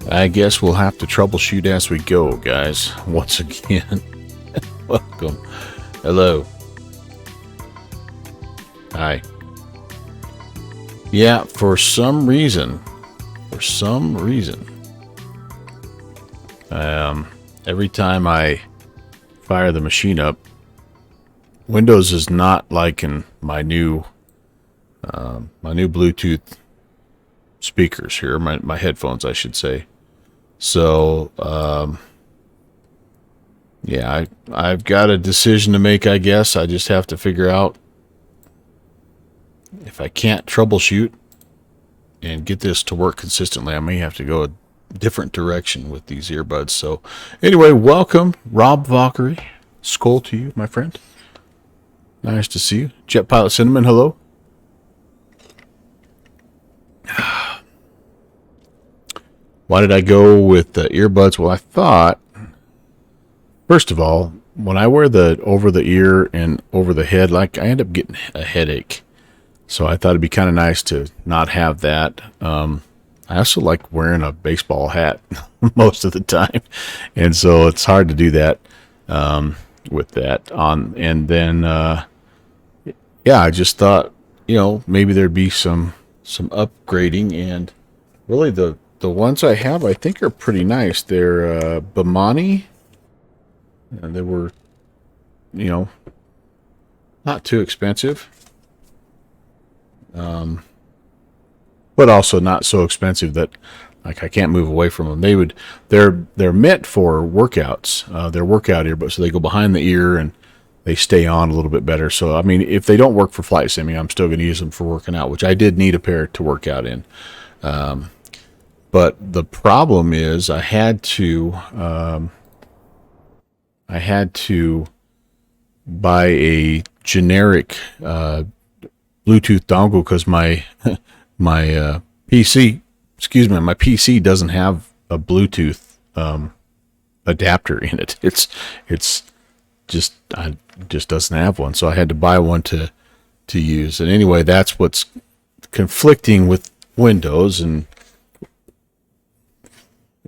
I guess we'll have to troubleshoot as we go, guys. Once again, welcome. Hello. Hi. Yeah, for some reason, every time I fire the machine up, Windows is not liking my new Bluetooth speakers here, my headphones, I should say. So, yeah, I've got a decision to make, I guess. I just have to figure out if I can't troubleshoot and get this to work consistently, I may have to go a different direction with these earbuds. So, anyway, welcome, Rob Valkyrie. Skull to you, my friend. Nice to see you. Jet Pilot Cinnamon, hello. Why did I go with the earbuds? Well, I thought, first of all, when I wear the over the ear and over the head, like I end up getting a headache. So I thought it'd be kind of nice to not have that. I also like wearing a baseball hat most of the time. And so it's hard to do that with that on. And then, yeah, I just thought, maybe there'd be some upgrading. And really the ones I have, I think, are pretty nice. They're Bimani. And they were, not too expensive. But also not so expensive that like I can't move away from them. They're meant for workouts. They're workout earbuds, so they go behind the ear and they stay on a little bit better. So I mean, if they don't work for flight simming, I'm still going to use them for working out, which I did need a pair to work out in. But the problem is I had to buy a generic Bluetooth dongle because my PC, my PC doesn't have a Bluetooth adapter in it. It just doesn't have one, so I had to buy one to use. And anyway, that's what's conflicting with Windows. And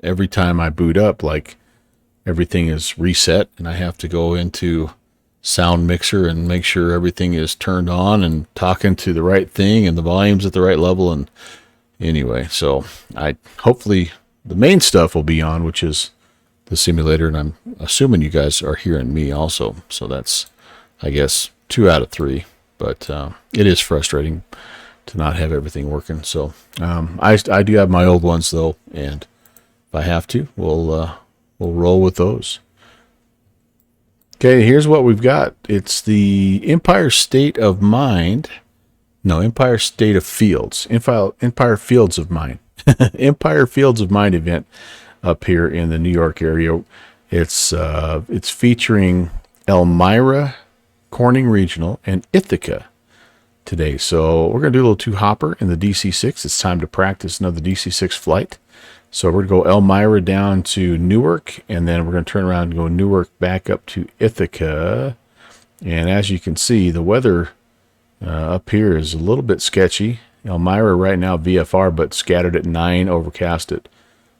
every time I boot up, like everything is reset, and I have to go into sound mixer and make sure everything is turned on and talking to the right thing and the volume's at the right level. And anyway, so hopefully the main stuff will be on, which is the simulator, and I'm assuming you guys are hearing me also. So that's, I guess, 2 out of 3. But it is frustrating to not have everything working. So I do have my old ones though, and if I have to, we'll roll with those. Okay, here's what we've got. It's the Empire State of Fields of Mind. Empire Fields of Mind event up here in the New York area. It's featuring Elmira, Corning Regional, and Ithaca today. So we're going to do a little two-hopper in the DC6. It's time to practice another DC6 flight. So we're going to go Elmira down to Newark, and then we're going to turn around and go Newark back up to Ithaca. And as you can see, the weather up here is a little bit sketchy. Elmira right now VFR, but scattered at 9, overcast at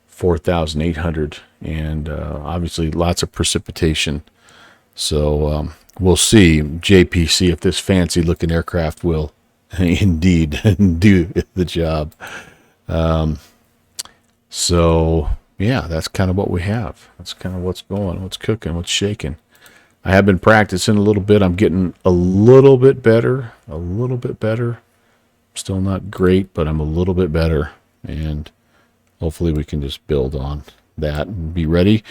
4,800, and obviously lots of precipitation. So we'll see, JPC, if this fancy-looking aircraft will indeed do the job. So, yeah, that's kind of what we have. That's kind of what's going, what's cooking, what's shaking. I have been practicing a little bit. I'm getting a little bit better. Still not great, but I'm a little bit better. And hopefully we can just build on that and be ready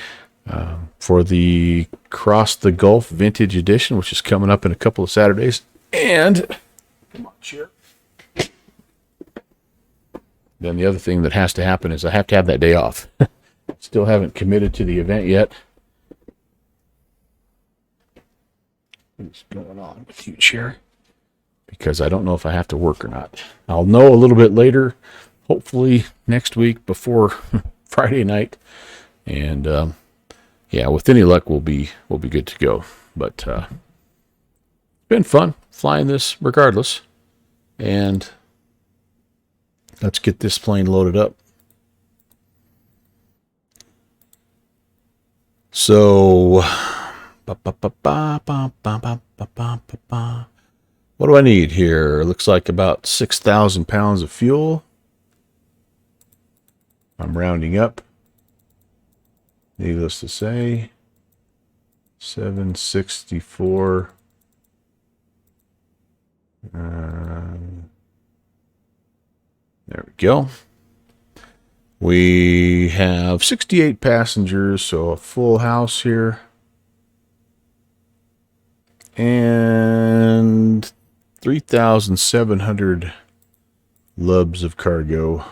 for the Cross the Gulf Vintage Edition, which is coming up in a couple of Saturdays. And, come on, cheer. Then the other thing that has to happen is I have to have that day off. Still haven't committed to the event yet. What's going on with you, Chair? Because I don't know if I have to work or not. I'll know a little bit later, hopefully next week before Friday night. And yeah, with any luck, we'll be good to go. But it's been fun flying this regardless. And let's get this plane loaded up. So, what do I need here? Looks like about 6,000 pounds of fuel. I'm rounding up. Needless to say, 764. There we go. We have 68 passengers, so a full house here. And 3,700 lubs of cargo.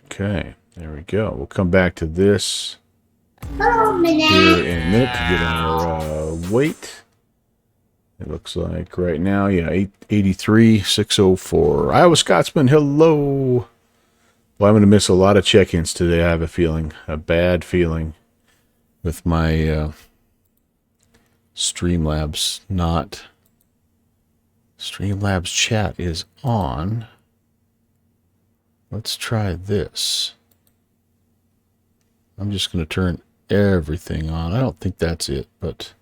Okay, there we go. We'll come back to this here in a minute to get our weight. It looks like right now, yeah, 883,604. Iowa Scotsman, hello. Well, I'm going to miss a lot of check-ins today. I have a feeling, a bad feeling, with my Streamlabs not. Streamlabs chat is on. Let's try this. I'm just going to turn everything on. I don't think that's it, but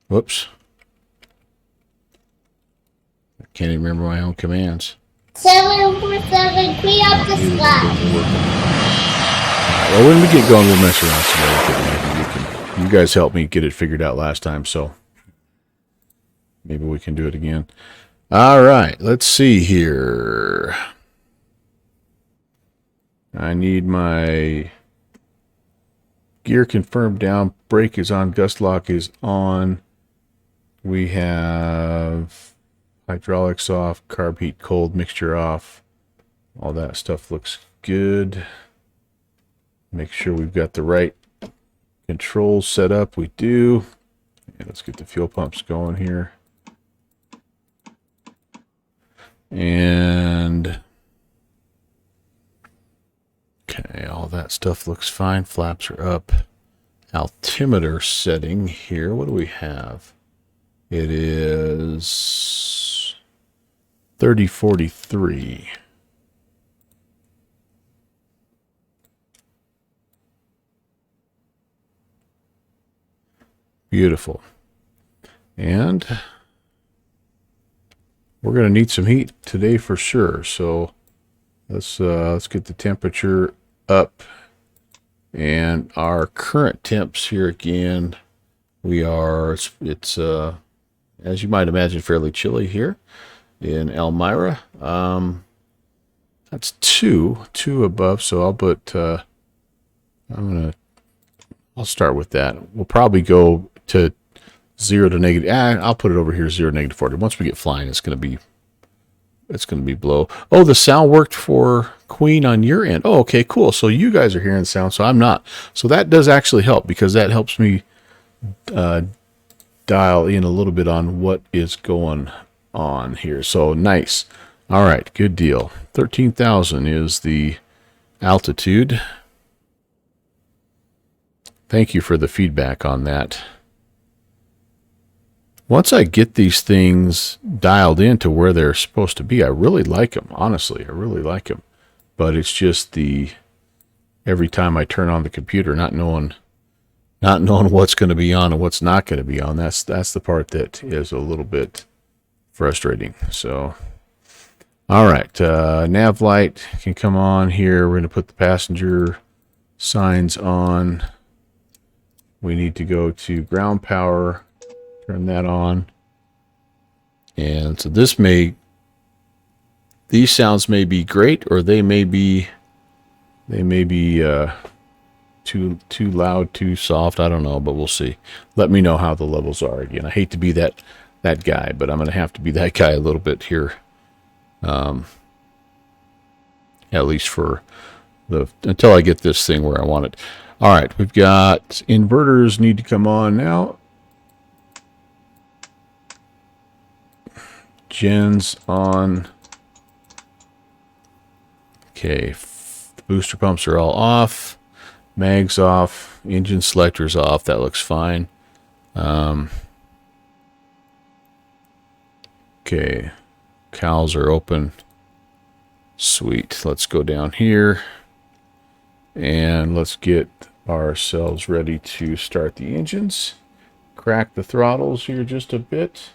whoops. I can't even remember my own commands. 747, clean up the slot. Well, when we get going, we'll mess around some more with it. You guys helped me get it figured out last time, so maybe we can do it again. All right, let's see here. I need my gear confirmed down. Brake is on. Gust lock is on. We have hydraulics off. Carb heat cold mixture off. All that stuff looks good. Make sure we've got the right controls set up. We do. And let's get the fuel pumps going here. And okay, all that stuff looks fine. Flaps are up. Altimeter setting here. What do we have? It is 3043. Beautiful. And we're going to need some heat today for sure. So let's get the temperature up. And our current temps here again, we are, it's as you might imagine, fairly chilly here in Elmira. That's two above. So I'll put, I'll start with that. We'll probably go to 0 to negative. I'll put it over here, 0 to negative 40. Once we get flying, it's going to be below. Oh, the sound worked for Queen on your end. Oh, okay, cool. So you guys are hearing sound, so I'm not. So that does actually help, because that helps me dial in a little bit on what is going on here. So nice. All right, good deal. 13,000 is the altitude. Thank you for the feedback on that. Once I get these things dialed into where they're supposed to be, I really like them. Honestly, I really like them. But it's just every time I turn on the computer, not knowing what's going to be on and what's not going to be on. That's the part that is a little bit frustrating. So, all right, nav light can come on here. We're going to put the passenger signs on. We need to go to ground power. Turn that on. And so these sounds may be great, or they may be too loud, too soft. I don't know, but we'll see. Let me know how the levels are. Again, I hate to be that guy, but I'm going to have to be that guy a little bit here. At least for until I get this thing where I want it. All right, we've got inverters need to come on now. Gens on. Okay, the booster pumps are all off. Mags off. Engine selectors off. That looks fine. Okay, cowls are open. Sweet. Let's go down here and let's get ourselves ready to start the engines. Crack the throttles here just a bit.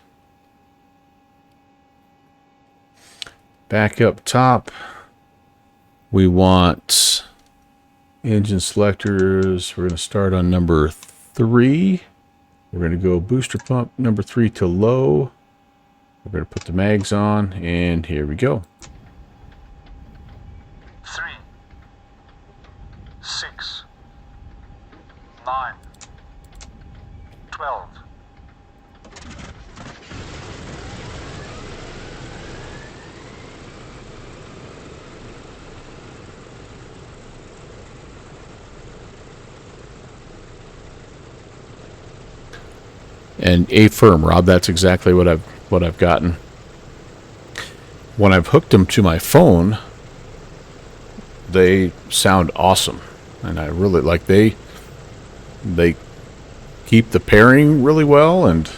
Back up top, we want engine selectors. We're going to start on number 3. We're going to go booster pump number 3 to low. We're going to put the mags on, and here we go. 3, 6, 9, 12. And a firm, Rob. That's exactly what I've gotten. When I've hooked them to my phone, they sound awesome, and I really like they keep the pairing really well, and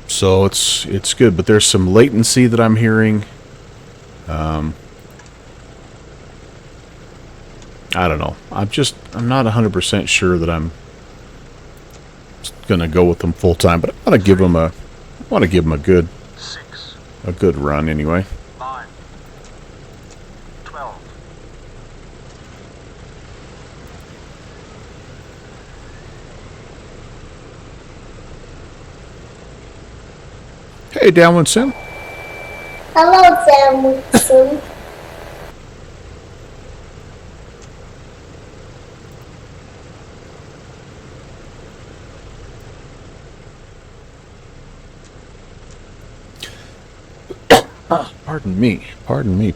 so it's good. But there's some latency that I'm hearing. I don't know. I'm not 100% sure that I'm gonna go with them full time, but I want to give them a good 6, run anyway. 9, 12. Hey, Downwind Sim. Hello, Sam.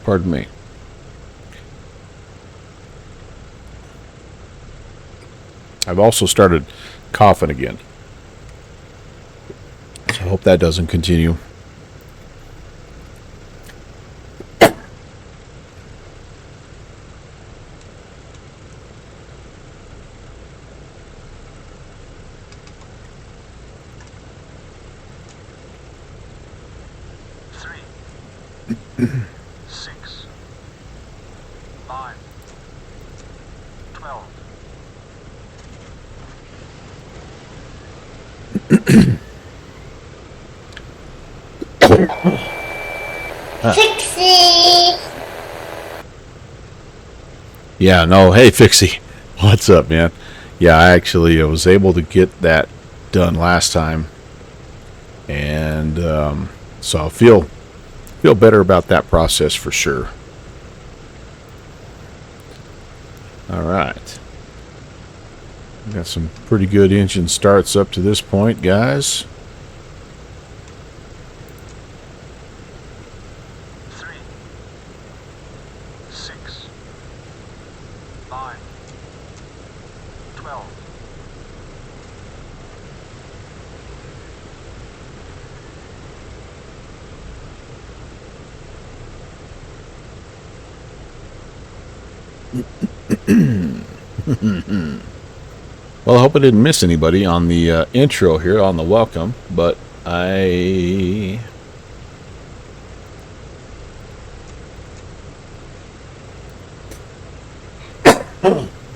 Pardon me. I've also started coughing again, so I hope that doesn't continue. Three, 6, 9, 12. Fixie. Yeah, no, hey, Fixie. What's up, man? Yeah, I actually was able to get that done last time, and so I feel better about that process for sure. All right. We got some pretty good engine starts up to this point, guys. 3, 6, 9, 12. Well, I hope I didn't miss anybody on the intro here, on the welcome, but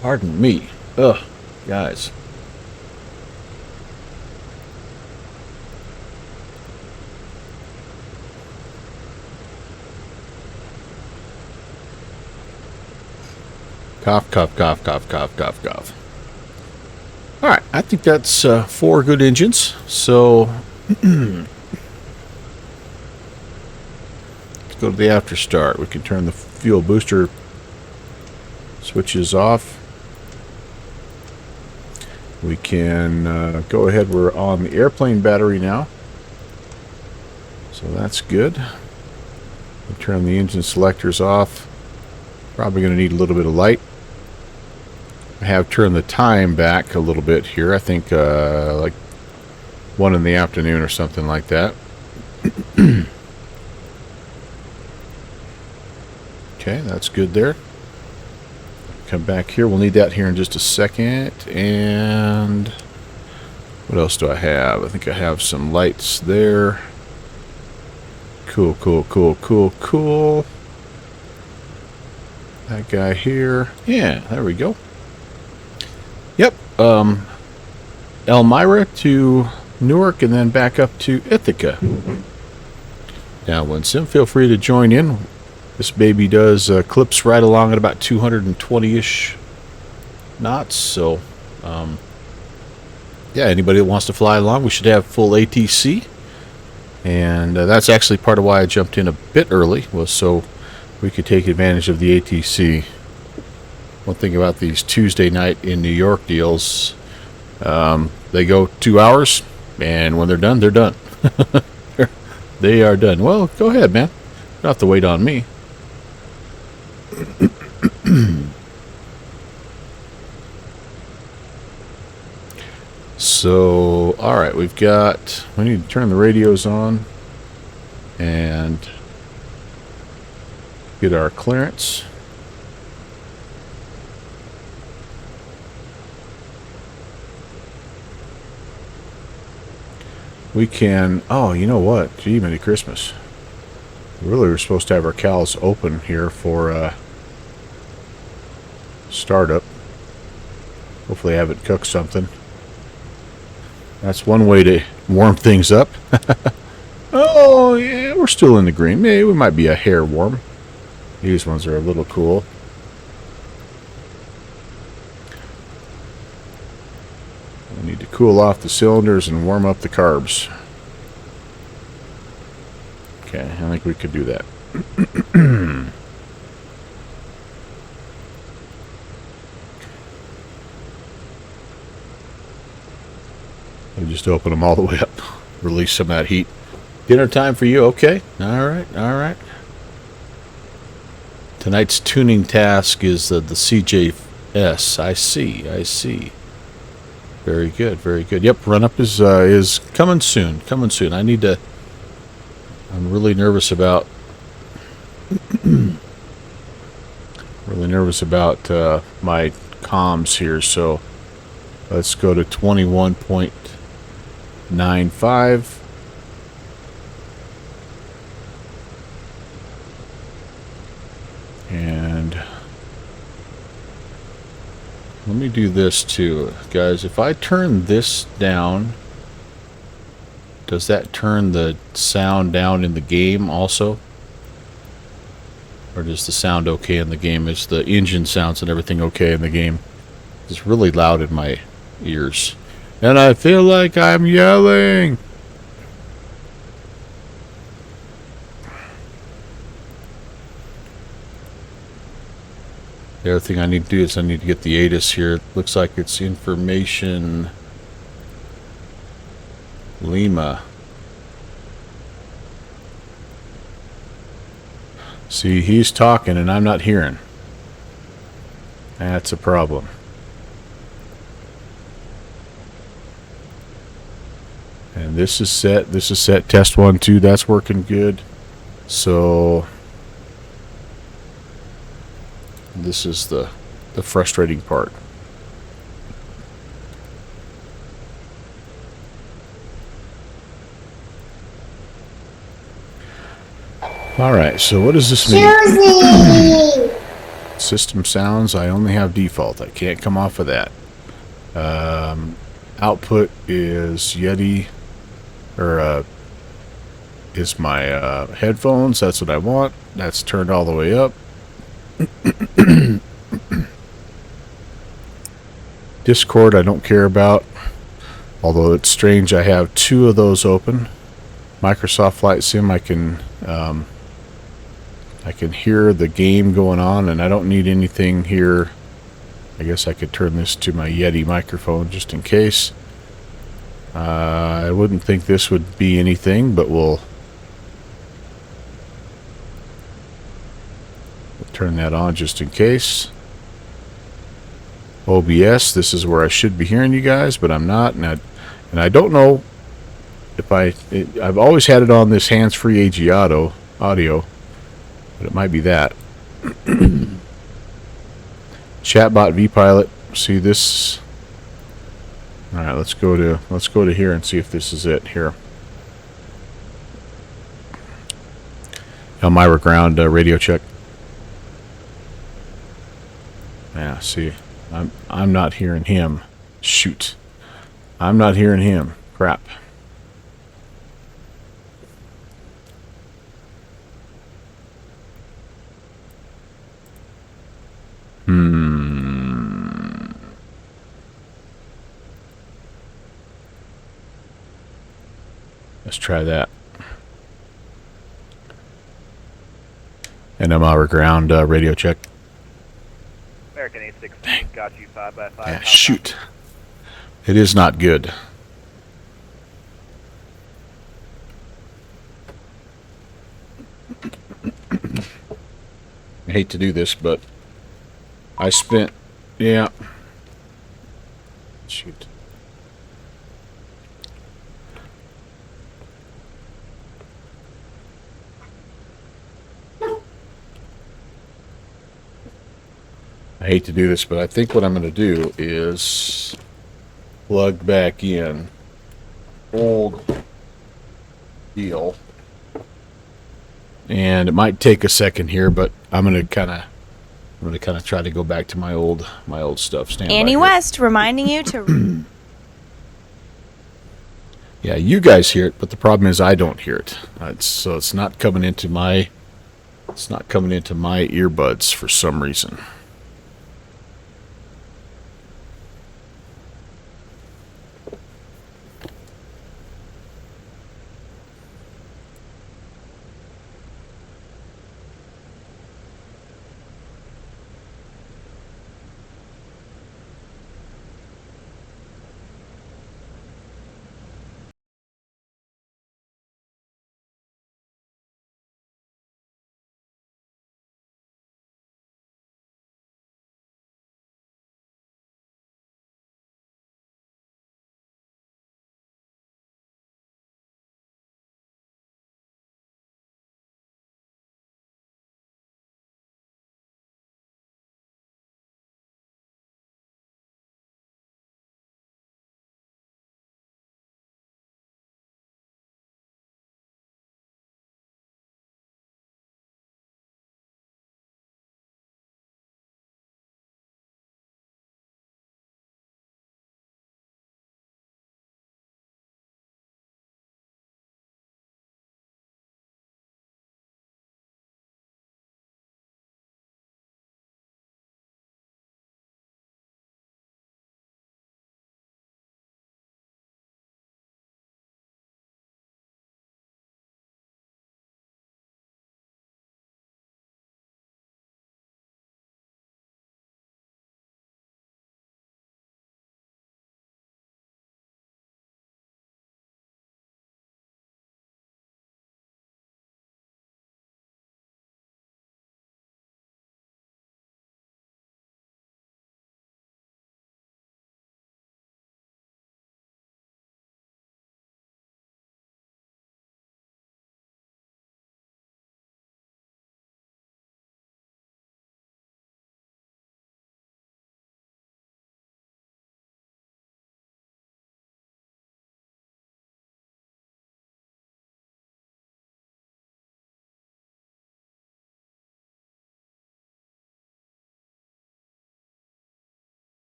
pardon me. Ugh, guys. Cough, cough, cough, cough, cough, cough, cough. All right, I think that's 4 good engines. So let's go to the after start. We can turn the fuel booster switches off. We can go ahead. We're on the airplane battery now, so that's good. We turn the engine selectors off. Probably going to need a little bit of light. I have turned the time back a little bit here. I think like 1 in the afternoon or something like that. Okay, Okay, that's good there. Come back here. We'll need that here in just a second. And what else do I have? I think I have some lights there. Cool, cool, cool, cool, cool. That guy here. Yeah, there we go. Yep. Elmira to Newark and then back up to Ithaca. Now, when Sim, feel free to join in. This baby does clips right along at about 220-ish knots. So, yeah, anybody that wants to fly along, we should have full ATC. And that's actually part of why I jumped in a bit early, was so we could take advantage of the ATC. One thing about these Tuesday night in New York deals, they go 2 hours, and when they're done, they're done. They are done. Well, go ahead, man. You don't have to wait on me. So, alright, we need to turn the radios on and get our clearance. We can, oh, you know what? Gee, Merry Christmas. We really were supposed to have our cows open here for startup. Hopefully I haven't cooked something. That's one way to warm things up. Oh, yeah, we're still in the green. Maybe we might be a hair warm. These ones are a little cool. We need to cool off the cylinders and warm up the carbs. Okay, I think we could do that. We just open them all the way up. Release some of that heat. Dinner time for you, okay? Alright, alright. Tonight's tuning task is the CJS. I see. Very good, very good. Yep, run up is coming soon. Coming soon. I'm really nervous about my comms here, so let's go to 21.95. And let me do this too, guys. If I turn this down, does that turn the sound down in the game also? Or does the sound okay in the game? Is the engine sounds and everything okay in the game? It's really loud in my ears. And I feel like I'm yelling. The other thing I need to do is I need to get the ATIS here. It looks like it's information Lima. See, he's talking and I'm not hearing. That's a problem. And this is set. This is set. Test 1, 2. That's working good. So this is the frustrating part. All right, so what does this mean? Choosing. System sounds, I only have default. I can't come off of that. Output is Yeti, or is my headphones. That's what I want. That's turned all the way up. Discord I don't care about, although it's strange I have 2 of those open. Microsoft Flight Sim, I can hear the game going on, and I don't need anything here. I guess I could turn this to my Yeti microphone just in case. I wouldn't think this would be anything, but we'll turn that on just in case. OBS, this is where I should be hearing you guys, but I'm not, and I don't know if I've always had it on this hands-free AG audio, but it might be that. Chatbot vPilot. See this? All right, let's go to here and see if this is it here. Elmira ground radio check. Yeah, see, I'm not hearing him. Shoot, I'm not hearing him. Crap. Let's try that. And Elmira ground radio check. American 86 got you 5x5. Yeah, shoot. It is not good. I hate to do this, but I spent, yeah. Shoot. I hate to do this, but I think what I'm going to do is plug back in old deal. And it might take a second here, but I'm going to kind of try to go back to my old stuff. Stand by Annie here. West reminding you to. Yeah, you guys hear it, but the problem is I don't hear it. So it's not coming into my earbuds for some reason.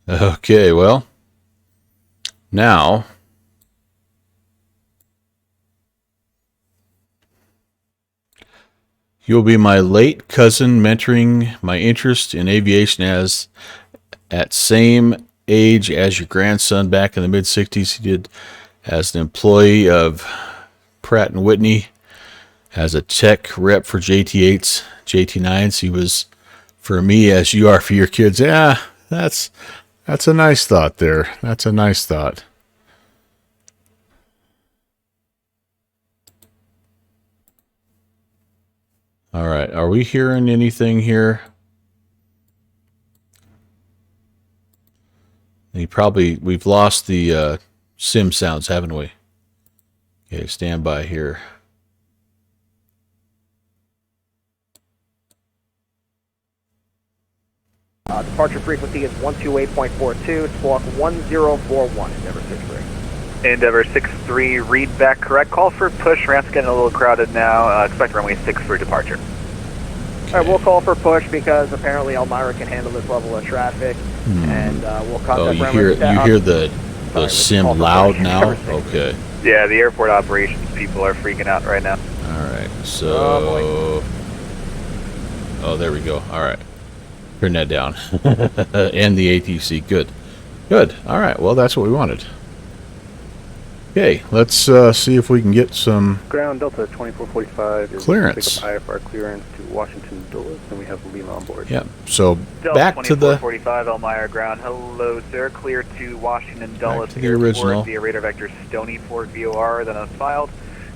Okay, well, now You'll be my late cousin mentoring my interest in aviation as at same age as your grandson back in the mid-60s. He did as an employee of Pratt & Whitney, as a tech rep for JT8s, JT9s. He was for me as you are for your kids. Yeah, that's a nice thought there. That's a nice thought. All right, are we hearing anything here? We've lost the sim sounds, haven't we? Okay, stand by here. Departure frequency is 128.42, squawk 1041, Endeavor 63. Endeavor 63, read back correct. Call for push, ramp's getting a little crowded now. Expect runway 6 for departure. Okay. All right, we'll call for push because apparently Elmira can handle this level of traffic, and we'll contact Oh, you runway hear the Sorry, sim call for loud push. now? Endeavor 6. Okay. Yeah, the airport operations people are freaking out right now. All right. So. Oh, there we go. All right. Turn that down. And the ATC. Good. Good. All right. Well, that's what we wanted. Okay. Let's see if we can get some Ground Delta 2445 is clearance. pick up IFR clearance to Washington Dulles, and we have Lima on board. Yeah. So Delta back to the 2445 Elmira ground. Hello, sir. Clear to Washington Dulles to the Airport original. via radar vector Stony Fort VOR. Then as filed.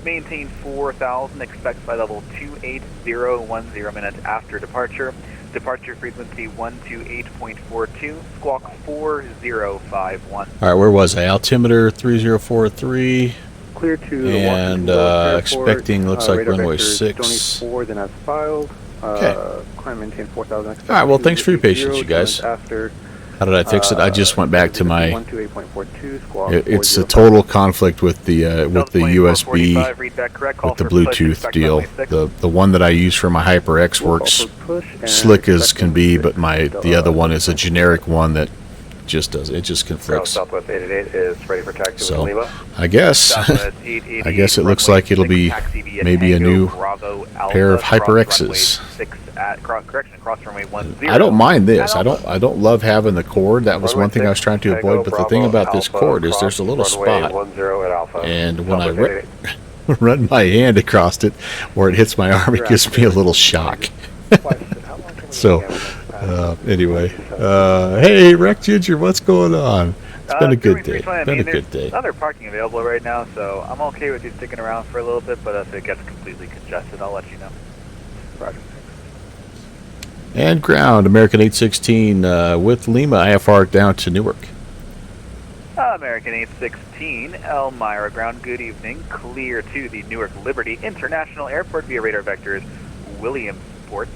Maintain 4,000. Expect flight level 28010 minutes after departure. Departure frequency 128.42. Squawk 4051. All right. Where was I? Altimeter 3043. Clear to the And Washington Dulles Airport, expecting looks like radar runway vector 6. Stony 4, then as filed. Okay. Climb maintain 4,000. All right. Well, thanks for your patience, you guys. After, How did I fix it? I just went back to my. 128.42, squawk It's a 405. total conflict with the USB, Read back correct. Call with the for push, Bluetooth expect deal. runway 6. The one that I use for my HyperX We'll call works for push and slick as can be, expecting but the other one is a generic one that just conflicts. Southwest 888 is ready for taxi So with Lima. I guess Southwest 888, I guess it looks runway like it'll 6, be taxi via maybe a Tango, new Bravo, Alpha, pair of cross HyperXs. runway 6 at cross runway 10. I don't mind this. At I don't love having the cord. That was Runway one thing I was 6, trying to Tango, avoid. But the thing Bravo, about this Alpha, cord is cross there's a little runway spot, 10 at Alpha. and when I Southwest 888. run my hand across it, or it hits my arm, it gives me a little shock. So, anyway, hey, Wreck Ginger, what's going on? It's been a good day. Been a good day. There's other parking available right now, so I'm okay with you sticking around for a little bit, but if it gets completely congested, I'll let you know. Roger. And ground, American 816 with Lima, IFR down to Newark. American 816, Elmira ground, good evening. Clear to the Newark Liberty International Airport via radar vectors Williamsport.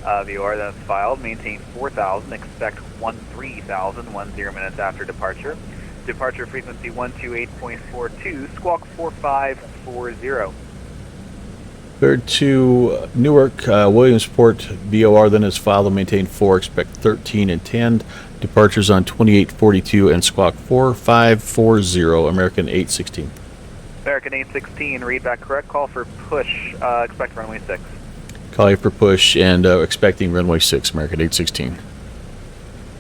VOR then filed, maintain 4,000, expect 13,010 minutes after departure. Departure frequency 128.42, squawk 4540. Third to Newark, Williamsport, VOR then is filed and maintain 4, expect 13 and 10. Departures on 2842 and squawk 4540, American 816. American 816, read back correct, call for push, expect runway 6. Call you for push and expecting runway 6, American 816.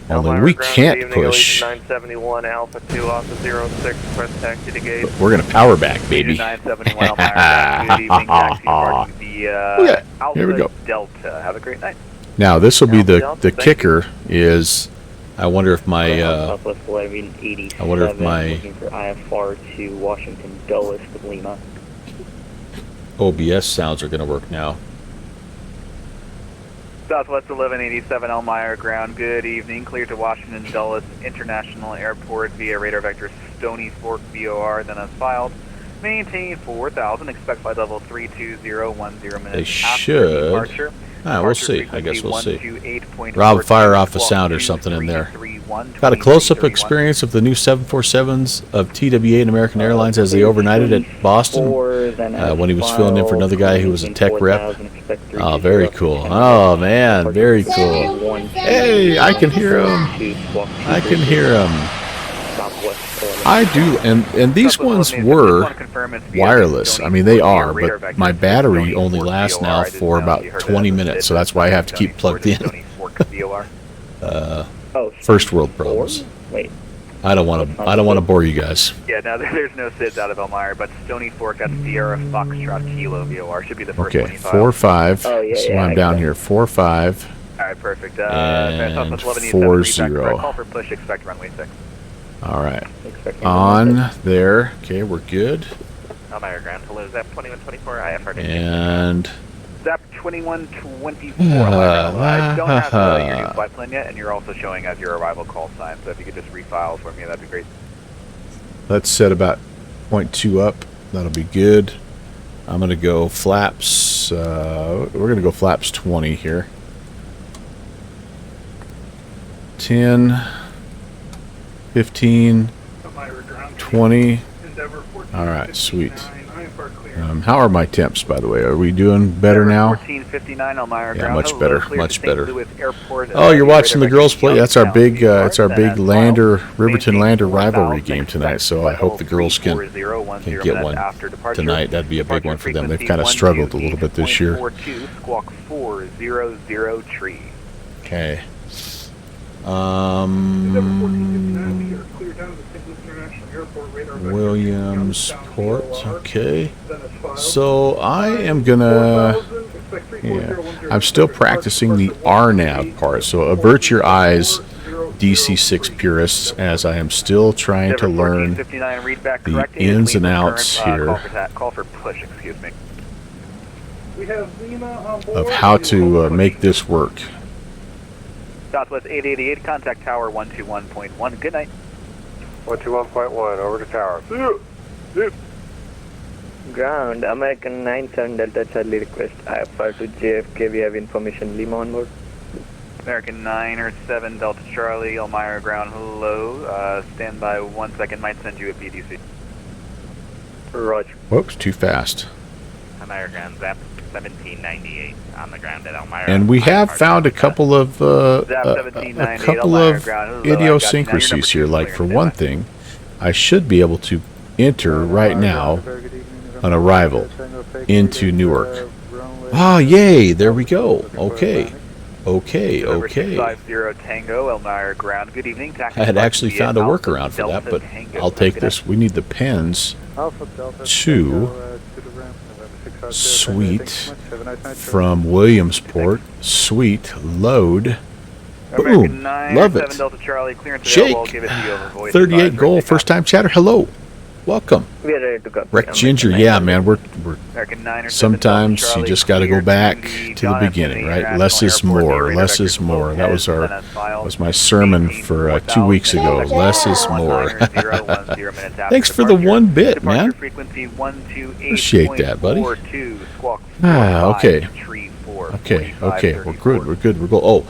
Only we can't push. 971 Alpha 2 Alpha 06, press taxi to gate. We're going to power back, baby. 971 Elmira ground, good evening, taxi parking via Okay, Alpha here we go. Delta. Have a great night. Now, this will be Alpha the Delta, thank kicker is, I wonder if my, Southwest 1187. I wonder if my looking for IFR to Washington Dulles with Lima. OBS sounds are going to work now. Southwest 1187 Elmira ground, good evening. Clear to Washington Dulles International Airport via radar vector Stony Fork VOR, then as filed. Maintain 4,000, expect flight level 32010 minutes They after should. departure. We'll see. I guess we'll see. 128.42, Rob, fire off a squawk sound or something in there. 2331, Got a close-up 2331. experience of the new 747s of TWA and American Airlines as they overnighted at Boston when he was filling in for another guy who was a tech rep. Oh, very cool. Oh, man, very cool. Hey, I can hear him. I can hear him. Southwest. I do, and these ones were wireless. I mean, they are, but my battery only lasts now for about 20 minutes, so that's why I have to keep plugged in. First world problems. Wait. I don't want to bore you guys. Yeah, no, there's no SIDS out of Elmira, but Stony Fork, that's Sierra Foxtrot Kilo VOR should be the first one Okay, you file. 4-5. Oh, yeah, So yeah, I'm I down got it. here, 4-5. All right, perfect. And Southwest 11 needs 40. 7 read back, call for push, expect runway 6. All right, Expecting on there. Okay, we're good. Elmira ground, hello, Zap 2124, IFR. And Zap 2124. I don't have your new flight plan yet, and you're also showing as your arrival call sign, so if you could just refile for me, that'd be great. let's set about 0.2 up. That'll be good. I'm going to go flaps. We're going to go flaps 20 here. 10, 15, 20. All right, sweet. How are my temps, by the way? Are we doing better now? 1459 Elmira Yeah, ground. much Hello, better, clear much to St. better. Louis Airport. Oh, you're watching the girls play. That's our big, Youngstown, it's our New big York, and Lander, then Riverton maintain Lander 4000, rivalry game tonight. So I hope the girls can 3010 get one after departure. tonight. That'd be a big one for them. They've Frequency kind of struggled a little bit this year. 128.42, squawk 400 tree. Okay. Williamsport. Okay. So I am gonna. Yeah, I'm still practicing the RNAV part. So avert your eyes, DC6 purists, as I am still trying to learn the ins and outs here Call for push, excuse me. of how to make this work. Southwest 888, contact tower 121.1. Good night. 121.1, over to tower. Ground, American 97 Delta Charlie request IFR to JFK. We have information. Lima on board. American 9 or 7 Delta Charlie, Elmira ground, hello. Stand by 1 second, might send you a PDC. Roger. Whoops, too fast. Elmira ground, Zap 1798 on the ground at Elmira. And we have found a couple of Zap a 1798, couple Elmira of ground, hello. I got you. Now your idiosyncrasies number here. 2 Like clear, for stand one by. thing, I should be able to enter right now an arrival into Newark. Ah, yay! There we go. Okay, okay, Over okay. 650 Tango, Elmira ground, good evening. Taxi I had flight actually via found a Alpha workaround for that, Delta but Tango. I'll take Good night. this. We need the pens. Sweet. From Williamsport. Sweet. Load. American Boom. 9 Love 7 it. Delta Charlie, clearance Shake. available, give it to you over voice. 38 Advise goal. for First time chatter. Hello. Welcome. We are ready to go. Wreck Ginger. Yeah, man. We're American 9 or 7 sometimes Delta you Charlie, just got to go clear back the to the John F. beginning, Kennedy right? Less is International Airport, more. radar Less is vectors more. That was our NS file, was my sermon for 2 weeks ago. Less is more. 1910 minutes after Thanks for the departure. 1 bit, Departure man. frequency 128.42, Appreciate that, buddy. squawk Ah, 45, okay. tree 4, Okay, 45, okay, we're 34. good, we're good, we're good. Oh,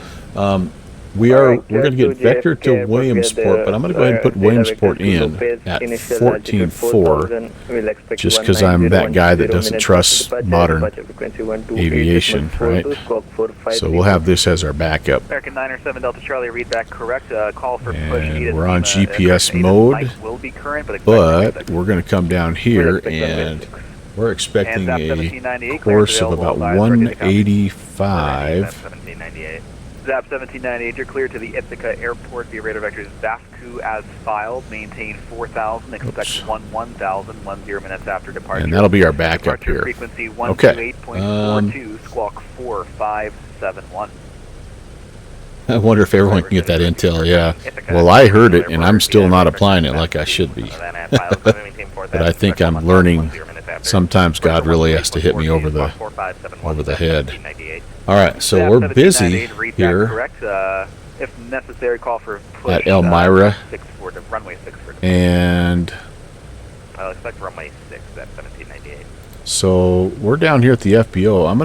we're going to get vector to Williamsport, but I'm going to go ahead and put Williamsport in at 14.4, just because I'm that guy that doesn't trust modern aviation, right? So we'll have this as our backup. American 9 or 7 Delta Charlie, read back correct. Call for push. And ATIS we're on Lima, GPS current ATIS mode, mic will be current, but but we're going to come down here and we're expecting a course of about 185. 1798. ZAP 1798, you're clear to the Ithaca Airport via radar vectors VASCU as filed. Maintain 4000, expect 1000, 10 minutes after departure. And that'll be our backup Departure here. frequency Okay. 128.42, squawk 4571. I wonder if everyone can get that intel, yeah. Well, I heard it, and I'm still not applying it like I should be. But I think I'm learning sometimes God really has to hit me over the head. All right, so ZAP we're 1798, busy read back here correct. If necessary, call for push. at Elmira, 6 for runway 6 for and I'll expect runway 6 at 1798. so we're down here at the FBO. I'm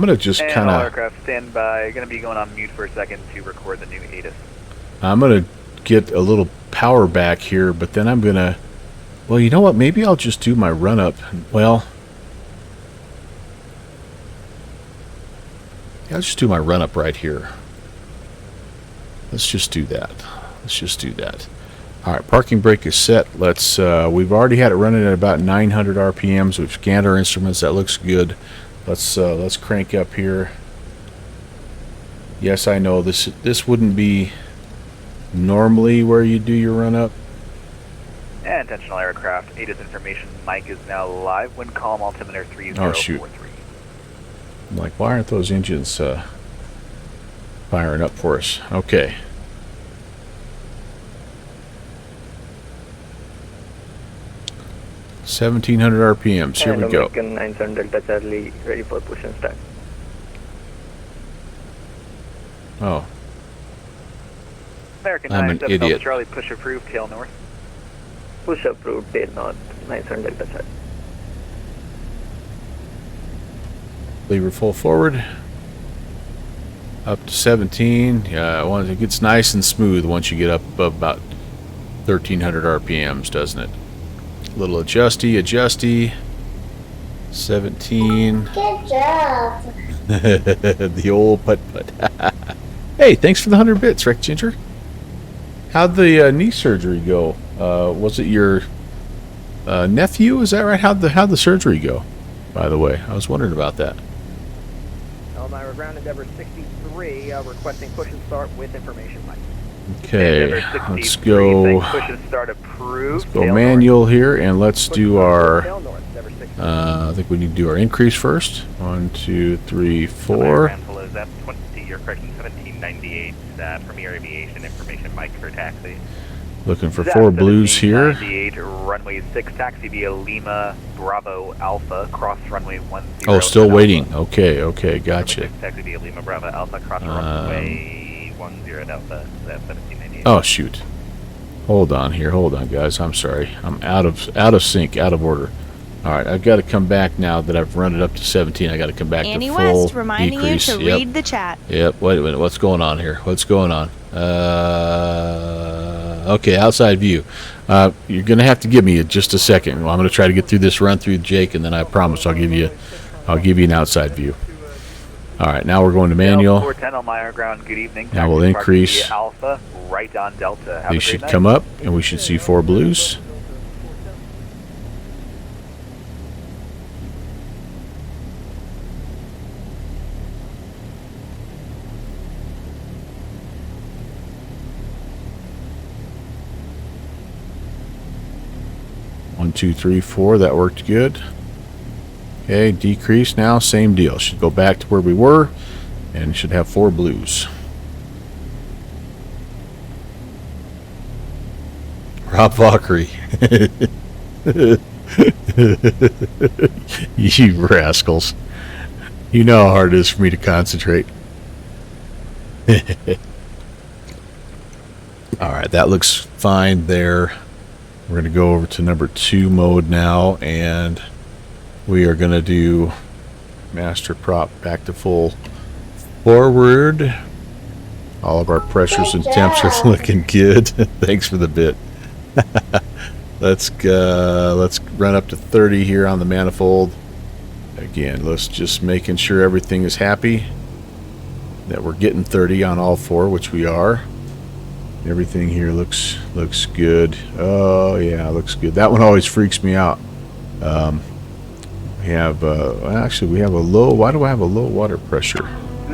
gonna just and kind all of aircraft stand by. Going to be going on mute for a second to record the new ATIS. I'm gonna get a little power back here, but then I'm gonna. Well, you know what? Maybe I'll just do my run up. Well, yeah, I'll just do my run up right here. Let's just do that. Let's just do that. All right, parking brake is set. Let's. We've already had it running at about 900 RPMs. We've scanned our instruments. That looks good. Let's crank up here. Yes, I know this wouldn't be normally where you do your run up. And intentional aircraft, ATIS information, Mike is now live. Wind calm, altimeter 3043. Oh, shoot. I'm like, why aren't those engines firing up for us? Okay. $1,700 RPMs. Here we go. American 97 Delta Charlie, ready for push and start. Oh, American I'm an 97 idiot. Delta Charlie, push approved, tail north. Push approved, tail north, 97 Delta Charlie. lever full forward. Up to 17. Yeah, once it gets nice and smooth once you get up above about 1,300 RPMs, doesn't it? Little adjusty. 17. Good job. The old putt. Hey, thanks for the 100 bits, Rick Ginger. How'd the knee surgery go? Was it your nephew? Is that right? How'd the surgery go? By the way, I was wondering about that. Elmira ground Endeavor 63, requesting push and start with information, Mike. Okay, Endeavor let's 63, go. saying push and start approved. Let's go tail manual here, and let's do our. Tail north, Endeavor 63. I think we need to do our increase first. 1, 2, 3, 4. Ground below is F20, you're correcting 1798, Premier Aviation information, Mike for taxi. Looking for Zap 4 blues here. 98, runway 6, taxi via Lima, Bravo, Alpha, cross runway 10. Oh, still waiting. Okay, gotcha. Taxi via Lima, Bravo, Alpha, cross runway 10 Delta, that's 1798. Oh shoot. Hold on, guys. I'm sorry. I'm out of sync, out of order. All right, I've got to come back now that I've run it up to 17. I got to come back Annie to full West reminding decrease. you to Yep. read the chat. Yep. Wait a minute. What's going on here? Okay, outside view. You're going to have to give me just a second. Well, I'm going to try to get through this run through Jake, and then I promise I'll give you an outside view. All right, now we're going to manual. 410 Elmira ground, good evening. Now we'll Taxi parking increase. via Alpha, right on Delta. Have a They great should night. come up, and we should see 4 blues. One, two, three, 4. That worked good. Okay, decrease now. Same deal. Should go back to where we were, and should have 4 blues. Rob Valkyrie. You rascals. You know how hard it is for me to concentrate. Alright, that looks fine there. We're going to go over to number 2 mode now, and we are going to do master prop back to full forward. All of our pressures and temps are looking good. Thanks for the bit. Let's run up to 30 here on the manifold. Again, let's just making sure everything is happy, that we're getting 30 on all 4, which we are. Everything here looks good. Oh yeah, looks good. That one always freaks me out. We have actually we have a low. Why do I have a low water pressure?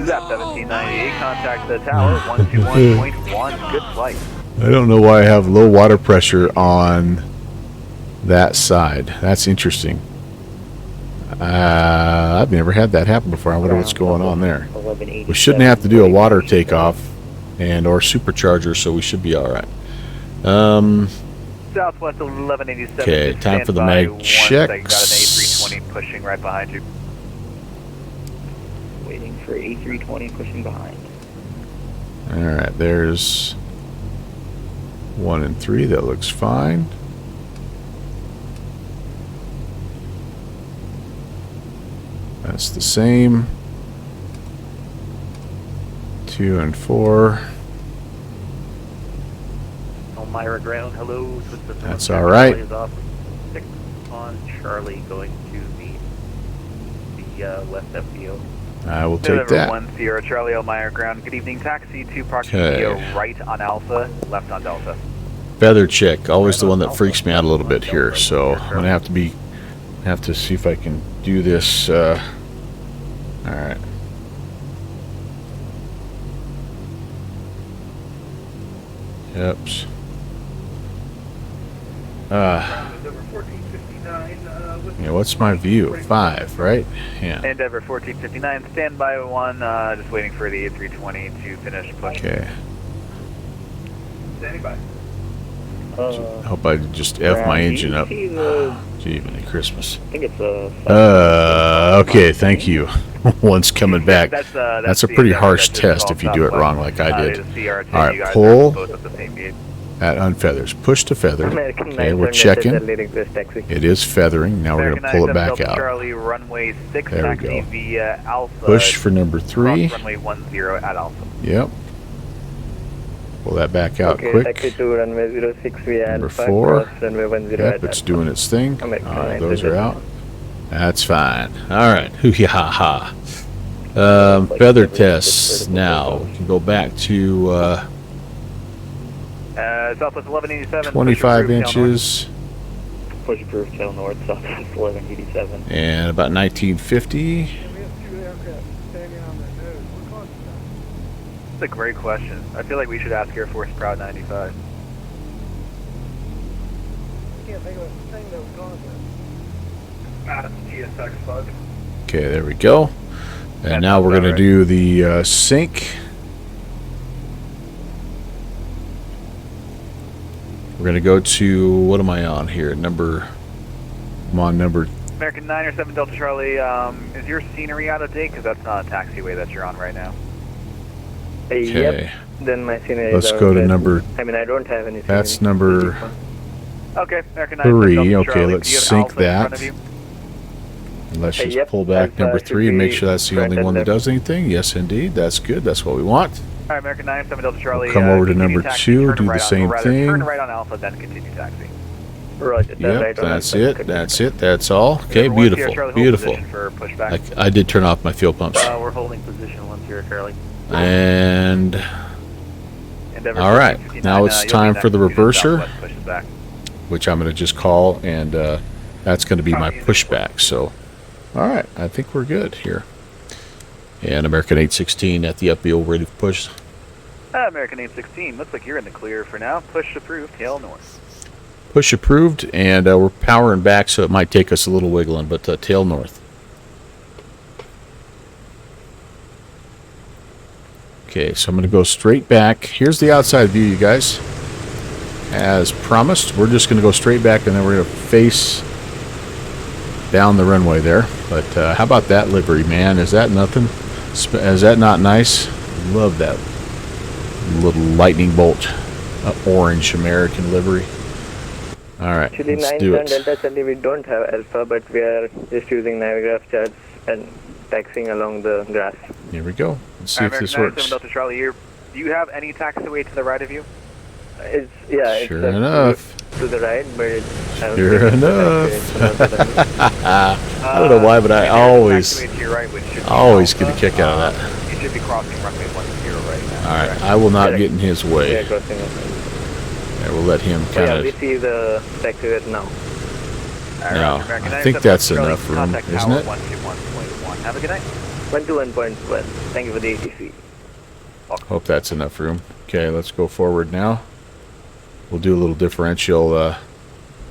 Zap 1798, contact the tower, 121.1, good flight. I don't know why I have low water pressure on that side. That's interesting. I've never had that happen before. I wonder what's going on there. We shouldn't have to do a water takeoff and or supercharger, so we should be all right. Southwest 1187. Okay, time for the stand by mag once checks. I got an A320 pushing right behind you. Waiting for A320 pushing behind. All right, there's 1 and 3. That looks fine. That's the same. 2 and 4. Elmira ground, hello. That's all right. Is off 6 on Charlie, going to the left FBO. I will take November that. 1 Sierra Charlie Elmira ground, good evening. Taxi to parking Okay. via right on Alpha, left on Delta. Feather check, always the one that freaks me out a little bit here. So I'm gonna have to see if I can do this. All right. Yep. Yeah, what's my view? 5, right? Yeah. Endeavor 1459, standby 1, just waiting for the A320 to finish push. Okay. Standing by. I hope I just F my engine up. See the, Gee, Merry Christmas. I think it's a. Okay, thank you. One's coming back. That's That's a the pretty endeavor harsh that just test called if you do it Southwest. wrong like I did. To CR2, All right, you guys pull. are both at the same gate. At unfeathers. Push to feather. American Okay, we're 9 checking. request taxi. It is feathering. Now we're going to pull it back Delta out. Charlie, runway 6, There we taxi go. via Alpha. Push for number 3. Cross runway 10 at Alpha. Yep. Pull that back out Okay, quick. taxi to runway 06 via Number Alpha, 4. cross runway 10 Yep, at it's Alpha. doing its thing. American All right, 9 those are request. out. That's fine. All right. Hoo-ha-ha. Feather tests. Now, we can go back to Southwest 1187. 25 push approved, tail north. inches Push approved tail north, southwest 1187. and about 1950. That's a great question. I feel like we should ask Air Force Proud 95. Can't think of a thing that would cause it. GSX bug. Okay, there we go. And That now we're sounds going to about do the sync. We're going to go to, what am I on here? I'm on number, American 9 or 7 Delta Charlie, is your scenery out of date? Because that's not a taxiway that you're on right now. okay. Yep. Then my scenery Let's is go to out. number, I mean, I don't have any. that's scenery. number Okay, American 9 3. Delta Okay, Charlie, let's do you have sync Alpha in front that. of you? Let's just Yep, pull back that's, number should 3 and make be sure that's the front only and one that left. does anything. Yes, indeed. That's good. That's what we want. All right, American 9 or 7 Delta Charlie. come over to continue number taxi, 2, turn do the right on- same or rather, thing. Turn right on Alpha, then continue taxi. Roger. That's Yep, right on that's Alpha. it. That's it. That's all. Okay, Number 1 Sierra beautiful. Charlie, hold Beautiful. position for pushback. I did turn off my fuel pumps. We're holding position 10 Charlie. And Endeavor all right, 1459, now it's you'll be time next for the to the reverser. southwest pushes back. which I'm going to just call, and that's going to be my pushback. So, all right, I think we're good here. And American 816 at the upfield, ready to push. American 816, looks like you're in the clear for now. Push approved, tail north. Push approved, and we're powering back, so it might take us a little wiggling, but tail north. Okay, so I'm going to go straight back. Here's the outside view, you guys. As promised, we're just going to go straight back, and then we're going to face down the runway there. But how about that livery, man? Is that nothing? Is that not nice? Love that little lightning bolt orange American livery. All right, Actually, let's 9 do Sun it. Delta Charlie, we don't have Alpha, but we are just using Navigraph charts and taxiing along the grass. Here we go. Let's see if American this 97 works. Delta Charlie, do you have any taxiway to the right of you? It's yeah, Sure it's enough. to the right, but it's Sure enough. I don't know why, but I There's a always taxiway to your right, which should be always get a Alpha. kick out of that. You should be crossing runway 10 right now. All right, I will not get in his we are way. crossing. I will let him Oh, kind yeah, we of. see the taxiway now. No, American I think 97 that's Charlie, enough room, contact isn't tower it? 121.1. Have a good night. 121.1. Thank you for the ATC. Hope that's enough room. Okay, let's go forward now. We'll do a little differential.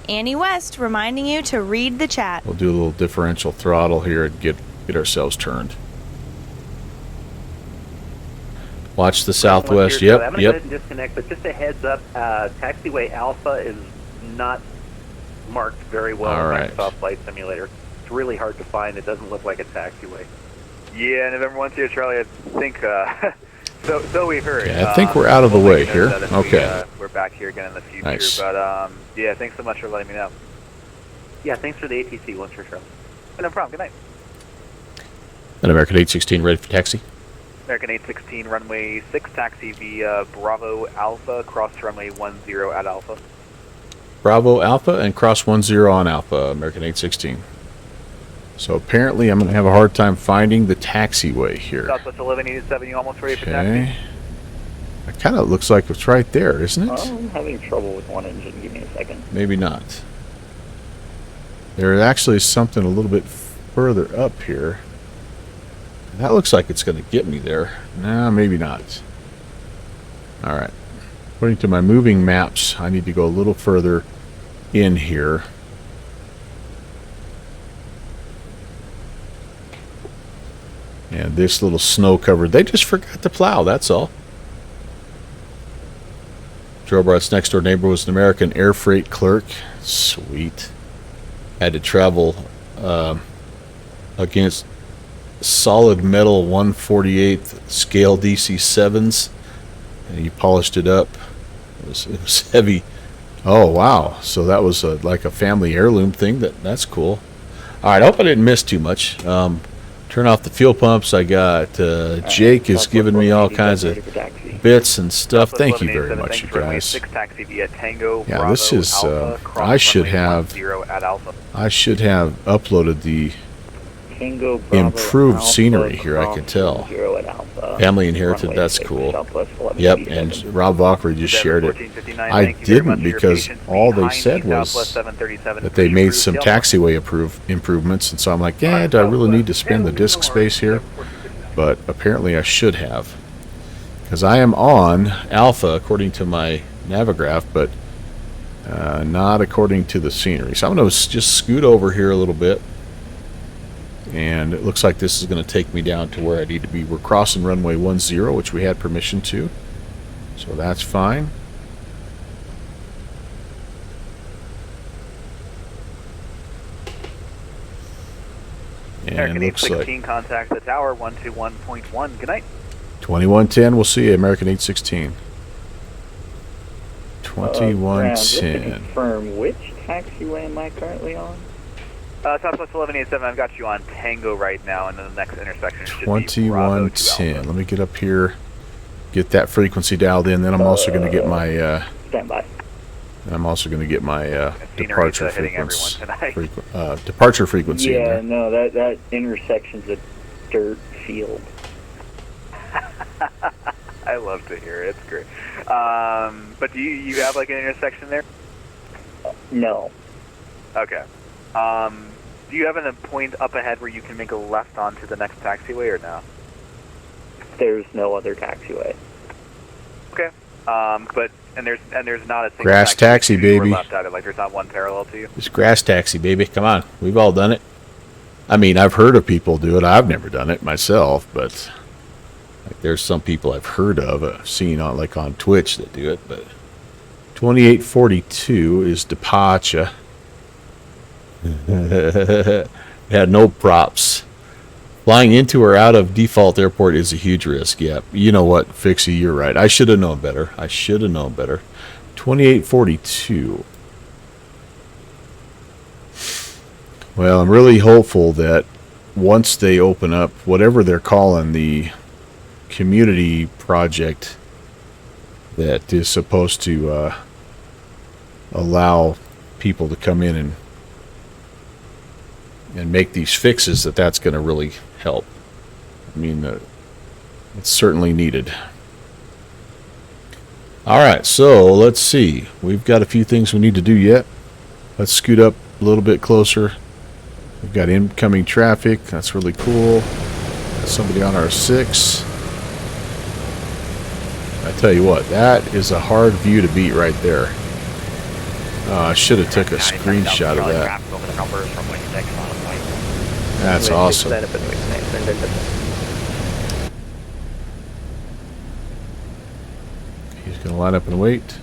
Annie West reminding you to read the chat. We'll do a little differential throttle here and get ourselves turned. Watch the southwest. I'm Yep, going to go yep. ahead and disconnect, but just a heads up, taxiway Alpha is not marked very well All in right. Microsoft Flight Simulator. It's really hard to find. It doesn't look like a taxiway. Yeah, November 1 Sierra Charlie, I think, so we've heard. Okay, I think we're out of the we'll way let you know here. that if Okay. we're back here again in the future. Nice. But, yeah, thanks so much for letting me know. Yeah, thanks for the ATC, 10 Charlie. No problem. Good night. And American 816 ready for taxi. American 816, runway 6, taxi via Bravo Alpha, cross runway 10 at Alpha. Bravo Alpha and cross 10 on Alpha, American 816. So apparently I'm going to have a hard time finding the taxiway here. Southwest 1187, you almost ready for Okay. taxi? It kind of looks like it's right there, isn't it? I'm having trouble with one engine. Give me a second. Maybe not. There actually is something a little bit further up here. That looks like it's going to get me there. Nah, maybe not. Alright. According to my moving maps, I need to go a little further in here. And this little snow covered, they just forgot to plow, that's all. Joe next door neighbor was an American air freight clerk. Sweet. Had to travel against solid metal 1/48 scale DC7s, and he polished it up. It was heavy. Oh wow! So that was like a family heirloom thing. That's cool. All right, I hope I didn't miss too much. Turn off the fuel pumps. I got Jake is giving me all kinds of bits and stuff. Thank you very much, you guys. Yeah, this is. I should have uploaded the improved scenery here. I can tell. Family inherited. That's cool. Yep, and Rob Valkyrie just shared it. I didn't because all they said was that they made some taxiway improvements, and so I'm like, yeah, do I really need to spend the disk space here? But apparently I should have, because I am on Alpha according to my Navigraph, but not according to the scenery. So I'm going to just scoot over here a little bit. And it looks like this is going to take me down to where I need to be. We're crossing runway 10, which we had permission to. So that's fine. And American looks 816, like contact the tower, 121.1. Good night. 2110, we'll see you, American 816. Just 2110. to confirm, which taxiway am I currently on? Southwest 1187, I've got you on Tango right now, and then the next intersection should be Bravo to 2110. Alpha. Let me get up here, get that frequency dialed in. Then I'm also going to get my Stand by. departure hitting everyone frequency. tonight. Departure frequency. in Yeah, there. no, that intersection's a dirt field. I love to hear it. It's great. But do you have like an intersection there? No. Okay. Do you have a point up ahead where you can make a left onto the next taxiway or no? There's no other taxiway. Okay. There's not a single Grass taxi, to your baby. left out of, like there's not one parallel to you. It's grass taxi, baby. Come on. We've all done it. I mean, I've heard of people do it. I've never done it myself, but like, there's some people I've heard of, seen on like on Twitch that do it. But 2842 is departure. Had no props. Flying into or out of default airport is a huge risk. Yeah, you know what, Fixie, you're right. I should have known better. 2842. Well, I'm really hopeful that once they open up whatever they're calling the community project that is supposed to allow people to come in and make these fixes, that's going to really help. I mean, it's certainly needed. All right, so let's see. We've got a few things we need to do yet. Let's scoot up a little bit closer. We've got incoming traffic. That's really cool. Got somebody on our 6. I tell you what, that is a hard view to beat right there. I should have took a screenshot of that. That's awesome. He's going to line up and wait.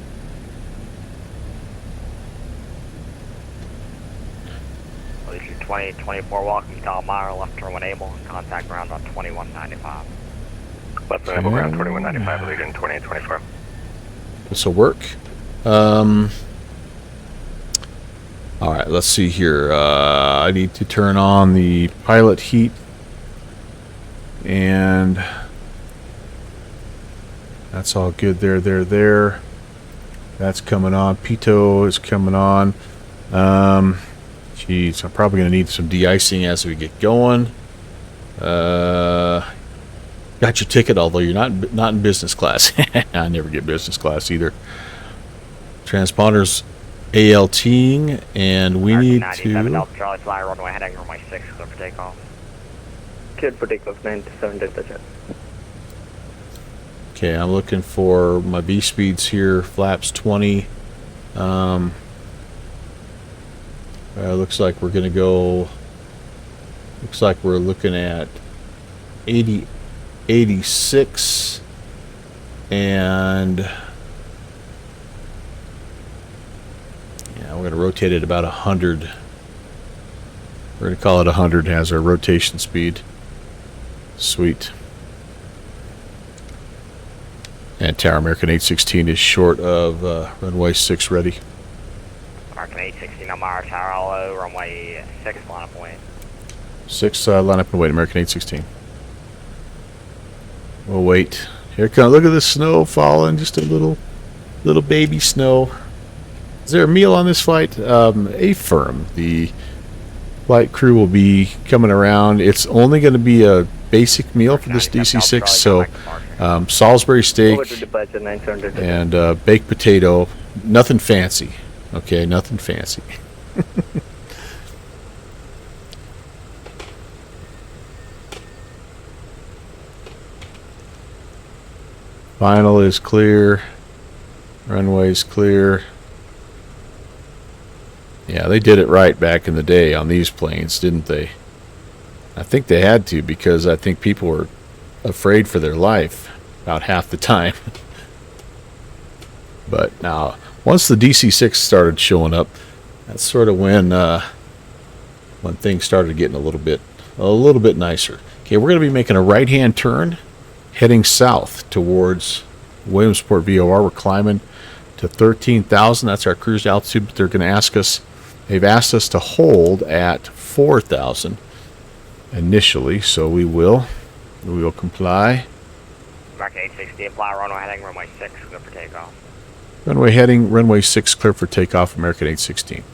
This is 2024 walking to Elmira, left turn 1 able, contact ground on 2195. Left turn able, ground 2195, lead in 2824. This will work. All right, let's see here. I need to turn on the pilot heat, and that's all good there. That's coming on. Pitot is coming on. Geez, I'm probably going to need some de-icing as we get going. Got Got your ticket, although you're not in business class. I never get business class either. Transponders ALTing, and we need 97 to. Delta Charlie, fly runway heading runway 6, clear for takeoff. Cleared for takeoff, 97 Delta Charlie. Okay, I'm looking for my V speeds here. Flaps 20. Looks like we're gonna go. Looks like we're looking at 80, 86, and yeah, we're gonna rotate it about 100. We're gonna call it 100 as our rotation speed. Sweet. And Tower American 816 is short of runway 6 ready. American 816 on Mara Tower, hello, runway 6, line up and wait. 6, line up and wait, American 816. We'll wait. Here it comes. Look at the snow falling, just a little baby snow. Is there a meal on this flight? Affirm. The flight crew will be coming around. It's only going to be a basic meal for this DC6, so Salisbury steak Over to departure, 97 Delta Charlie. and baked potato. Nothing fancy. Okay, nothing fancy. Final is clear. Runway's clear. Yeah, they did it right back in the day on these planes, didn't they? I think they had to, because I think people were afraid for their life about half the time. But now, once the DC6 started showing up, that's sort of when things started getting a little bit nicer. Okay, we're going to be making a right-hand turn, heading south towards Williamsport VOR. We're climbing to 13,000. That's our cruise altitude. But they're going to ask us. They've asked us to hold at 4,000 initially, so we will comply. American 816, fly runway heading runway 6, clear for takeoff. Runway heading, runway 6, clear for takeoff, American 816.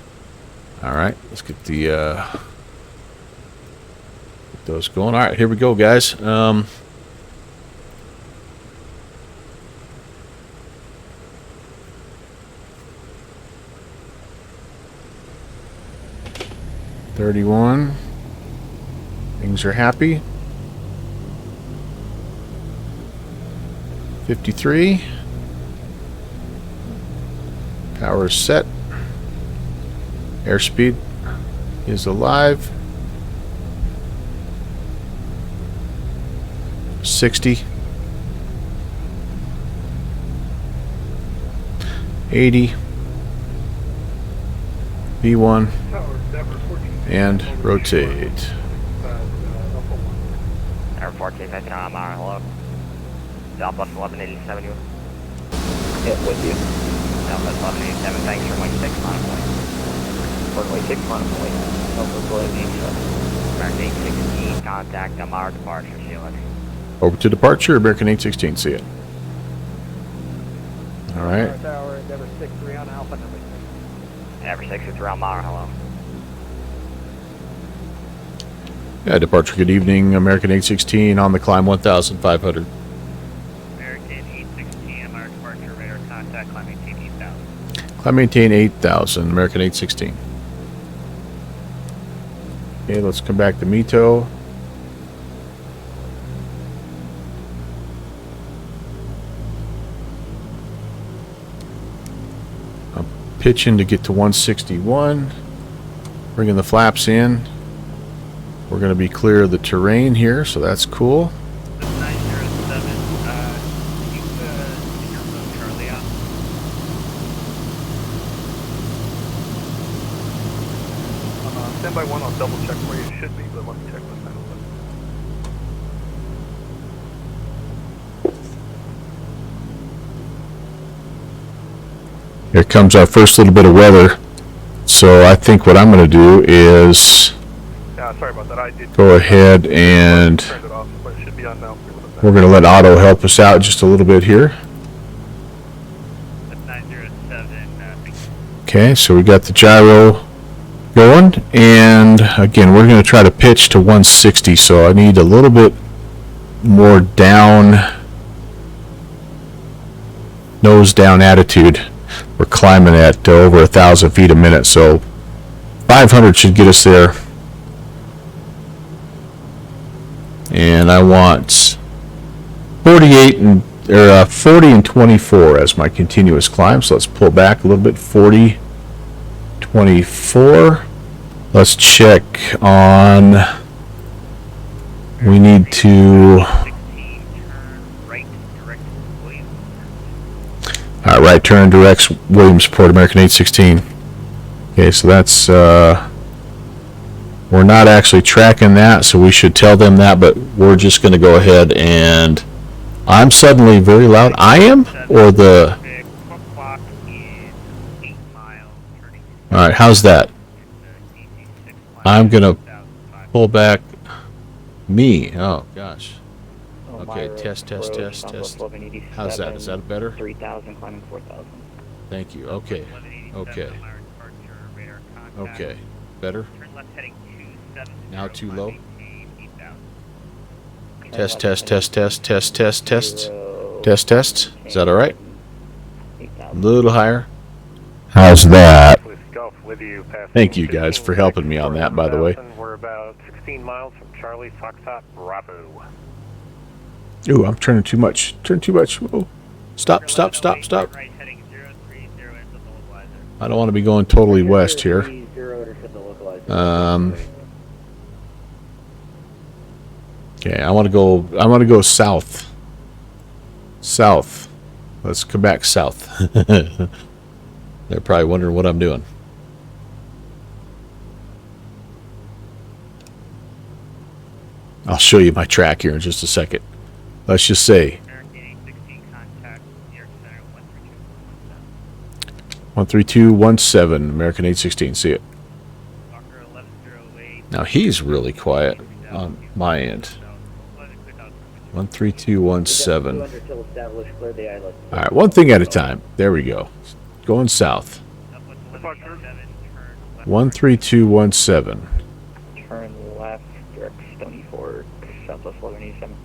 All right, let's get the get those going. All right, here we go, guys. $31. Things are happy. 53. Power is set. Airspeed is alive. 60. 80. V1. And rotate. Air 14, 19 on Mara, hello. Southwest 1187, you. Yeah, with you. Southwest 1187, thanks, runway 6, line up and wait. Runway 6, line up and wait. Southwest 1187. American 816, contact Mara departure, see you later. Over to departure, American 816. See it. All right. Mara Tower, Endeavor 63 on Alpha number 6. Endeavor 63 on Mara, hello. Yeah, departure. Good evening, American 816 on the climb 1,500. American 816, Mara departure, radar contact, climb 8,000. Climb maintain 8,000, American 816. Okay, let's come back to Mito. I'm pitching to get to 161. Bringing the flaps in. We're going to be clear of the terrain here, so that's cool. 907, keep your phone Charlie out. Stand by 1, I'll double check where you should be, but let me check this out. Here comes our first little bit of weather. So I think what I'm going to do is Yeah, sorry about that. I did go ahead and turn it off, but it should be on now. we're going to let Otto help us out just a little bit here. 907, Okay, so we got the gyro going, and again, we're going to try to pitch to 160, so I need a little bit more down, nose down attitude. We're climbing at over 1,000 feet a minute, so 500 should get us there. And I want 40 and 24 as my continuous climb. So let's pull back a little bit. 40, 24. Let's check on. We need to. All right, right turn directs Williamsport, American 816. Okay, so that's. We're not actually tracking that, so we should tell them that, but we're just going to go ahead and. I'm suddenly very loud. I am? Or the... Alright, how's that? I'm going to pull back me. Oh, gosh. Okay, test. How's that? Is that better? 3,000, climbing 4,000. Thank you. Okay. Okay. Better? Now too low? Test. Test. Is that all right? A little higher. How's that? Thank you guys for helping me on that, by the way. We're about 16 miles from Charlie Foxtrot Bravo. Ooh, I'm turning too much. Whoa. Stop. I don't want to be going totally west here. Okay, I want to go south. Let's come back south. They're probably wondering what I'm doing. I'll show you my track here in just a second. Let's just say 13217, American 816. See it. Now he's really quiet on my end. 13217. Alright, one thing at a time. There we go. Going south. 13217. Turn left, direct Stony Fork, southwest 1187.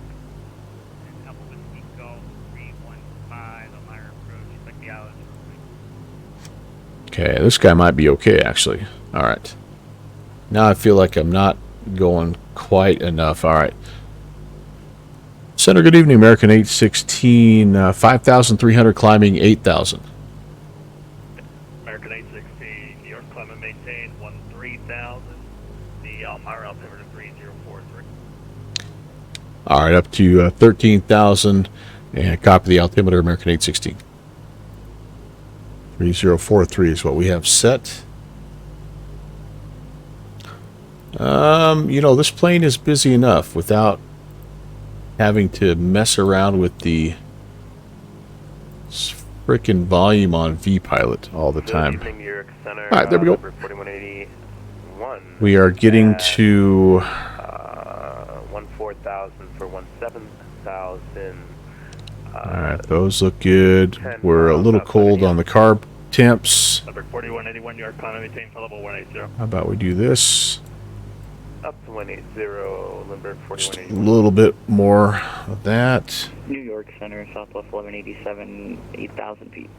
Okay, this guy might be okay, actually. Alright. Now I feel like I'm not going quite enough. Alright. Center, good evening, American 816, 5,300 climbing 8,000. American 816, New York climbing maintained 13,000. The Elmira altimeter 3043. All right, up to 13,000, and copy the altimeter, American 816. 3043 is what we have set. You know, this plane is busy enough without having to mess around with the frickin' volume on VPilot all the time. All right, there we go. We are getting to 14,000 for 17,000. all right, those look good. We're a little cold on the carb temps. Number 4181, New York climbing maintained for level 180. How about we do this? Up to 180, Lindbergh Just a 4181. little bit more of that. New York Center, southwest 1187, 8,000 feet.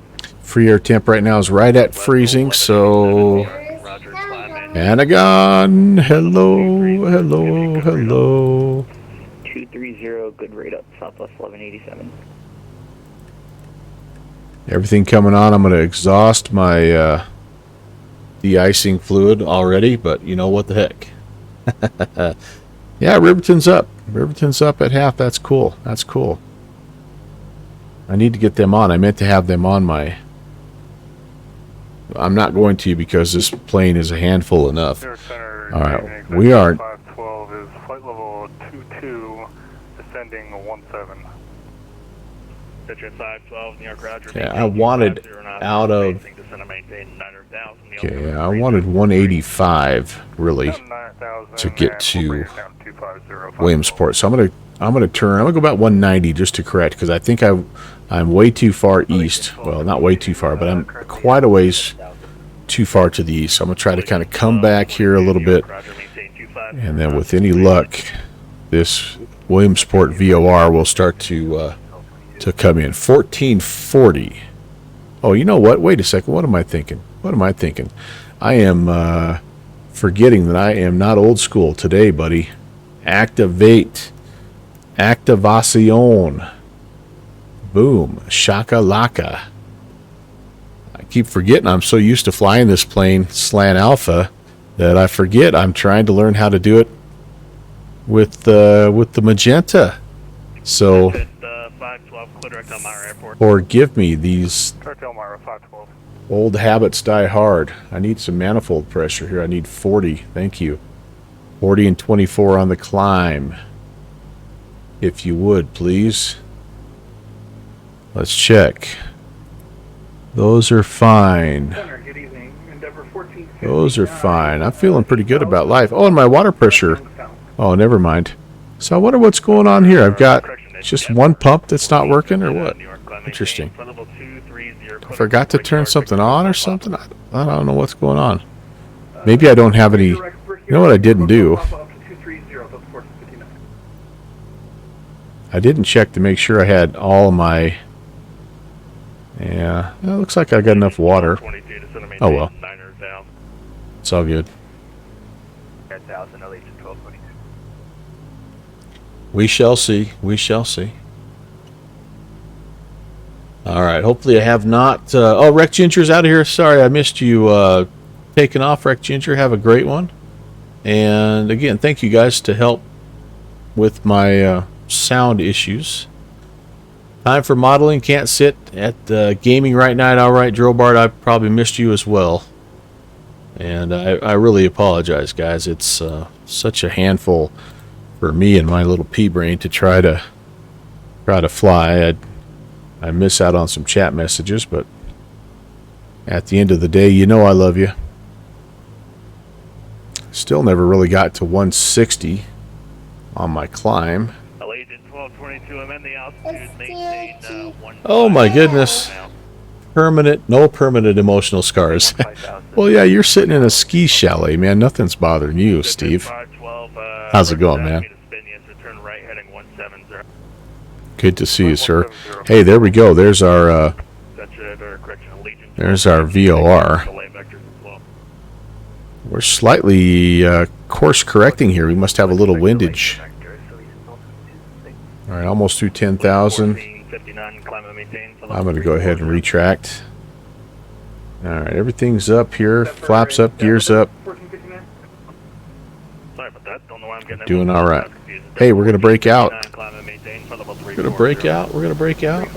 Free air temp right now is right at freezing, so Roger, climbing. Anagon, hello. 230, good rate up, southwest 1187. Everything coming on. I'm going to exhaust my de-icing fluid already, but you know what the heck. Yeah, Riverton's up. Riverton's up at half. That's cool. I need to get them on. I meant to have them on my... I'm not going to because this plane is a handful enough. New York Center, All right, we are... 512 is flight level 22, descending 17. Picture 512, New York, Roger. Okay, I wanted out of... Okay, I wanted 185, really, to get to Williamsport. So I'm gonna go about 190 just to correct, because I think I'm way too far east. Well, not way too far, but I'm quite a ways too far to the east. So I'm gonna try to kind of come back here a little bit, and then with any luck, this Williamsport VOR will start to come in. 1440. Oh, you know what? Wait a second. What am I thinking? I am forgetting that I am not old school today, buddy. Activate. Activacion. Boom. Shakalaka. I keep forgetting I'm so used to flying this plane, Slant Alpha, that I forget I'm trying to learn how to do it with the magenta. So, 512, clear direct Elmira Airport. forgive me, these Direct Elmira 512. old habits die hard. I need some manifold pressure here. I need 40. Thank you. 40 and 24 on the climb. If you would, please. Let's check. Those are fine. Good evening. Endeavor 14. Those are fine. I'm feeling pretty good about life. Oh, and my water pressure. Oh, never mind. So I wonder what's going on here. I've got just one pump that's not working, or what? Interesting. I forgot to turn something on or something. I don't know what's going on. Maybe I don't have any. You know what I didn't do? I didn't check to make sure I had all of my. Yeah, it looks like I got enough water. Oh well. It's all good. We shall see. We shall see. All right. Hopefully I have not... oh, Wreck Ginger's out of here. Sorry, I missed you taking off, Wreck Ginger. Have a great one. And again, thank you guys to help with my sound issues. Time for modeling. Can't sit at gaming right night. All right, Drobart, I probably missed you as well. And I really apologize, guys. It's such a handful for me and my little pea brain to try to fly. I miss out on some chat messages, but at the end of the day, you know I love you. Still never really got to 160 on my climb. Allegiant 1222, I'm in the altitude, maintain Oh my goodness. No permanent emotional scars. Well, yeah, you're sitting in a ski chalet, man. Nothing's bothering you, Steve. How's it going, man? Good to see you, sir. Hey, there we go. There's our VOR. We're slightly course correcting here. We must have a little windage. All right, almost through 10,000. I'm going to go ahead and retract. All right, everything's up here. Flaps up, gears up. Doing all right. Hey, we're going to break out. We're going to break out. We're going to break out.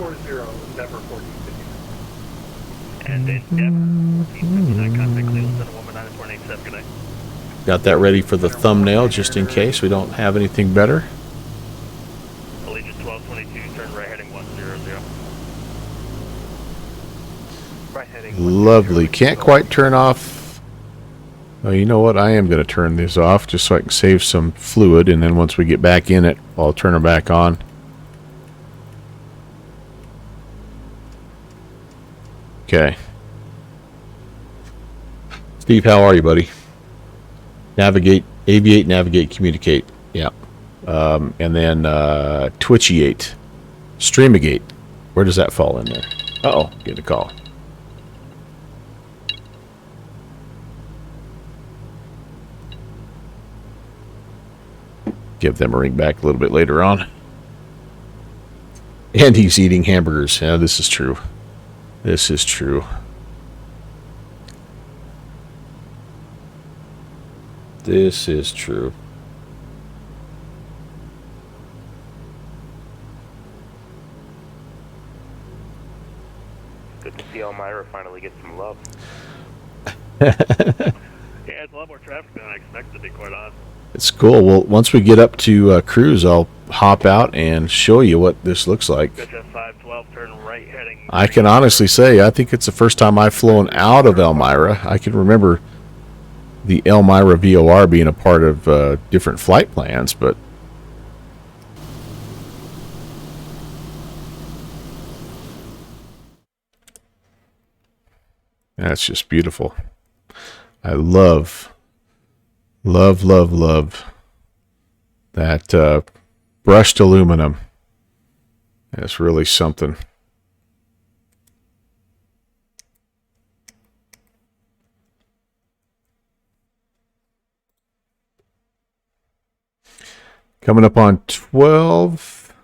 Got that ready for the thumbnail just in case we don't have anything better. Allegiant 1222, turn right heading 100. Right heading. Lovely. Can't quite turn off. Oh, you know what? I am going to turn this off just so I can save some fluid, and then once we get back in it, I'll turn it back on. Okay. Steve, how are you, buddy? Navigate, aviate, navigate, communicate. Yeah. And then twitchiate. Streamigate. Where does that fall in there? Uh-oh, get a call. Give them a ring back a little bit later on. And he's eating hamburgers. Yeah, this is true. This is true. This is true. Good to see Elmira finally get some love. Yeah, it's a lot more traffic than I expected, to be quite honest. It's cool. Well, once we get up to cruise, I'll hop out and show you what this looks like. I can honestly say I think it's the first time I've flown out of Elmira. I can remember the Elmira VOR being a part of different flight plans, but that's just beautiful. I love that brushed aluminum. That's really something. Coming up on 12.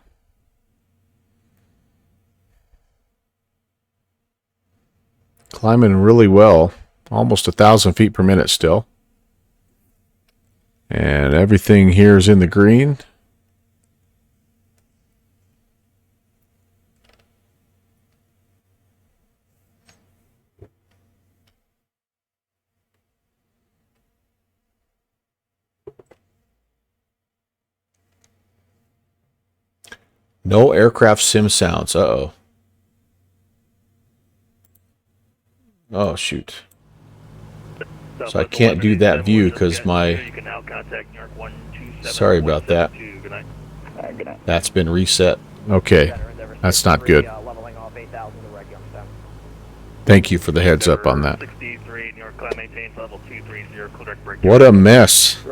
Climbing really well. Almost 1,000 feet per minute still. And everything here is in the green. No aircraft sim sounds. Uh-oh. Oh, shoot. So I can't do that view because my... Sorry about that. That's been reset. Okay. That's not good. Thank you for the heads up on that. What a mess.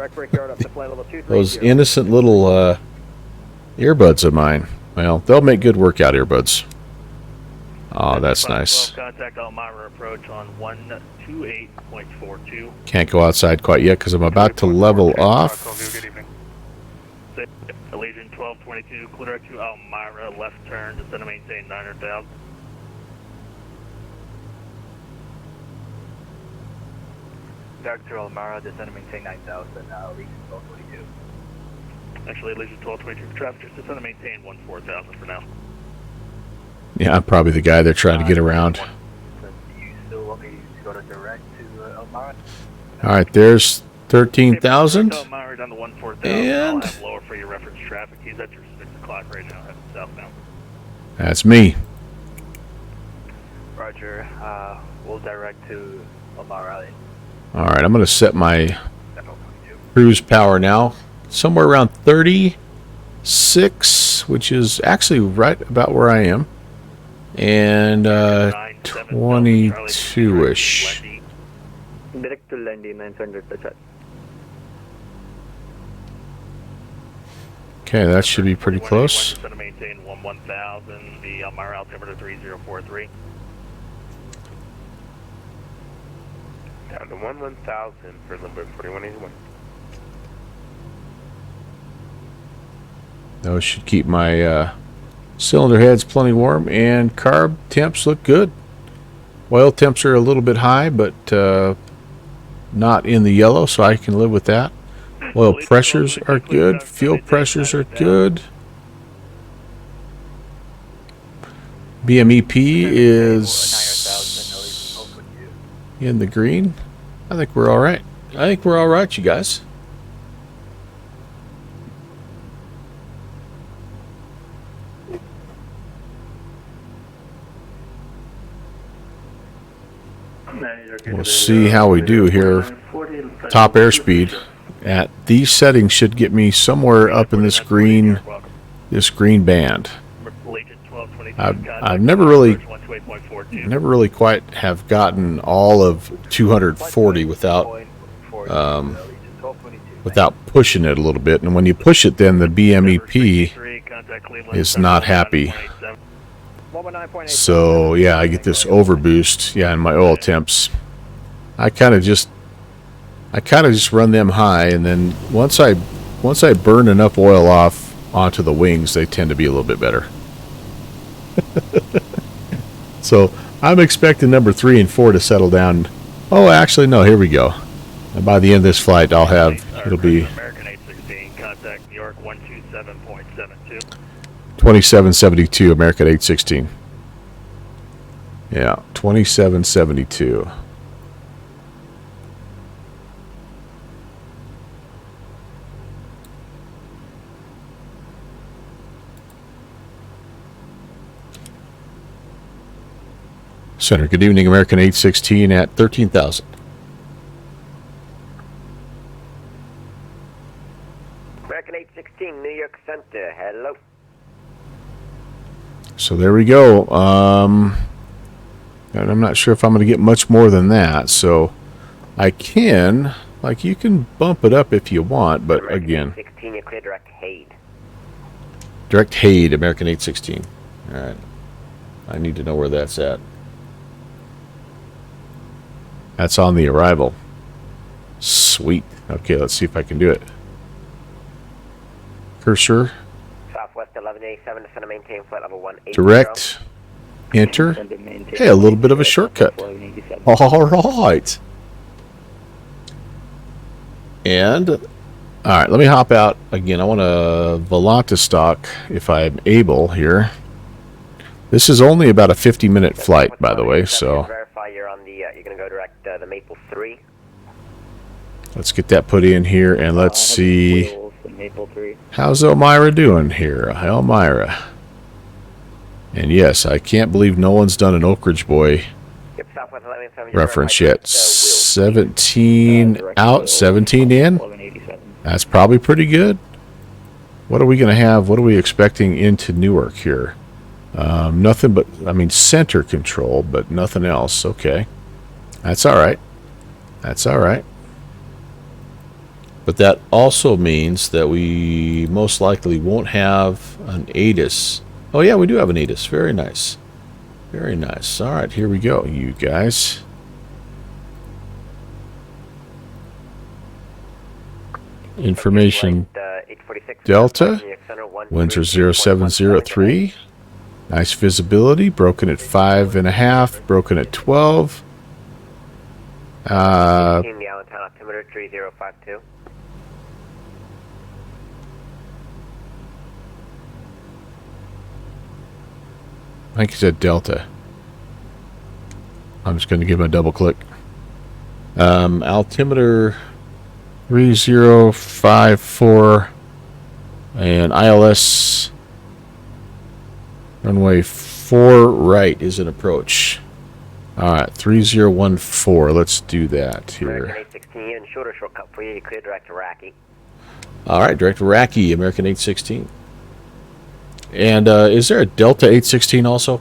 Those innocent little earbuds of mine. Well, they'll make good workout earbuds. Oh, that's nice. Contact Elmira approach on 128.42. Can't go outside quite yet because I'm about to level off. Allegiant 1222, clear to Elmira, left turn, descend to maintain 900,000. Back to Elmira, descend to maintain 9,000, Allegiant 1222. Actually, Allegiant 1222 for traffic, just descend to maintain 14,000 for now. Yeah, I'm probably the guy they're trying to get around. You still want me to go to direct to Elmira? All right, there's 13,000. Elmira down to 14,000. And I'll have lower for your reference traffic. He's at your 6 o'clock right now, heading southbound. that's me. Roger, we'll direct to Elmira. All right, I'm going to set my cruise power now. Somewhere around 36, which is actually right about where I am. And 22-ish. Direct to Landy 900 touch. Okay, that should be pretty close. To maintain 11,000. The Elmira altimeter 3043. Down to 11,000 for number 4181. Those should keep my cylinder heads plenty warm, and carb temps look good. Oil temps are a little bit high, but not in the yellow, so I can live with that. Oil pressures are good. Fuel pressures are good. BMEP is in the green. I think we're all right. I think we're all right, you guys. We'll see how we do here. Top airspeed at these settings should get me somewhere up in this green band. I've never really quite have gotten all of 240 without pushing it a little bit. And when you push it, then the BMEP is not happy. So yeah, I get this overboost. Yeah, and my oil temps. I kind of just run them high, and then once I burn enough oil off onto the wings, they tend to be a little bit better. So I'm expecting number 3 and 4 to settle down. Oh, actually, no. Here we go. And by the end of this flight, it'll be American 816, contact New York 127.72. 2772 American 816. Yeah, 2772. Center, good evening, American 816 at 13,000. American 816, New York Center, hello. So there we go. And I'm not sure if I'm going to get much more than that. So I can, you can bump it up if you want, but again. 16, you're clear direct Haid. Direct Haid, American 816. All right. I need to know where that's at. That's on the Arrival. Sweet. Okay, let's see if I can do it. Cursor. Southwest 1187, descend to maintain flight level 180. Direct. Enter. Hey, a little bit of a shortcut. All right. And, all right, let me hop out again. I want to Volanta stock if I'm able here. This is only about a 50-minute flight, by the way, so Verify you're on the, you're going to go direct the Maple 3. let's get that put in here, and let's see. Maple 3. How's Elmira doing here? Elmira. And yes, I can't believe no one's done an Oak Ridge Boy Yep, Southwest 1187. reference yet. 17 out, 17 in. 1187. That's probably pretty good. What are we going to have? What are we expecting into Newark here? Nothing but, I mean, center control, but nothing else. Okay. That's all right. That's all right. But that also means that we most likely won't have an ATIS. Oh, yeah, we do have an ATIS. Very nice. Very nice. All right, here we go, you guys. Information Delta. Winds are 0703. Nice visibility. Broken at 5.5. Broken at 12. The Allentown altimeter 3052. I think he said Delta. I'm just going to give him a double click. Altimeter 3054 and ILS runway 4 right is an approach. Alright, 3014. Let's do that here. American 816 and shorter shortcut for you. You clear direct to Iraqi. Alright, direct Iraqi, American 816. And is there a Delta 816 also?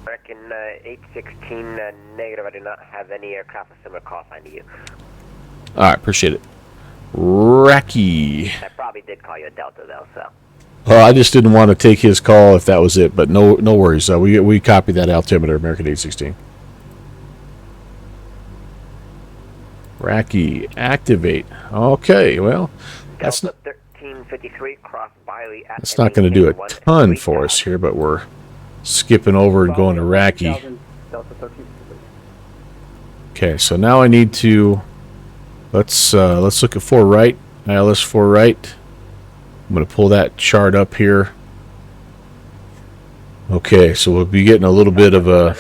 American 816 negative. I do not have any aircraft with similar call sign to you. Alright, appreciate it. Iraqi. I probably did call you a Delta though, so. Well, I just didn't want to take his call if that was it, but no worries. We copy that altimeter, American 816. Iraqi, activate. Okay, well, that's Delta 1353 cross Biley at that's not going to do a ton for us here, but we're skipping over and going to Iraqi. Delta 1353. Okay, so now I need to let's look at 4 right, ILS 4 right. I'm going to pull that chart up here. Okay, so we'll be getting a little bit of a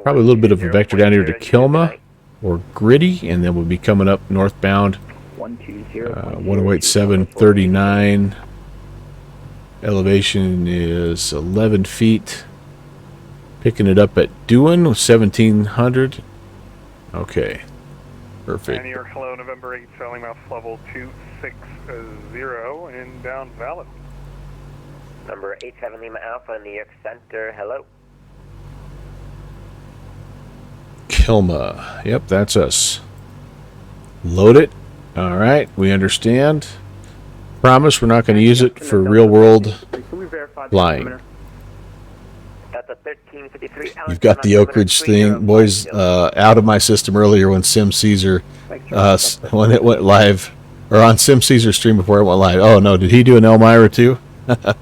probably a little bit of a vector down here to Kilma or Gritty, and then we'll be coming up northbound 108739. Elevation is 11 feet. Picking it up at Dewan, 1700. Okay, perfect. New York, hello, November 8, sailing mouth level 260, inbound valid. Number 87 Lima Alpha, New York Center, hello. Kilma. Yep, that's us. Load it. All right, we understand. Promise we're not going to use it for real-world flying. You've got the Oak Ridge thing, boys, out of my system earlier when Sim Caesar, when it went live, or on Sim Caesar stream before it went live. Oh no, did he do an Elmira too? My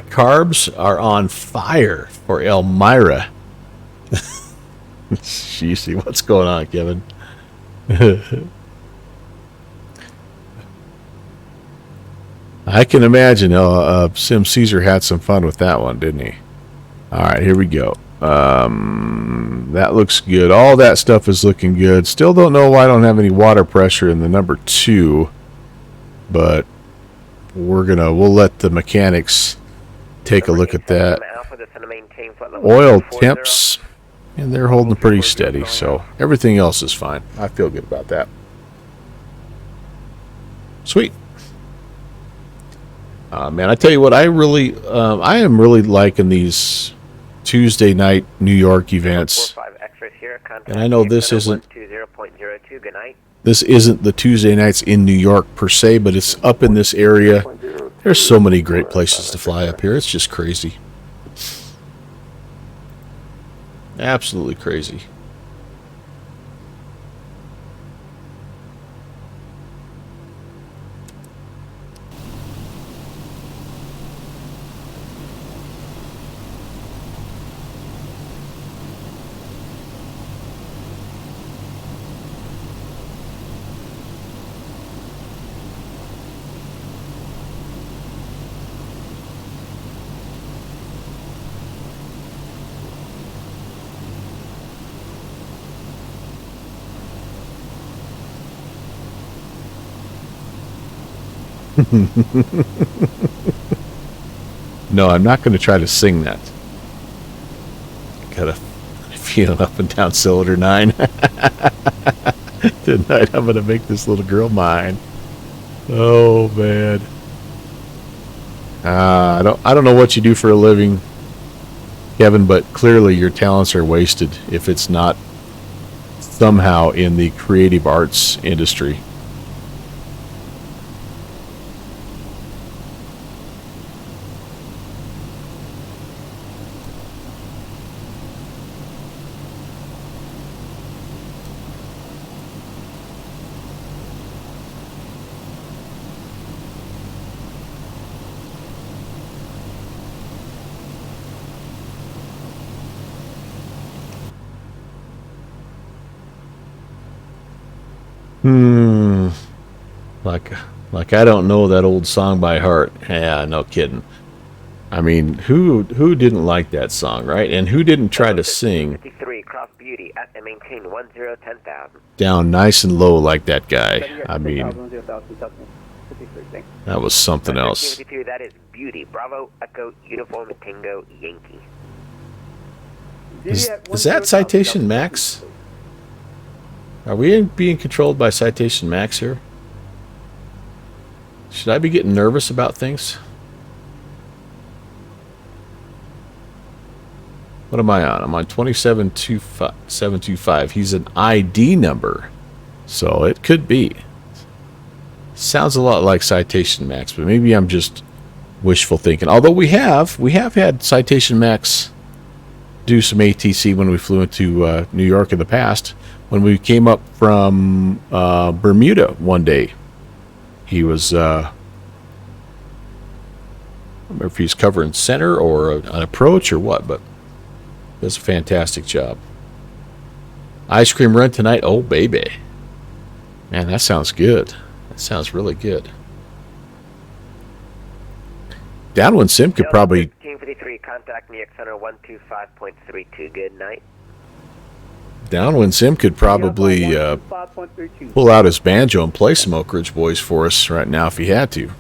carbs are on fire for Elmira. Jeez, what's going on, Kevin? I can imagine Sim Caesar had some fun with that one, didn't he? Alright, here we go. That looks good. All that stuff is looking good. Still don't know why I don't have any water pressure in the number 2. But we'll let the mechanics take a look at that. Oil temps, and they're holding pretty steady, so everything else is fine. I feel good about that. Sweet. Man, I tell you what, I am really liking these Tuesday night New York events. And I know this isn't 120.02. Good night. this isn't the Tuesday nights in New York per se, but it's up in this area. There's so many great places to fly up here. It's just crazy. Absolutely crazy. No, I'm not going to try to sing that. Got a feeling up and down cylinder 9. Tonight I'm going to make this little girl mine. Oh man. I don't know what you do for a living, Kevin, but clearly your talents are wasted if it's not somehow in the creative arts industry. Like I don't know that old song by heart. Yeah, no kidding. I mean, who didn't like that song, right? And who didn't try to sing 53, cross Beauty at and maintain 1010,000. down nice and low like that guy? I mean, that was something else. 52, that is Beauty. Bravo, Echo, Uniform, Tango, Yankee. Is that Citation Max? Are we being controlled by Citation Max here? Should I be getting nervous about things? What am I on? I'm on 27725. He's an ID number, so it could be. Sounds a lot like Citation Max, but maybe I'm just wishful thinking. Although we have had Citation Max do some ATC when we flew into New York in the past. When we came up from Bermuda one day, he was, I don't remember if he's covering center or an approach or what, but does a fantastic job. Ice cream run tonight? Oh, baby. Man, that sounds good. That sounds really good. Downwind Sim could probably... 1553, contact New York Center 125.32. Good night. Downwind Sim could probably pull out his banjo and play some Oak Ridge Boys for us right now if he had to.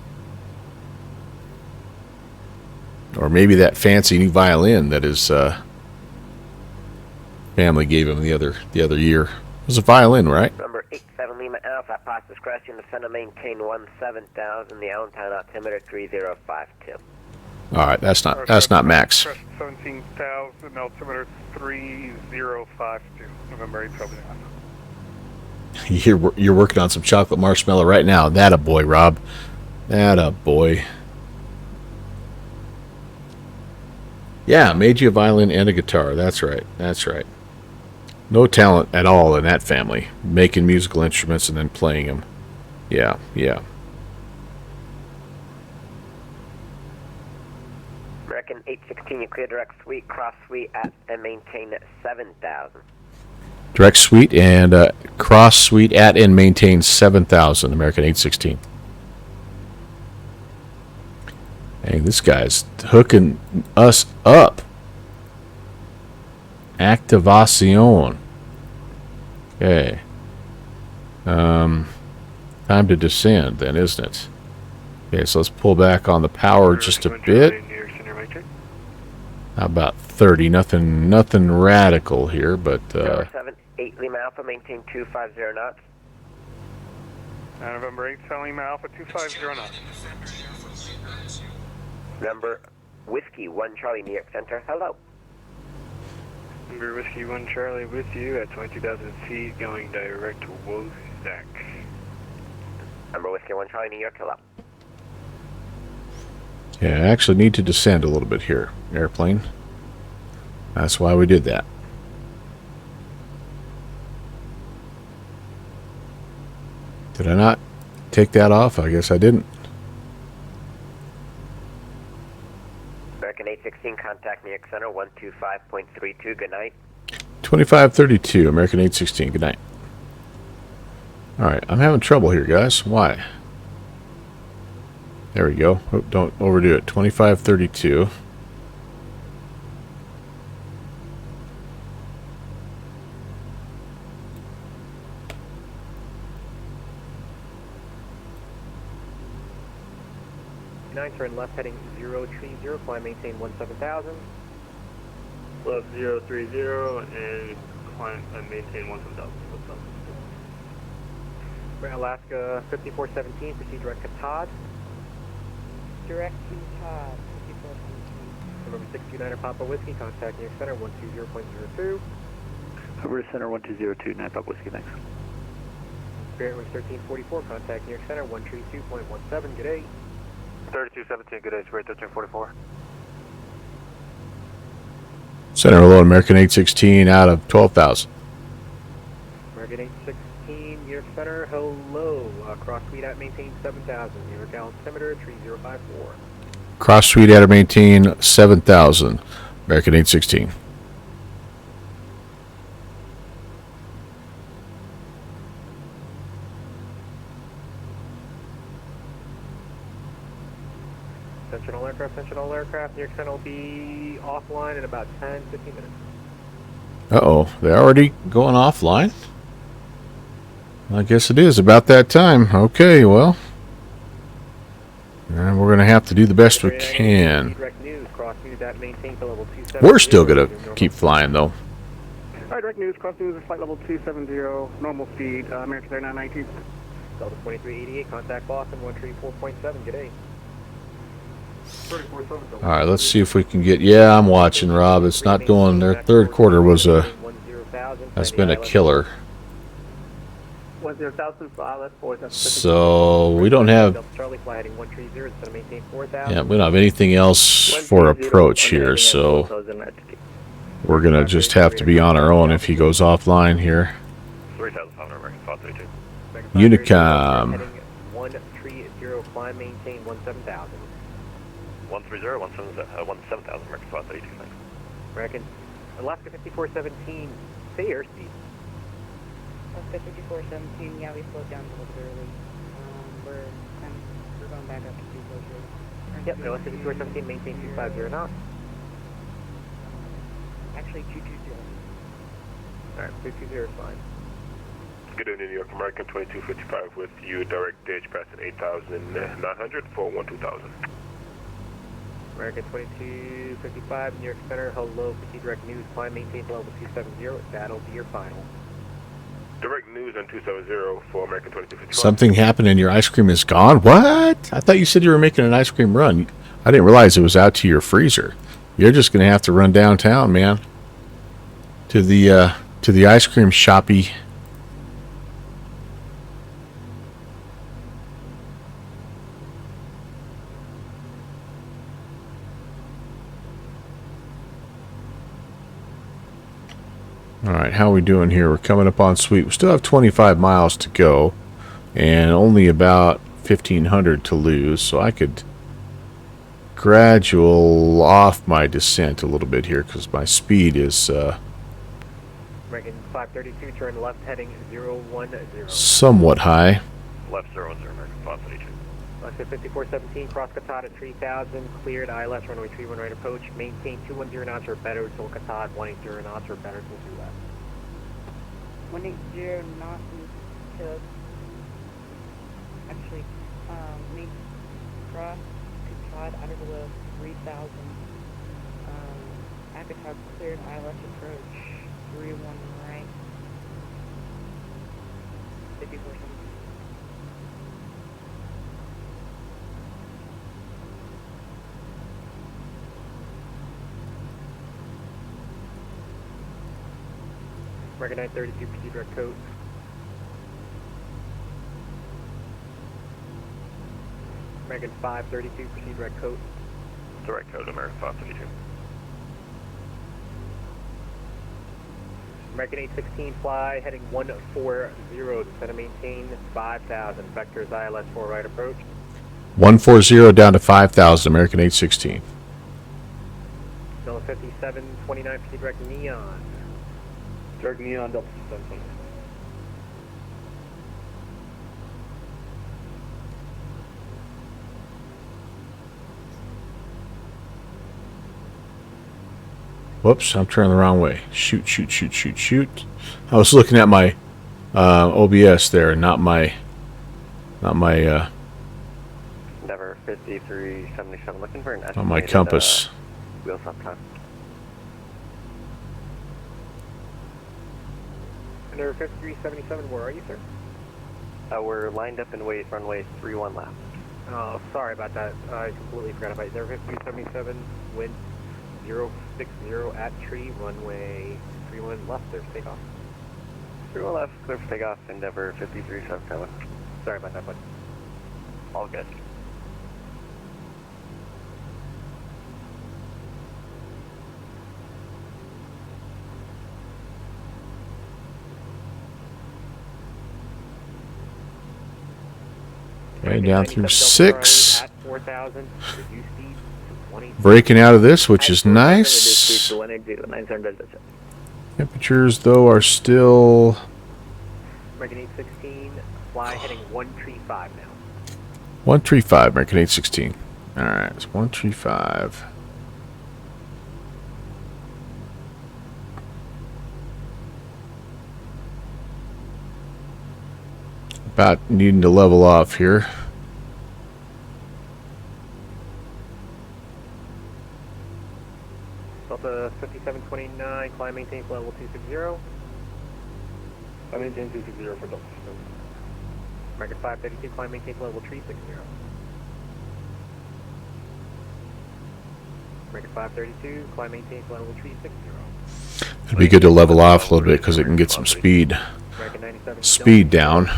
Or maybe that fancy new violin that his family gave him the other year. It was a violin, right? Number 87 Lima Alpha, pass discretion, descend and maintain 17,000, the Allentown altimeter 3052. All right, that's not Max. 17,000, altimeter 3052, November 8th, You're working on some chocolate marshmallow right now. That a boy, Rob. That a boy. Yeah, made you a violin and a guitar. That's right. That's right. No talent at all in that family. Making musical instruments and then playing them. Yeah, yeah. American 816, you clear direct suite, cross suite at and maintain 7,000. Direct suite and cross suite at and maintain 7,000. American 816. Hey, this guy's hooking us up. Activacion. Okay. Time to descend then, isn't it? Okay, so let's pull back on the power just a bit. How about 30? Nothing radical here, but 8 Lima Alpha, maintain 250 knots. November 8th, Lima Alpha 250 knots. Number Whiskey 1 Charlie, New York Center. Hello. Number Whiskey 1 Charlie with you at 22,000 feet, going direct to Wozak. Number Whiskey 1 Charlie, New York, hello. Yeah, I actually need to descend a little bit here, airplane. That's why we did that. Did I not take that off? I guess I didn't. American 816, contact New York Center 125.32, good night. 2532, American 816. Good night. Alright, I'm having trouble here, guys. Why? There we go. Oh, don't overdo it. 2532. Turn left heading 030, climb maintain 17,000. Left 030 and climb and maintain 17,000. Alaska 5417, proceed direct to TOD. Direct to TOD, 5417. November 629er Papa Whiskey, contact New York Center 120.02. Over to Center 1202, 9 Papa Whiskey, thanks. Spirit Wings 1344, contact New York Center 132.17, good day. 3217, good day, Spirit 1344. Center hello, American 816 out of 12,000. American 816, New York Center, hello. Cross speed at maintain 7,000. New York altimeter 3054. Cross suite at maintain 7,000. American 816. Attention all aircraft. New York Center will be offline in about 10-15 minutes. Uh-oh, they're already going offline? I guess it is about that time. Okay, well. We're going to have to do the best we can. Direct news, cross news at maintain to level 270. We're still going to keep flying, though. Alright, direct news, cross news at flight level 270, normal speed, American Air 919. Delta 2388, contact Boston 134.7, good day. Alright, let's see if we can get... Yeah, I'm watching, Rob. It's not going... Their third quarter was a... That's been a killer. 10,000, So, we don't have... Yeah, we don't have anything else for approach here, so... We're going to just have to be on our own if he goes offline here. 3,500 American 532. Unicom. 130, climb, maintain 17,000. 130, 17,000 American 532, thanks. American, Alaska 5417, say airspeed. Alaska 5417, yeah, we slowed down a little bit early. We're going back up to 240. Yep, Alaska 5417, maintain 250 knots. Actually, 220. Alright, 220 is fine. Good evening, New York American 2255 with you, direct gauge passing 8,900 for 12,000. American 2255, New York Center, hello, proceed direct news, climb, maintain level 270, that'll be your final. Direct news on 270 for American 2255. Something happened and your ice cream is gone? What? I thought you said you were making an ice cream run. I didn't realize it was out to your freezer. You're just going to have to run downtown, man. To the ice cream shoppy. All right, how are we doing here? We're coming up on sweet. We still have 25 miles to go and only about 1,500 to lose, so I could gradual off my descent a little bit here because my speed is American 532, turn left heading 010. somewhat high. Left 010 American 532. Alaska 5417, cross Qatar at 3,000, cleared ILS runway 31 right approach, maintain 210 knots or better till Qatar, 180 knots or better till 2 left. 180 knots to actually make cross Qatar out of the 3,000. Akatar cleared ILS approach 31 right. 5417. American 932, proceed direct code. American 532, proceed direct code. Direct code, American 532. American 816, fly, heading 140, descend and maintain 5,000, vectors ILS 4 right approach. 140 down to 5,000, American 816. Delta 5729, proceed direct neon. Direct neon, Delta 7. Whoops, I'm turning the wrong way. Shoot, shoot, shoot, shoot, shoot. I was looking at my OBS there, not my Endeavor 5377, looking for an estimated, not my compass. wheel stop time. Endeavor 5377, where are you, sir? We're lined up in wait, runway 31 left. Oh, sorry about that. I completely forgot about it. Endeavor 5377, wind 060 at tree, runway 31 left, there, takeoff. 31 left, clear for takeoff, Endeavor 5377. Sorry about that, bud. All good. Okay, down through 6. At 4,000, reduce speed to 20. Breaking out of this, which is nice. Temperatures, though, are still... American 816, fly heading 135 now. 135, American 816. Alright, it's 135. About needing to level off here. Delta 5729, climb maintain level 260. I maintain 260 for Delta 7. American 532, climb maintain level 360. American 532, climb maintain level 360. It'd be good to level off a little bit because it can get some speed down.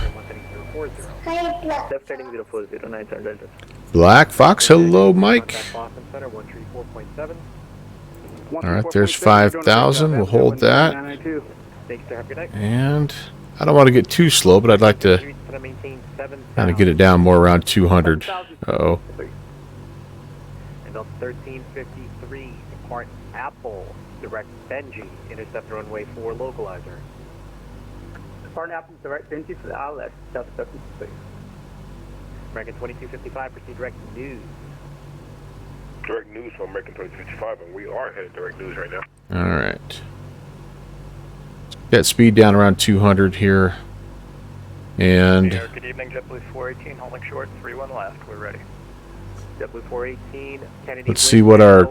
Left heading 040, 900. Black Fox, hello, Mike. Boston Center 134.7. Alright, there's 5,000. We'll hold that. Thanks, sir. Have a good night. And I don't want to get too slow, but I'd like to kind of get it down more around 200. Uh-oh. And on 1353, depart Apple, direct Benji, intercept runway 4 localizer. Depart Apple, direct Benji for the ILS, Delta 76. American 2255, proceed direct news. Direct news from American 2055, and we are headed direct news right now. Alright. Got speed down around 200 here. And Good evening, JetBlue 418, holding short, 31 left, we're ready. JetBlue 418, Kennedy. let's see what our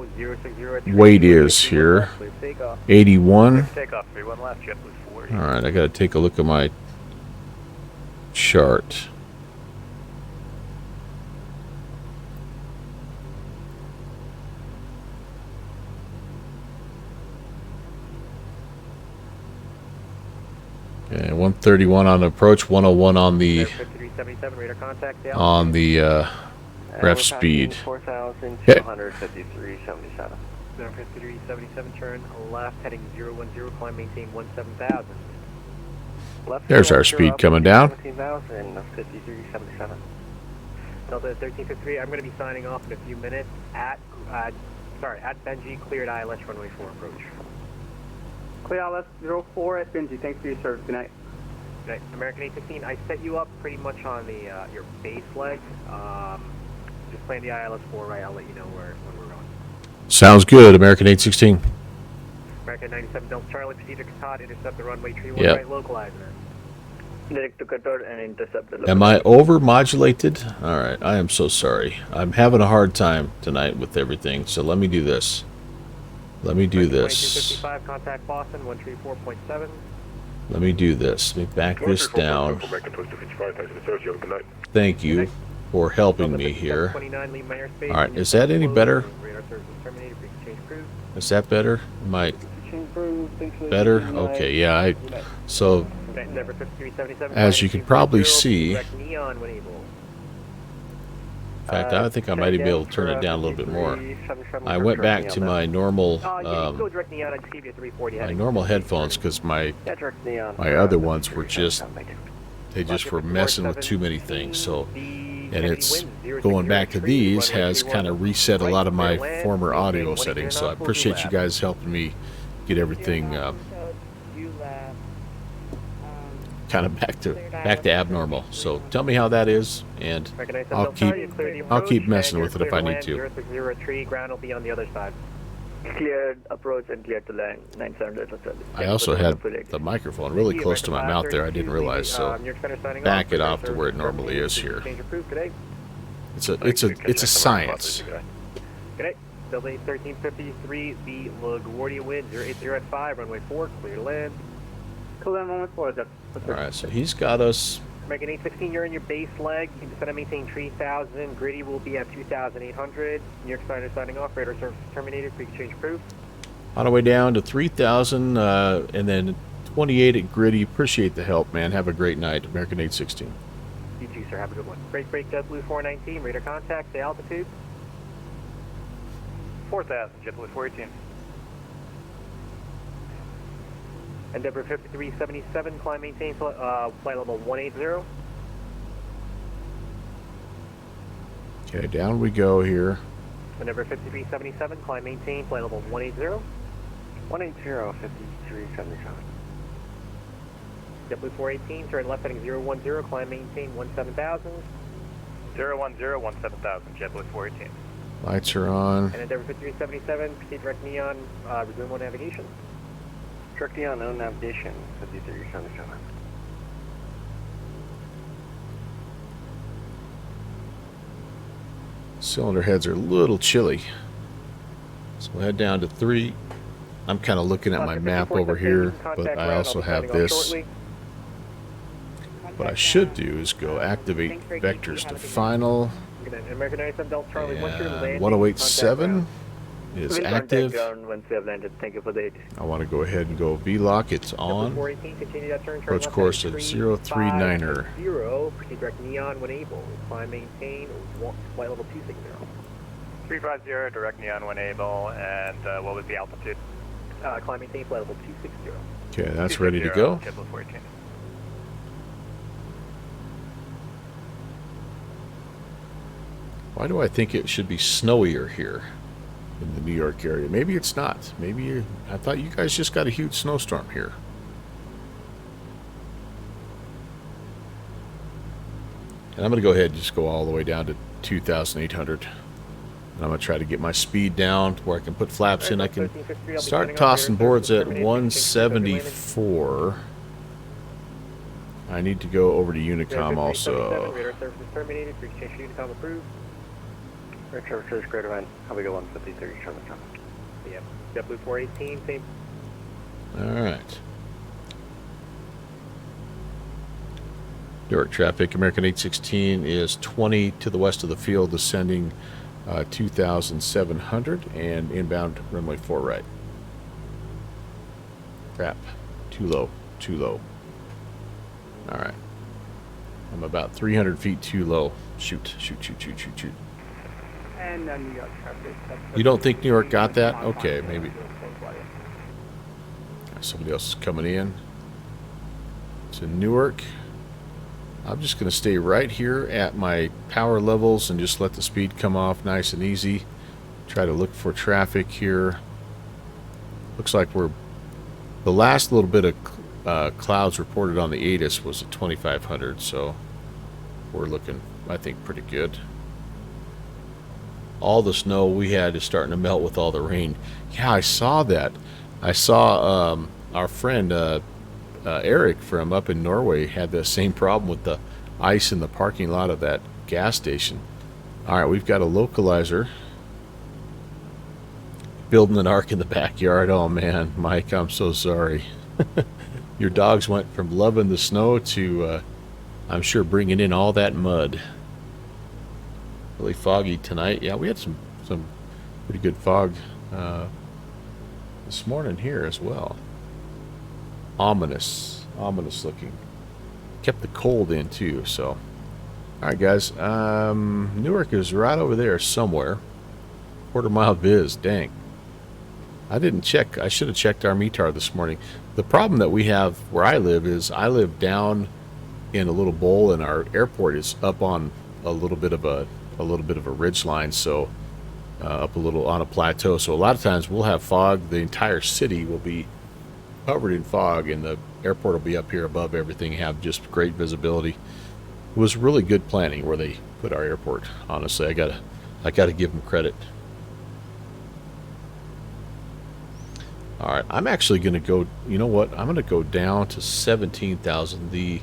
weight is here. 81. Takeoff, 31 left, JetBlue 418. Alright, I gotta take a look at my chart. Okay, 131 on the approach, 101 on the ref speed. 4,253.77. 5377, turn left, heading 010, climb maintain 17,000. Left There's our speed coming down. 17,053.77. Delta 1353, I'm going to be signing off in a few minutes at Benji, cleared ILS runway 4 approach. Clear ILS 04 at Benji. Thanks for your service. Good night. Good night. American 816, I set you up pretty much on the your base leg. Just plan the ILS 4 right. I'll let you know when we're going. Sounds good, American 816. American 97, Delta Charlie, proceed to KEWR, intercept the runway 31 Yep. right, localizer. Direct to KEWR and intercept the Am I over modulated? Alright, I am so sorry. I'm having a hard time tonight with everything, so let me do this. Let me do this. 2255, contact Boston, 134.7. Let me do this. Let me back this down. Thank you for helping me here. Alright, is that any better? Is that better? Better? Okay, yeah. So, Endeavor 5377. as you can probably see, in Direct neon when able. fact, I think I might even be able to turn it down a little bit more. I went back to my normal Go direct neon. I just gave you a 340. my normal headphones because my Direct neon. other ones were just were messing with too many things. So, and it's going back to these has kind of reset a lot of my former audio settings. So I appreciate you guys helping me get everything kind of back to abnormal. So tell me how that is, and I'll keep messing with it if I need to. 060 tree, ground will be on the other side. Cleared approach and cleared to land 900. I also had the microphone really close to my mouth there. I didn't realize, so back it off to where it normally is here. It's a science. Good day. Delta 1353, the LaGuardia wind 080 at 5, runway 4, clear to land. Clear moment 4, Alright, so he's got us. American 816, you're in your base leg. You can descend and maintain 3,000. Gritty will be at 2,800. New York Steiner signing off. Radar service terminated. Free exchange approved. On our way down to 3,000, and then 28 at Gritty. Appreciate the help, man. Have a great night. American 816. You too, sir. Have a good one. Break, JetBlue 419. Radar contact. Say altitude. 4,000, JetBlue 418. Endeavor 5377, climb maintain flight level 180. Okay, down we go here. Endeavor 5377, climb maintain flight level 180. 180, 5377. JetBlue 418, turn left heading 010, climb maintain 17,000. 010, 17,000, JetBlue 418. Lights are on. And Endeavor 5377, proceed direct neon, resume on navigation. Direct neon, no navigation, 5377. Cylinder heads are a little chilly. So we'll head down to 3. I'm kind of looking at my map over here, but I also have this. What I should do is go activate vectors to final. And 1087 is active. Thank you for the I want to go ahead and go VLOC. It's on. Approach course of 039er. 0, proceed direct neon when able. Climb maintain flight level 260. 350, direct neon when able, and what was the altitude? Climb maintain flight level 260. Okay, that's ready to go. JetBlue 418. Why do I think it should be snowier here in the New York area? Maybe it's not. Maybe I thought you guys just got a huge snowstorm here. And I'm going to go ahead and just go all the way down to 2,800. And I'm going to try to get my speed down to where I can put flaps in. I can start tossing boards at 174. I need to go over to Unicom also. Radar service is terminated. Free exchange Unicom approved. Radar service greater than. How we go 15377. Yep. JetBlue 418, same. Alright. Newark traffic, American 816 is 20 to the west of the field, descending 2,700 and inbound runway 4 right. Crap. Too low. Too low. Alright. I'm about 300 feet too low. Shoot, shoot, shoot, shoot, shoot, shoot. And New York traffic. You don't think New York got that? Okay, maybe. Somebody else is coming in. To Newark. I'm just going to stay right here at my power levels and just let the speed come off nice and easy. Try to look for traffic here. Looks like we're... The last little bit of clouds reported on the ATIS was at 2,500, so we're looking, I think, pretty good. All the snow we had is starting to melt with all the rain. Yeah, I saw that. I saw our friend Eric from up in Norway had the same problem with the ice in the parking lot of that gas station. Alright, we've got a localizer. Building an ark in the backyard. Oh man, Mike, I'm so sorry. Your dogs went from loving the snow to, I'm sure, bringing in all that mud. Really foggy tonight. Yeah, we had some pretty good fog this morning here as well. Ominous looking. Kept the cold in too, so. Alright guys, Newark is right over there somewhere. Quarter-mile viz, dang. I didn't check. I should have checked our METAR this morning. The problem that we have where I live is I live down in a little bowl, and our airport is up on a little bit of a ridge line, so up a little on a plateau. So a lot of times we'll have fog. The entire city will be covered in fog, and the airport will be up here above everything, have just great visibility. It was really good planning where they put our airport. Honestly, I gotta give them credit. All right, I'm actually going to go, you know what? I'm going to go down to 17,000. The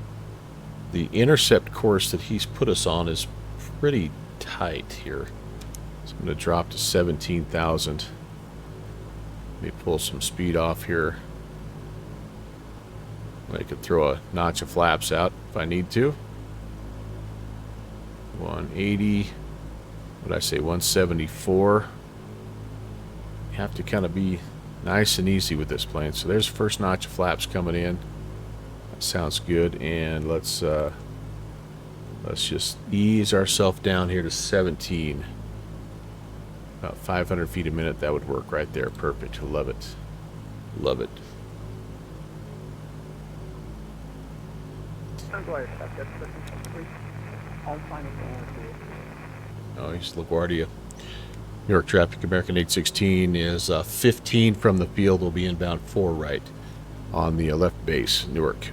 intercept course that he's put us on is pretty tight here. So I'm going to drop to 17,000. Let me pull some speed off here. I could throw a notch of flaps out if I need to. 180. What did I say? 174. You have to kind of be nice and easy with this plane. So there's the first notch of flaps coming in. That sounds good. And let's just ease ourselves down here to 17. About 500 feet a minute. That would work right there. Perfect. Love it. Love it. Oh, he's LaGuardia. New York traffic, American 816 is 15 from the field. Will be inbound 4 right on the left base, Newark.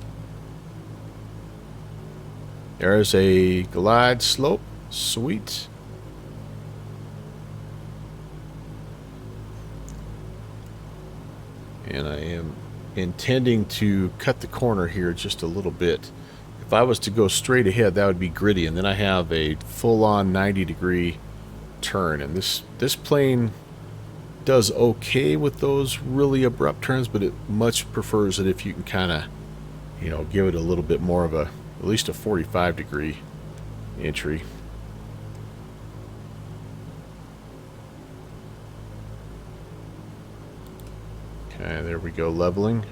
There's a glide slope. Sweet. And I am intending to cut the corner here just a little bit. If I was to go straight ahead, that would be gritty, and then I have a full-on 90-degree turn, and this plane does okay with those really abrupt turns, but it much prefers it if you can kind of, you know, give it a little bit more of a, at least a 45-degree entry. Okay, there we go, leveling.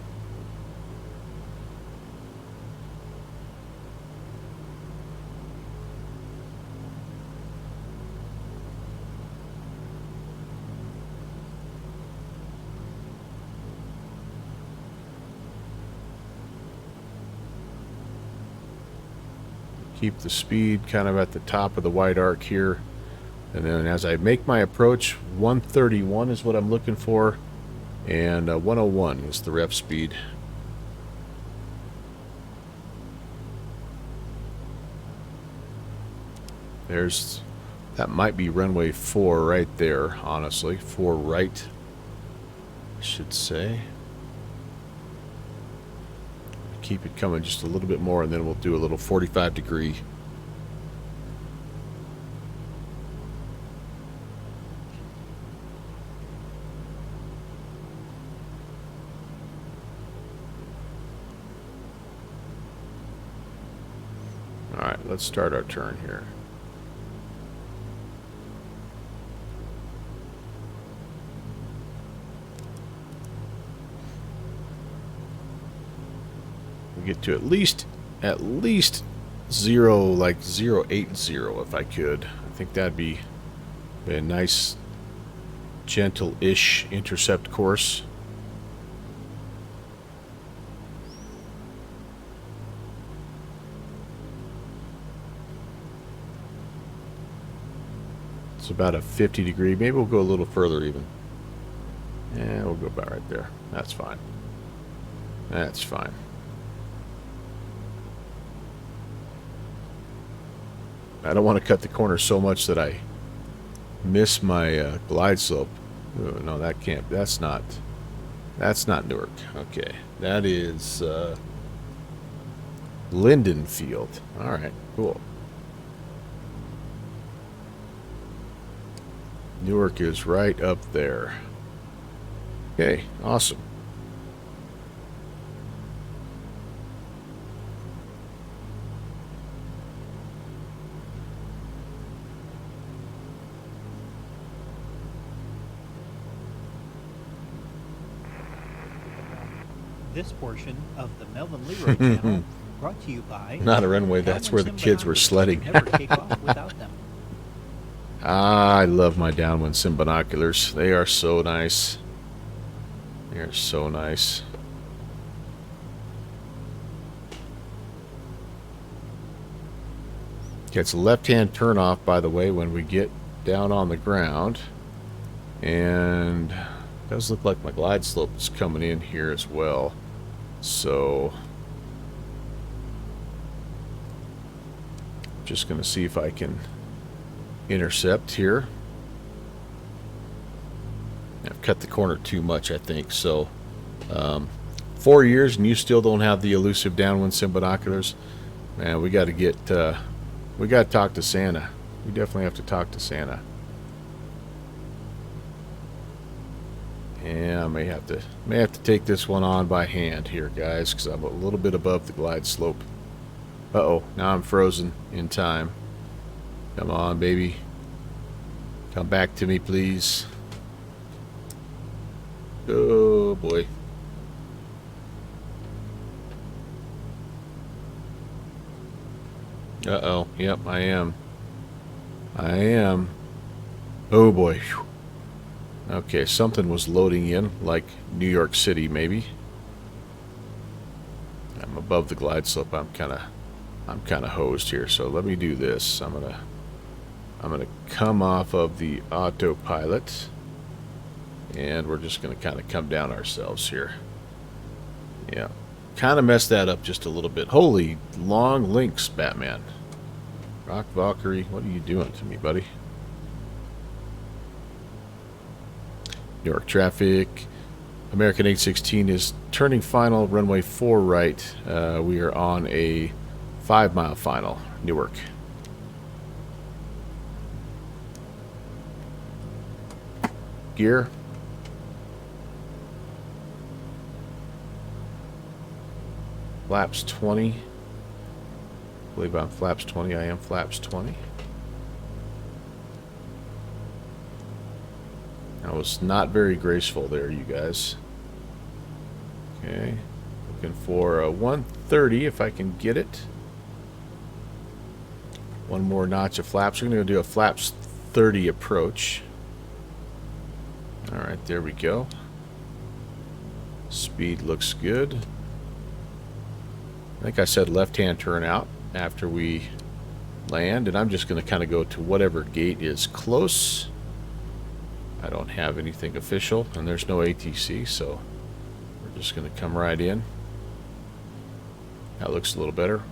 Keep the speed kind of at the top of the white arc here. And then as I make my approach, 131 is what I'm looking for. And 101 is the rep speed. There's, that might be runway 4 right there, honestly. 4 right, I should say. Keep it coming just a little bit more, and then we'll do a little 45-degree. All right, let's start our turn here. Get to at least 0, like 080 if I could. I think that'd be a nice gentle-ish intercept course. It's about a 50-degree. Maybe we'll go a little further even. Yeah, we'll go about right there. That's fine. That's fine. I don't want to cut the corner so much that I miss my glide slope. Oh, no, that can't. That's not Newark. Okay, that is Linden Field. All right, cool. Newark is right up there. Okay, awesome. This portion of the Melvin Leroy Channel brought to you by... Not a runway, that's where the kids were sledding. Never take off without them. I love my downwind sim binoculars. They are so nice. They are so nice. Okay, it's a left-hand turnoff, by the way, when we get down on the ground. And it does look like my glide slope is coming in here as well. So, just going to see if I can intercept here. I've cut the corner too much, I think. So, 4 years and you still don't have the elusive downwind sim binoculars. Man, we got to get, we got to talk to Santa. We definitely have to talk to Santa. Yeah, I may have to take this one on by hand here, guys, because I'm a little bit above the glide slope. Uh-oh, now I'm frozen in time. Come on, baby. Come back to me, please. Oh, boy. Uh-oh, yep, I am. I am. Oh, boy. Whew. Okay, something was loading in, like New York City, maybe. I'm above the glide slope. I'm kind of hosed here. So let me do this. I'm gonna come off of the autopilot, and we're just gonna kind of come down ourselves here. Yeah, kind of messed that up just a little bit. Holy long links, Batman. Rock Valkyrie, what are you doing to me, buddy? New York traffic. American 816 is turning final, runway 4 right. We are on a 5-mile final, Newark. Gear. Flaps 20. I believe I'm flaps 20. I am flaps 20. I was not very graceful there, you guys. Okay. Looking for a 130 if I can get it. One more notch of flaps. We're going to do a flaps 30 approach. Alright, there we go. Speed looks good. I think I said left-hand turn out after we land, and I'm just going to kind of go to whatever gate is close. I don't have anything official, and there's no ATC, so we're just going to come right in. That looks a little better.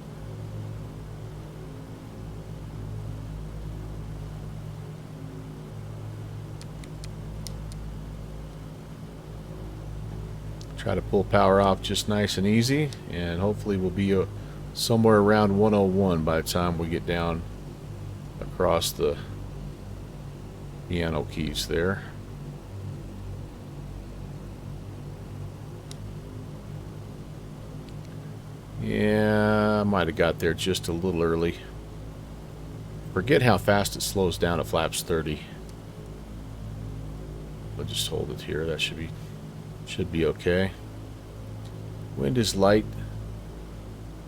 Try to pull power off just nice and easy, and hopefully we'll be somewhere around 101 by the time we get down across the piano keys there. Yeah, I might have got there just a little early. Forget how fast it slows down at flaps 30. We'll just hold it here. That should be okay. Wind is light.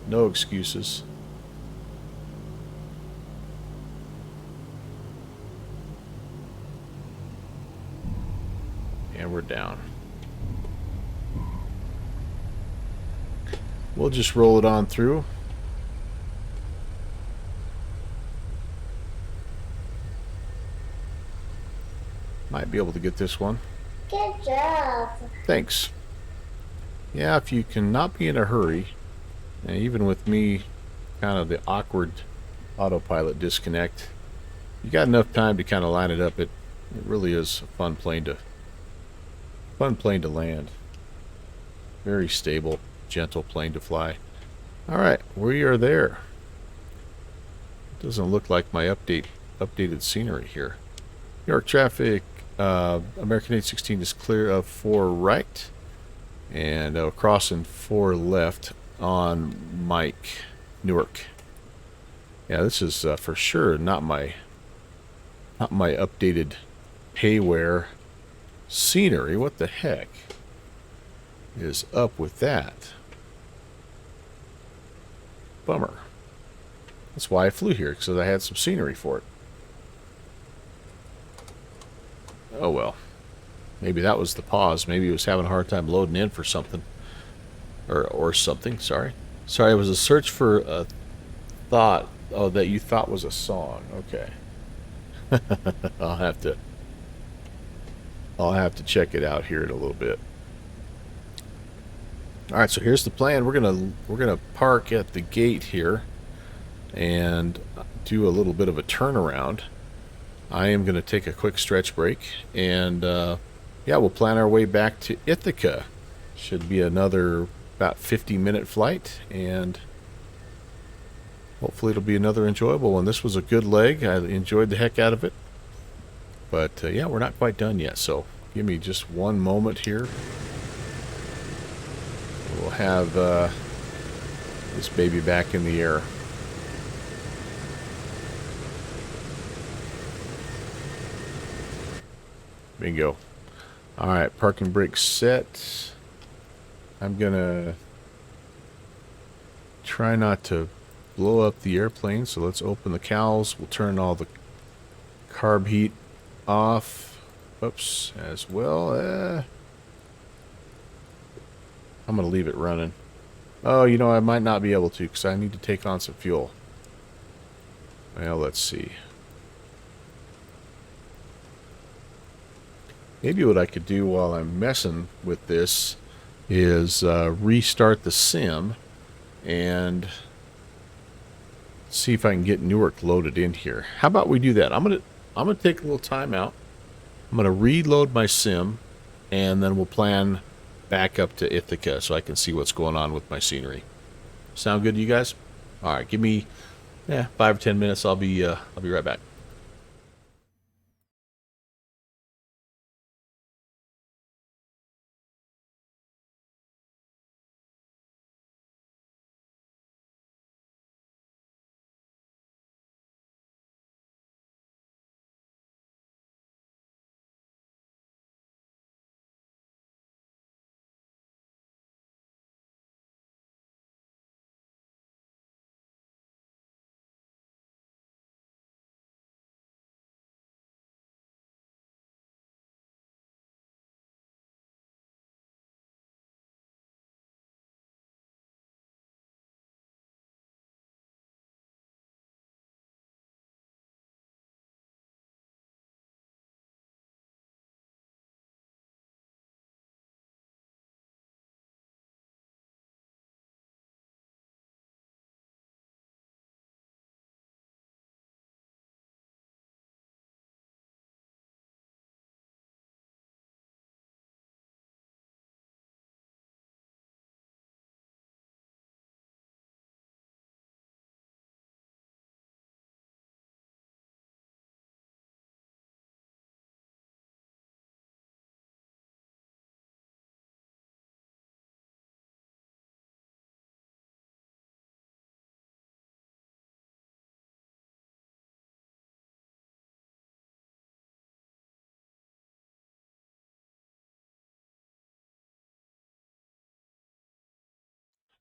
No excuses. And we're down. We'll just roll it on through. Might be able to get this one. Good job. Thanks. Yeah, if you can not be in a hurry, and even with me kind of the awkward autopilot disconnect, you got enough time to kind of line it up. It really is a fun plane to land. Very stable, gentle plane to fly. Alright, we are there. Doesn't look like my updated scenery here. New York traffic, American 816 is clear of 4 right, and crossing 4 left on Mike, Newark. Yeah, this is for sure not my updated KEWR scenery. What the heck? is up with that? Bummer. That's why I flew here, because I had some scenery for it. Oh well. Maybe that was the pause. Maybe he was having a hard time loading in for something. Or something, sorry. Sorry, it was a search for a thought. Oh, that you thought was a song. Okay. I'll have to check it out here in a little bit. All right, so here's the plan. We're gonna park at the gate here and do a little bit of a turnaround. I am gonna take a quick stretch break, and yeah, we'll plan our way back to Ithaca. Should be another about 50-minute flight, and hopefully it'll be another enjoyable one. This was a good leg. I enjoyed the heck out of it. But yeah, we're not quite done yet, so give me just one moment here. We'll have this baby back in the air. Bingo. Alright, parking brake set. I'm gonna try not to blow up the airplane, so let's open the cowls. We'll turn all the carb heat off. Oops, as well. I'm gonna leave it running. Oh, you know, I might not be able to because I need to take on some fuel. Well, let's see. Maybe what I could do while I'm messing with this is restart the sim and see if I can get Newark loaded in here. How about we do that? I'm gonna take a little time out. I'm gonna reload my sim, and then we'll plan back up to Ithaca so I can see what's going on with my scenery. Sound good to you guys? All right, give me 5 or 10 minutes. I'll be right back.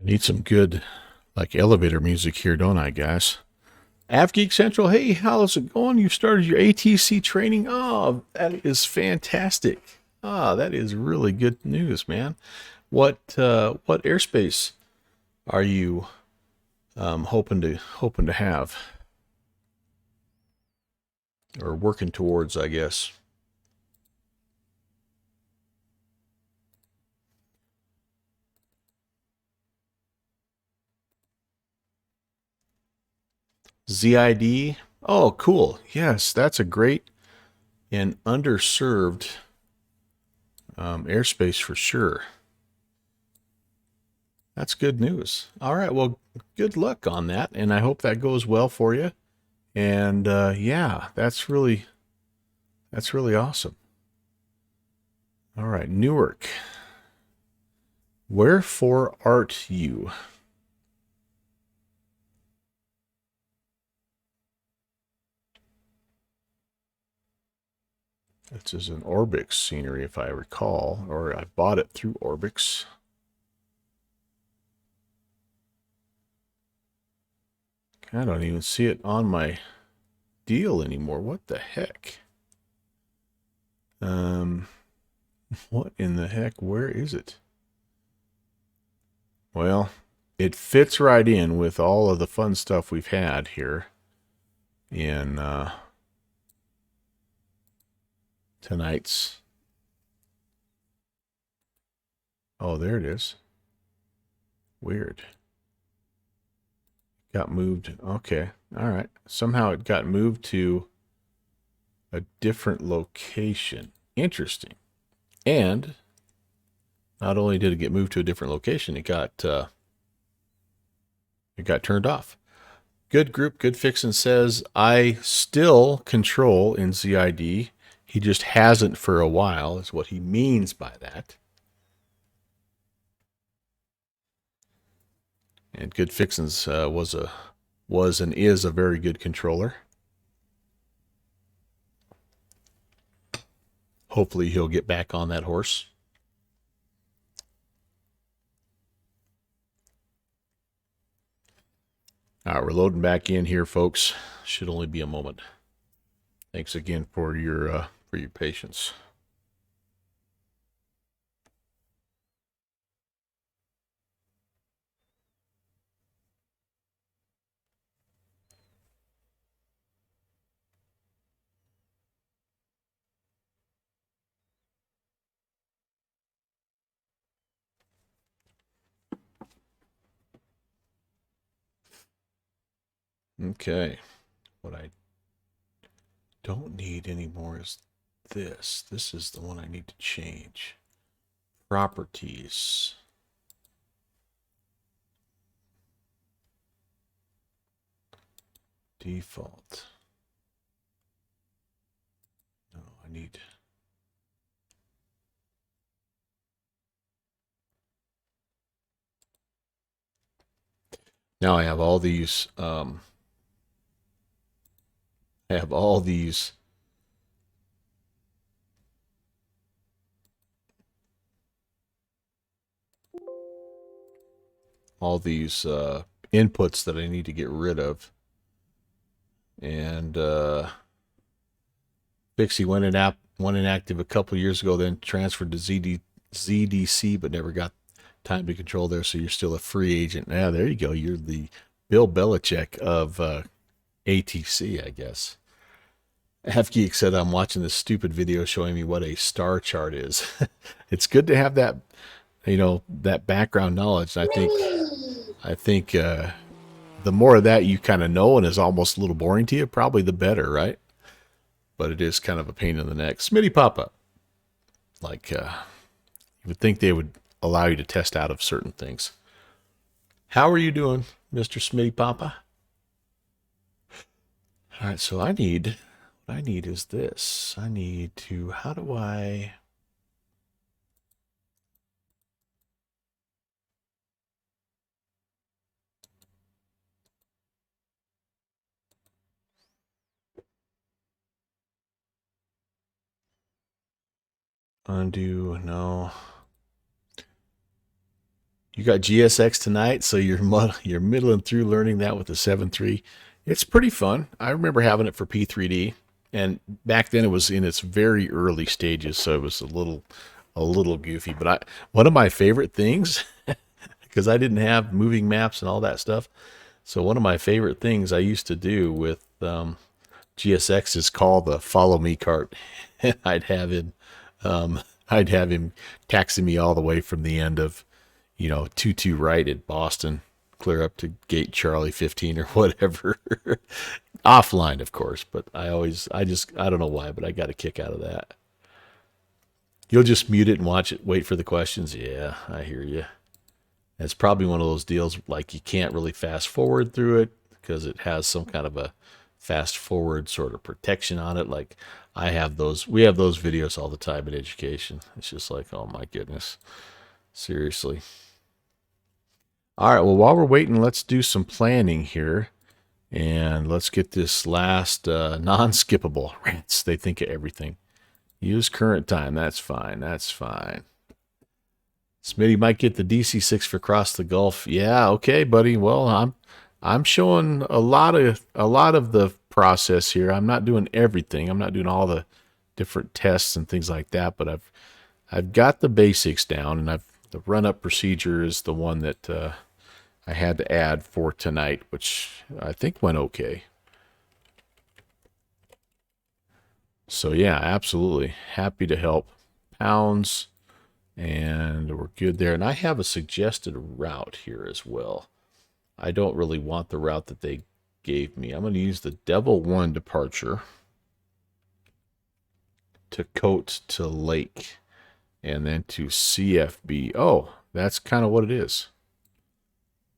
I need some good, like, elevator music here, don't I, guys? AvGeek Central, hey, how's it going? You've started your ATC training? Oh, that is fantastic. Ah, that is really good news, man. What airspace are you hoping to have, or working towards, I guess? ZID. Oh, cool. Yes, that's a great and underserved airspace for sure. That's good news. All right, well, good luck on that, and I hope that goes well for you. And yeah, that's really awesome. All right, Newark. Wherefore art you? This is an Orbix scenery, if I recall, or I bought it through Orbix. I don't even see it on my deal anymore. What the heck? What in the heck? Where is it? Well, it fits right in with all of the fun stuff we've had here in tonight's. Oh, there it is. Weird. Got moved. Okay. All right. Somehow it got moved to a different location. Interesting. And not only did it get moved to a different location, it got turned off. Good Group, Good Fixin' says, I still control in ZID. He just hasn't for a while, is what he means by that. And Good Fixin's was and is a very good controller. Hopefully he'll get back on that horse. All right, we're loading back in here, folks. Should only be a moment. Thanks again for your patience. Okay, what I don't need anymore is this. This is the one I need to change. Properties. Default. No, I need... Now I have all these... I have all these inputs that I need to get rid of. And Bixie went inactive a couple of years ago, then transferred to ZDC, but never got time to control there, so you're still a free agent. Now, there you go. You're the Bill Belichick of ATC, I guess. Half-Geek said, I'm watching this stupid video showing me what a star chart is. It's good to have that, that background knowledge. And I think the more of that you kind of know and is almost a little boring to you, probably the better, right? But it is kind of a pain in the neck. Smitty Papa. Like, you would think they would allow you to test out of certain things. How are you doing, Mr. Smitty Papa? All right, so what I need is this. I need to, how do I... Undo, no. You got GSX tonight, so you're middling through learning that with the 7.3. It's pretty fun. I remember having it for P3D, and back then it was in its very early stages, so it was a little goofy. But one of my favorite things, because I didn't have moving maps and all that stuff, so one of my favorite things I used to do with GSX is call the follow me cart, and I'd have him taxi me all the way from the end of 22 right at Boston, clear up to gate Charlie 15 or whatever. Offline, of course, but I don't know why, but I got a kick out of that. You'll just mute it and watch it, wait for the questions. Yeah, I hear you. It's probably one of those deals like you can't really fast forward through it because it has some kind of a fast forward sort of protection on it. Like we have those videos all the time in education. It's just like, oh my goodness, seriously. All right, well, while we're waiting, let's do some planning here. And let's get this last non-skippable. Rants, they think of everything. Use current time. That's fine. That's fine. Smitty might get the DC6 for Cross the Gulf. Yeah, okay, buddy. Well, I'm showing a lot of the process here. I'm not doing everything. I'm not doing all the different tests and things like that, but I've got the basics down, and the run-up procedure is the one that I had to add for tonight, which I think went okay. So yeah, absolutely happy to help. Pounds, and we're good there. And I have a suggested route here as well. I don't really want the route that they gave me. I'm going to use the Devil 1 departure to Coat to Lake, and then to CFB. Oh, that's kind of what it is.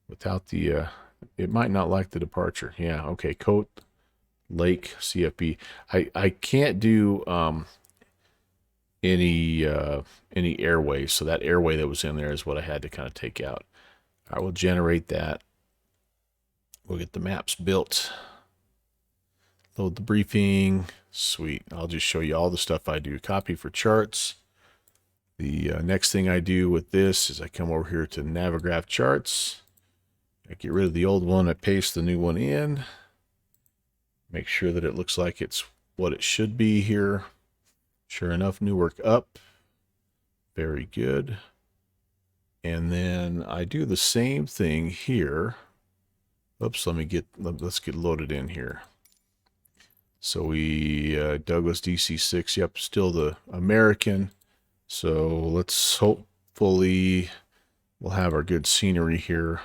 Without the, it might not like the departure. Yeah, okay, Coat, Lake, CFB. I can't do any airway, so that airway that was in there is what I had to kind of take out. I will generate that. We'll get the maps built. Load the briefing. Sweet. I'll just show you all the stuff I do. Copy for charts. The next thing I do with this is I come over here to Navigraph charts. I get rid of the old one. I paste the new one in. Make sure that it looks like it's what it should be here. Sure enough, Newark up. Very good. And then I do the same thing here. Oops, let's get loaded in here. So we Douglas DC6, yep, still the American. So let's hopefully we'll have our good scenery here.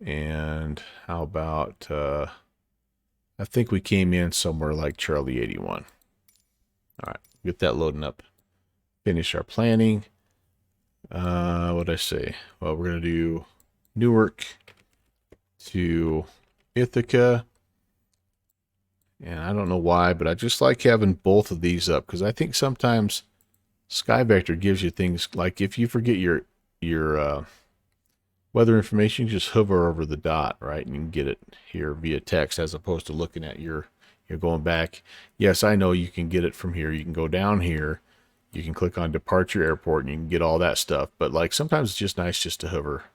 And how about I think we came in somewhere like Charlie 81. All right, get that loading up. Finish our planning. What did I say? Well, we're gonna do Newark to Ithaca. And I don't know why, but I just like having both of these up, because I think sometimes SkyVector gives you things like if you forget your weather information, you just hover over the dot, right? And you can get it here via text as opposed to looking at you're going back. Yes, I know you can get it from here. You can go down here. You can click on Departure Airport and you can get all that stuff. But like sometimes it's just nice just to hover,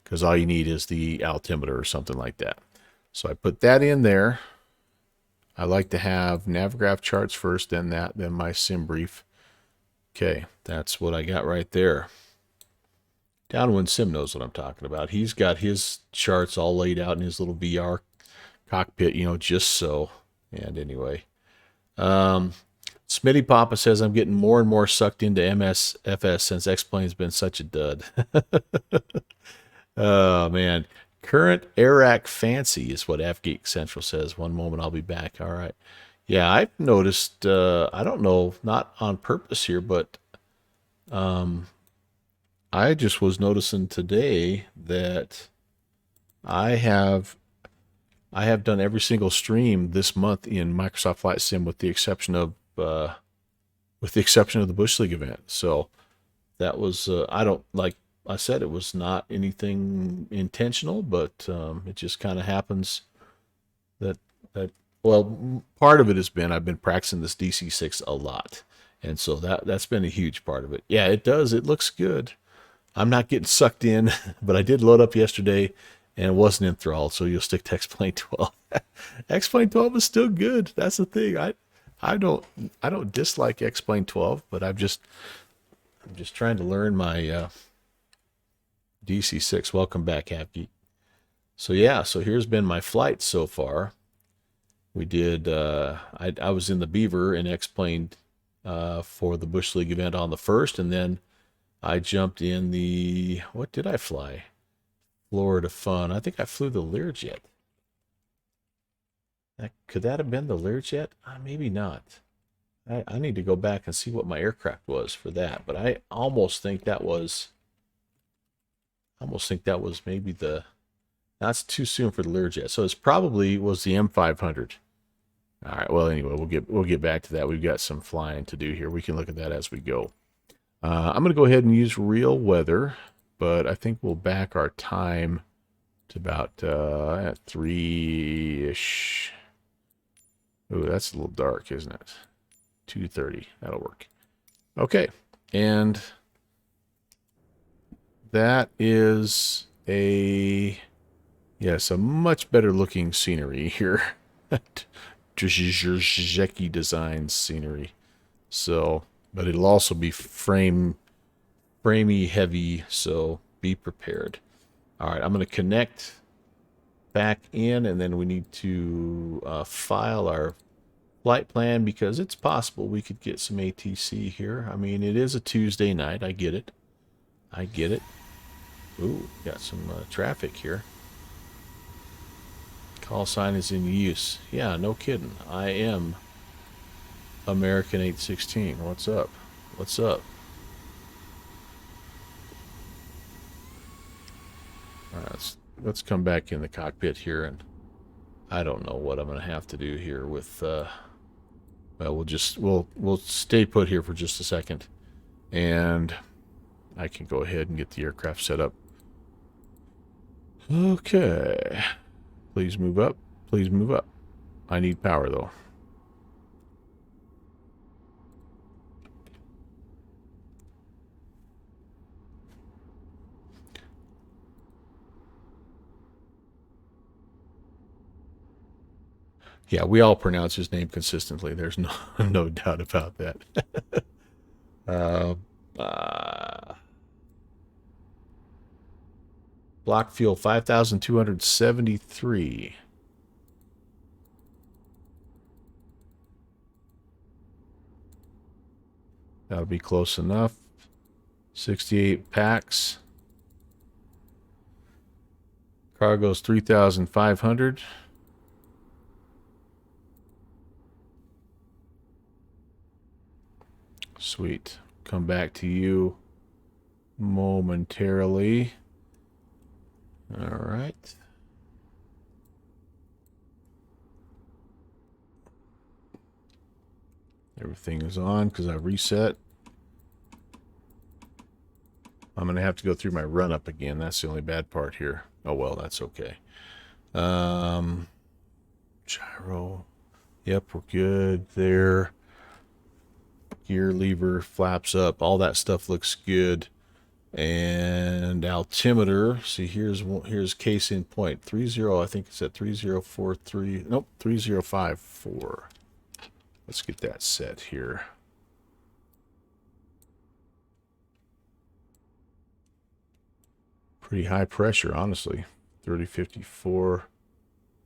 because all you need is the altimeter or something like that. So I put that in there. I like to have Navigraph charts first, then my sim brief. Okay, that's what I got right there. Downwind Sim knows what I'm talking about. He's got his charts all laid out in his little VR cockpit, you know, just so. And anyway, Smitty Papa says I'm getting more and more sucked into MSFS since X-Plane's been such a dud. Oh man, current Iraq fancy is what F-Geek Central says. One moment, I'll be back. All right. Yeah, I've noticed. I don't know, not on purpose here, but I just was noticing today that I have done every single stream this month in Microsoft Flight Sim with the exception of the Bush League event. So that was I don't, like I said, it was not anything intentional, but it just kind of happens that well, part of it has been I've been practicing this DC6 a lot, and so that's been a huge part of it. Yeah, it does. It looks good. I'm not getting sucked in, but I did load up yesterday and it wasn't enthralled, so you'll stick to X-Plane 12. X-Plane 12 is still good. That's the thing. I don't dislike X-Plane 12, but I'm just trying to learn my DC6. Welcome back, Happy. So yeah, so here's been my flight so far. We did I was in the Beaver in X-Plane for the Bush League event on the 1st, and then I jumped in the, what did I fly? Florida Fun. I think I flew the Learjet. Could that have been the Learjet? Maybe not. I need to go back and see what my aircraft was for that. But I almost think that was maybe the, that's too soon for the Learjet. So it's probably was the M500. All right. Well, anyway, we'll get back to that. We've got some flying to do here. We can look at that as we go. I'm going to go ahead and use real weather, but I think we'll back our time to about at 3-ish. Ooh, that's a little dark, isn't it? 2:30. That'll work. Okay, and that is a Yes, a much better looking scenery here. Jeki Designs scenery. So, but it'll also be framey heavy, so be prepared. All right, I'm going to connect back in, and then we need to file our flight plan because it's possible we could get some ATC here. I mean, it is a Tuesday night. I get it. I get it. Ooh, got some traffic here. Call sign is in use. Yeah, no kidding. I am American 816. What's up? What's up? All right, let's come back in the cockpit here, and I don't know what I'm going to have to do here with. Well, we'll stay put here for just a second, and I can go ahead and get the aircraft set up. Okay. Please move up. Please move up. I need power, though. Yeah, we all pronounce his name consistently. There's no doubt about that. Block fuel 5,273. That'll be close enough. 68 packs. Cargo's 3,500. Sweet. Come back to you momentarily. All right. Everything is on because I reset. I'm going to have to go through my run-up again. That's the only bad part here. Oh, well, that's okay. Gyro. Yep, we're good there. Gear lever, flaps up. All that stuff looks good. And altimeter. See, here's case in point. 30, I think it's at 3043. Nope, 3054. Let's get that set here. Pretty high pressure, honestly. 3054.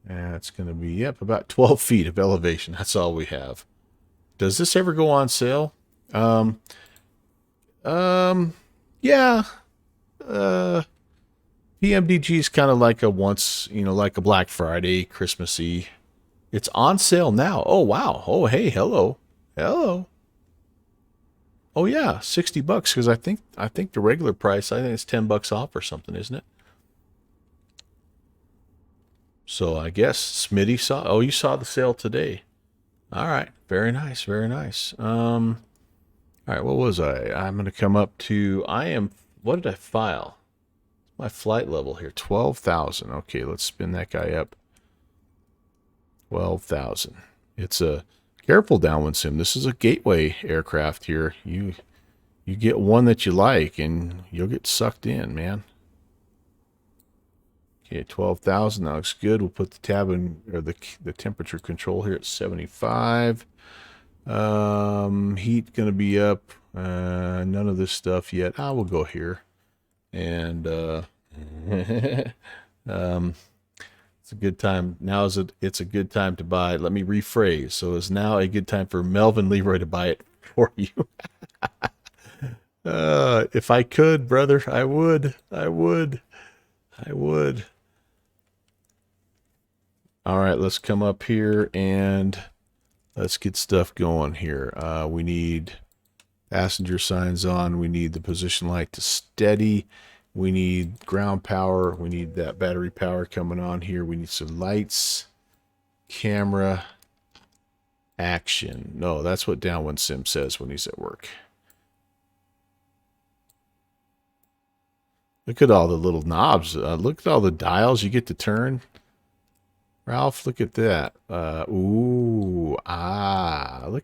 That's going to be, yep, about 12 feet of elevation. That's all we have. Does this ever go on sale? Yeah. PMDG is kind of like a once, like a Black Friday, Christmassy. It's on sale now. Oh, wow. Oh, hey, hello. Hello. Oh, yeah, $60 because I think the regular price, I think it's $10 off or something, isn't it? So I guess Smitty saw, oh, you saw the sale today. All right. Very nice. Very nice. All right. What was I? I'm going to come up to, what did I file? My flight level here, 12,000. Okay. Let's spin that guy up. 12,000. It's a, careful downwind sim. This is a gateway aircraft here. You get one that you like and you'll get sucked in, man. Okay, 12,000. That looks good. We'll put the tab in, or the temperature control here at 75. Heat gonna be up. None of this stuff yet. We'll go here, and it's a good time. Now it's a good time to buy. Let me rephrase. So it's now a good time for Melvin Leroy to buy it for you. If I could, brother, I would. All right, let's come up here and let's get stuff going here. We need passenger signs on. We need the position light to steady. We need ground power. We need that battery power coming on here. We need some lights, camera, action. No, that's what Downwind Sim says when he's at work. Look at all the little knobs. Look at all the dials you get to turn. Ralph, look at that. Look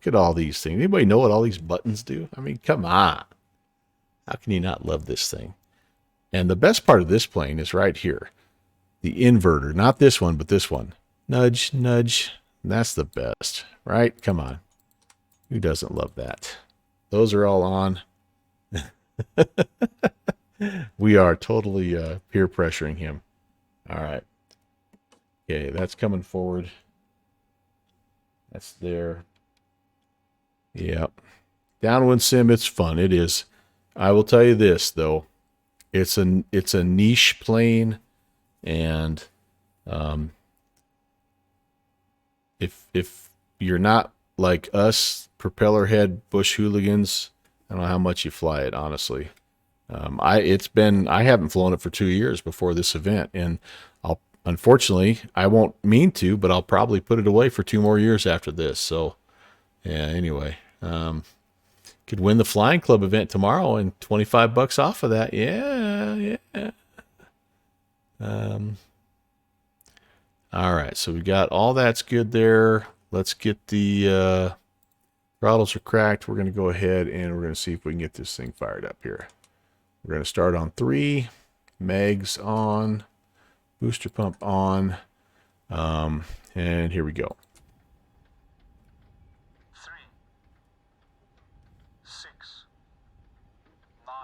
at all these things. Anybody know what all these buttons do? I mean, come on. How can you not love this thing? And the best part of this plane is right here. The inverter, not this one, but this one. Nudge, nudge. That's the best, right? Come on. Who doesn't love that? Those are all on. We are totally peer pressuring him. All right. Okay, that's coming forward. That's there. Yep. Downwind sim, it's fun. It is. I will tell you this though. It's a niche plane, and if you're not like us propeller head bush hooligans, I don't know how much you fly it, honestly. I haven't flown it for 2 years before this event, and unfortunately I won't mean to, but I'll probably put it away for 2 more years after this. So yeah, anyway, could win the flying club event tomorrow and $25 off of that. Yeah. All right, so we got all that's good there. Let's get the throttles are cracked. We're going to go ahead and we're going to see if we can get this thing fired up here. We're going to start on 3, mags on, booster pump on, and here we go. 3, 6, 9,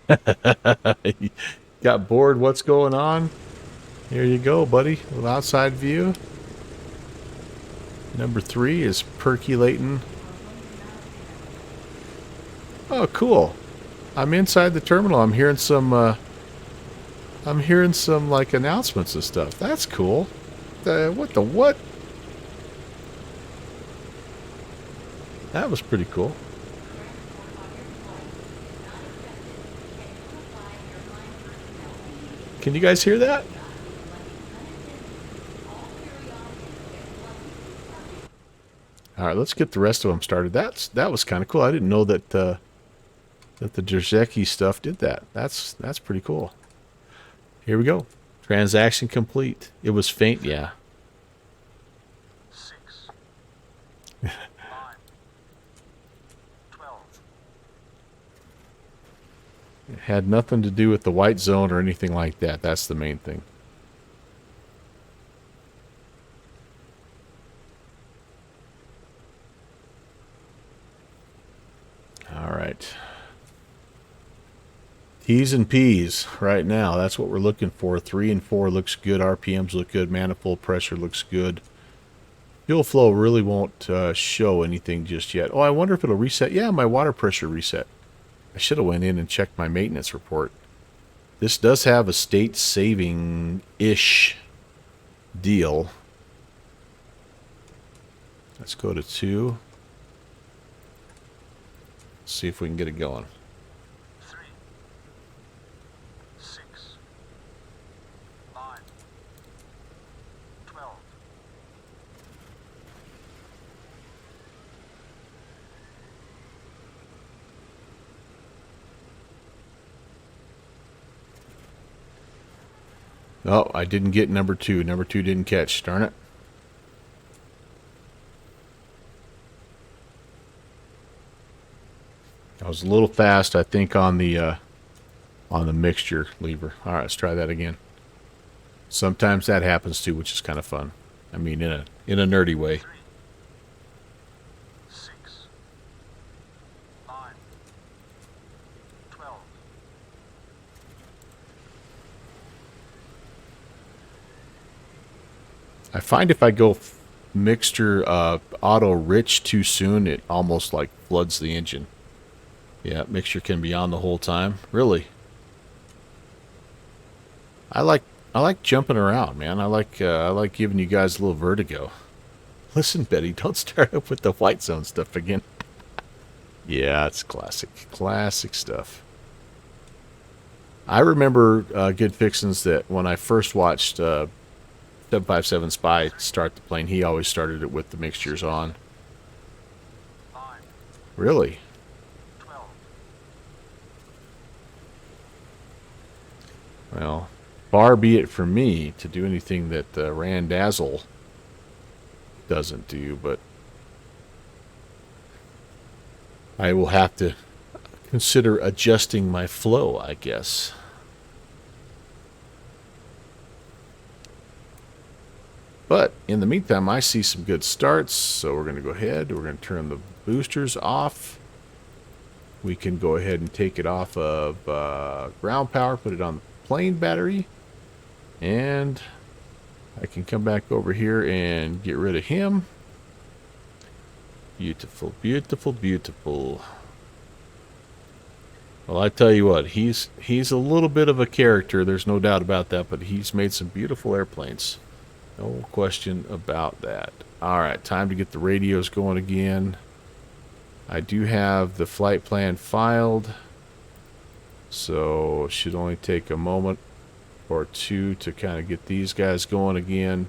12. Got bored? What's going on? Here you go, buddy. With outside view. Number 3 is percolating. Oh, cool. I'm inside the terminal. I'm hearing some like announcements and stuff. That's cool. What? That was pretty cool. Can you guys hear that? All right, let's get the rest of them started. That was kind of cool. I didn't know that the Jerzecki stuff did that. That's pretty cool. Here we go. Transaction complete. It was faint, yeah. 6, 9, 12. It had nothing to do with the white zone or anything like that. That's the main thing. All right. T's and P's right now. That's what we're looking for. 3 and 4 looks good. RPMs look good. Manifold pressure looks good. Fuel flow really won't show anything just yet. Oh, I wonder if it'll reset. Yeah, my water pressure reset. I should have went in and checked my maintenance report. This does have a state saving-ish deal. Let's go to 2. See if we can get it going. 3, 6, 9, 12. Oh, I didn't get number 2. Number 2 didn't catch. Darn it. I was a little fast, I think, on the mixture lever. All right, let's try that again. Sometimes that happens too, which is kind of fun. I mean, in a nerdy way. 3, 6, 9, 12. I find if I go mixture auto rich too soon, it almost like floods the engine. Yeah, mixture can be on the whole time. Really. I like jumping around, man. I like giving you guys a little vertigo. Listen, Betty, don't start up with the white zone stuff again. Yeah, it's classic stuff. I remember Good Fixins that when I first watched 757 Spy start the plane, he always started it with the mixtures on. 9, Really? 12. Well, far be it from me to do anything that Randazzle doesn't do, but I will have to consider adjusting my flow, I guess. But in the meantime, I see some good starts, so we're going to go ahead. We're going to turn the boosters off. We can go ahead and take it off of ground power, put it on the plane battery, and I can come back over here and get rid of him. Beautiful, beautiful, beautiful. Well, I tell you what, he's a little bit of a character, there's no doubt about that, but he's made some beautiful airplanes. No question about that. Alright, time to get the radios going again. I do have the flight plan filed, so it should only take a moment or two to kind of get these guys going again.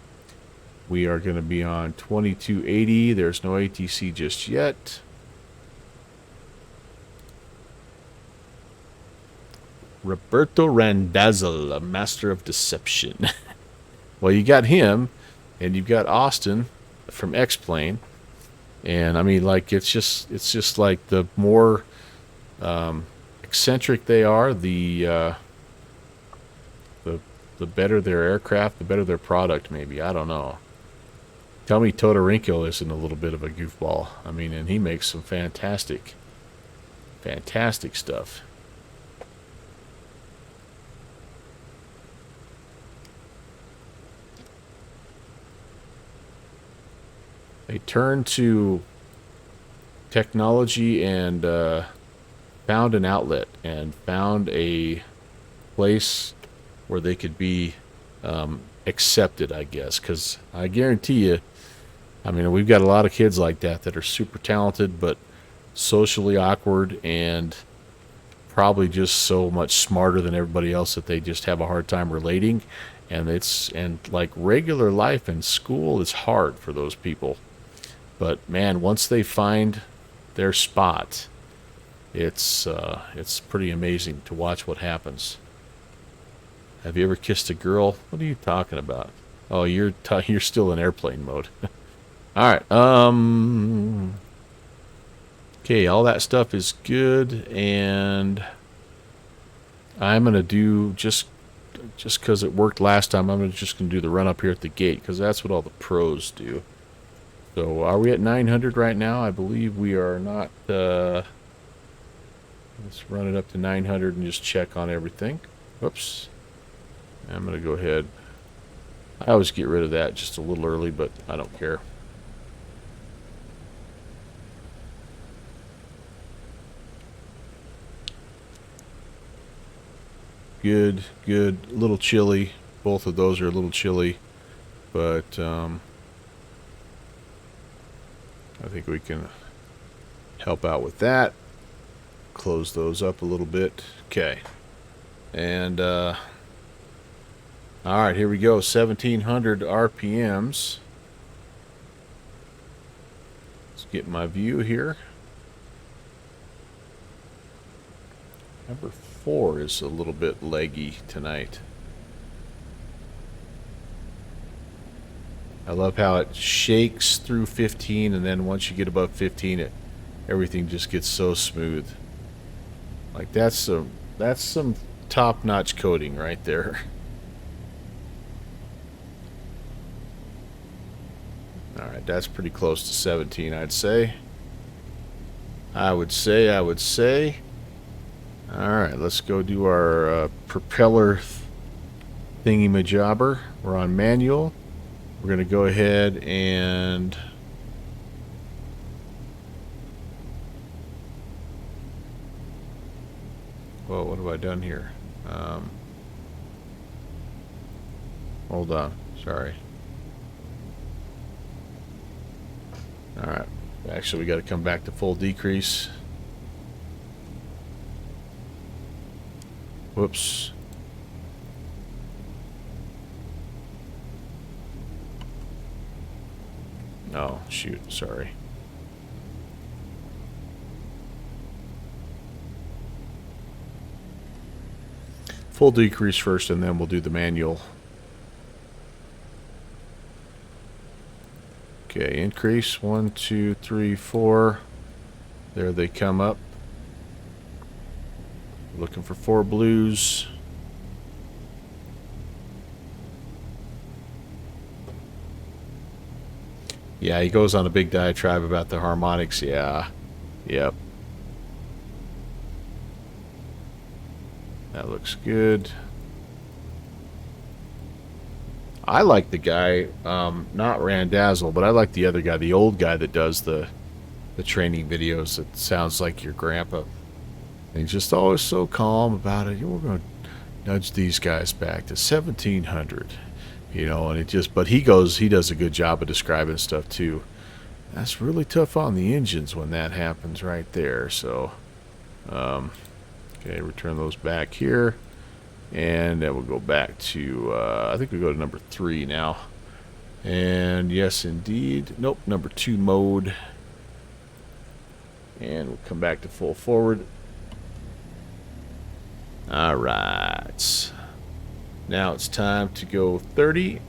We are going to be on 2280. There's no ATC just yet. Roberto Randazzo, a master of deception. Well, you got him, and you've got Austin from X-Plane, and I mean, like, it's just like the more eccentric they are, the better their aircraft, the better their product. Maybe, I don't know. Tell me Todorinko isn't a little bit of a goofball. I mean, and he makes some fantastic stuff. They turned to technology and found an outlet and found a place where they could be accepted, I guess. Because I guarantee you, I mean, we've got a lot of kids like that are super talented, but socially awkward and probably just so much smarter than everybody else that they just have a hard time relating. And like regular life in school is hard for those people. But man, once they find their spot, it's pretty amazing to watch what happens. Have you ever kissed a girl? What are you talking about? Oh, you're still in airplane mode. All right. Okay, all that stuff is good, and I'm gonna do just because it worked last time. I'm just gonna do the run up here at the gate because that's what all the pros do. So are we at 900 right now? I believe we are not. Let's run it up to 900 and just check on everything. Whoops. I'm going to go ahead. I always get rid of that just a little early, but I don't care. Good, good. A little chilly. Both of those are a little chilly, but I think we can help out with that. Close those up a little bit. Okay. And, alright, here we go. 1700 RPMs. Let's get my view here. Number 4 is a little bit leggy tonight. I love how it shakes through 15, and then once you get above 15, everything just gets so smooth. Like that's some top-notch coding right there. All right, that's pretty close to 17, I'd say. I would say. All right, let's go do our propeller thingy-majobber. We're on manual. We're going to go ahead and whoa, what have I done here? Hold on. Sorry. All right. Actually, we got to come back to full decrease. Whoops. Oh, shoot, sorry. Full decrease first, and then we'll do the manual. Okay, increase 1, 2, 3, 4. There they come up. Looking for 4 blues. Yeah, he goes on a big diatribe about the harmonics. Yeah. Yep. That looks good. I like the guy, not Randazzle, but I like the other guy, the old guy that does the training videos. It sounds like your grandpa. And he's just always so calm about it. We're going to nudge these guys back to 1700. You know, and it just, but he does a good job of describing stuff too. That's really tough on the engines when that happens right there. So, okay, return those back here. And then we'll go back to, I think we go to number 3 now. And yes, indeed. Nope, number 2 mode. And we'll come back to full forward. All right. Now it's time to go 30.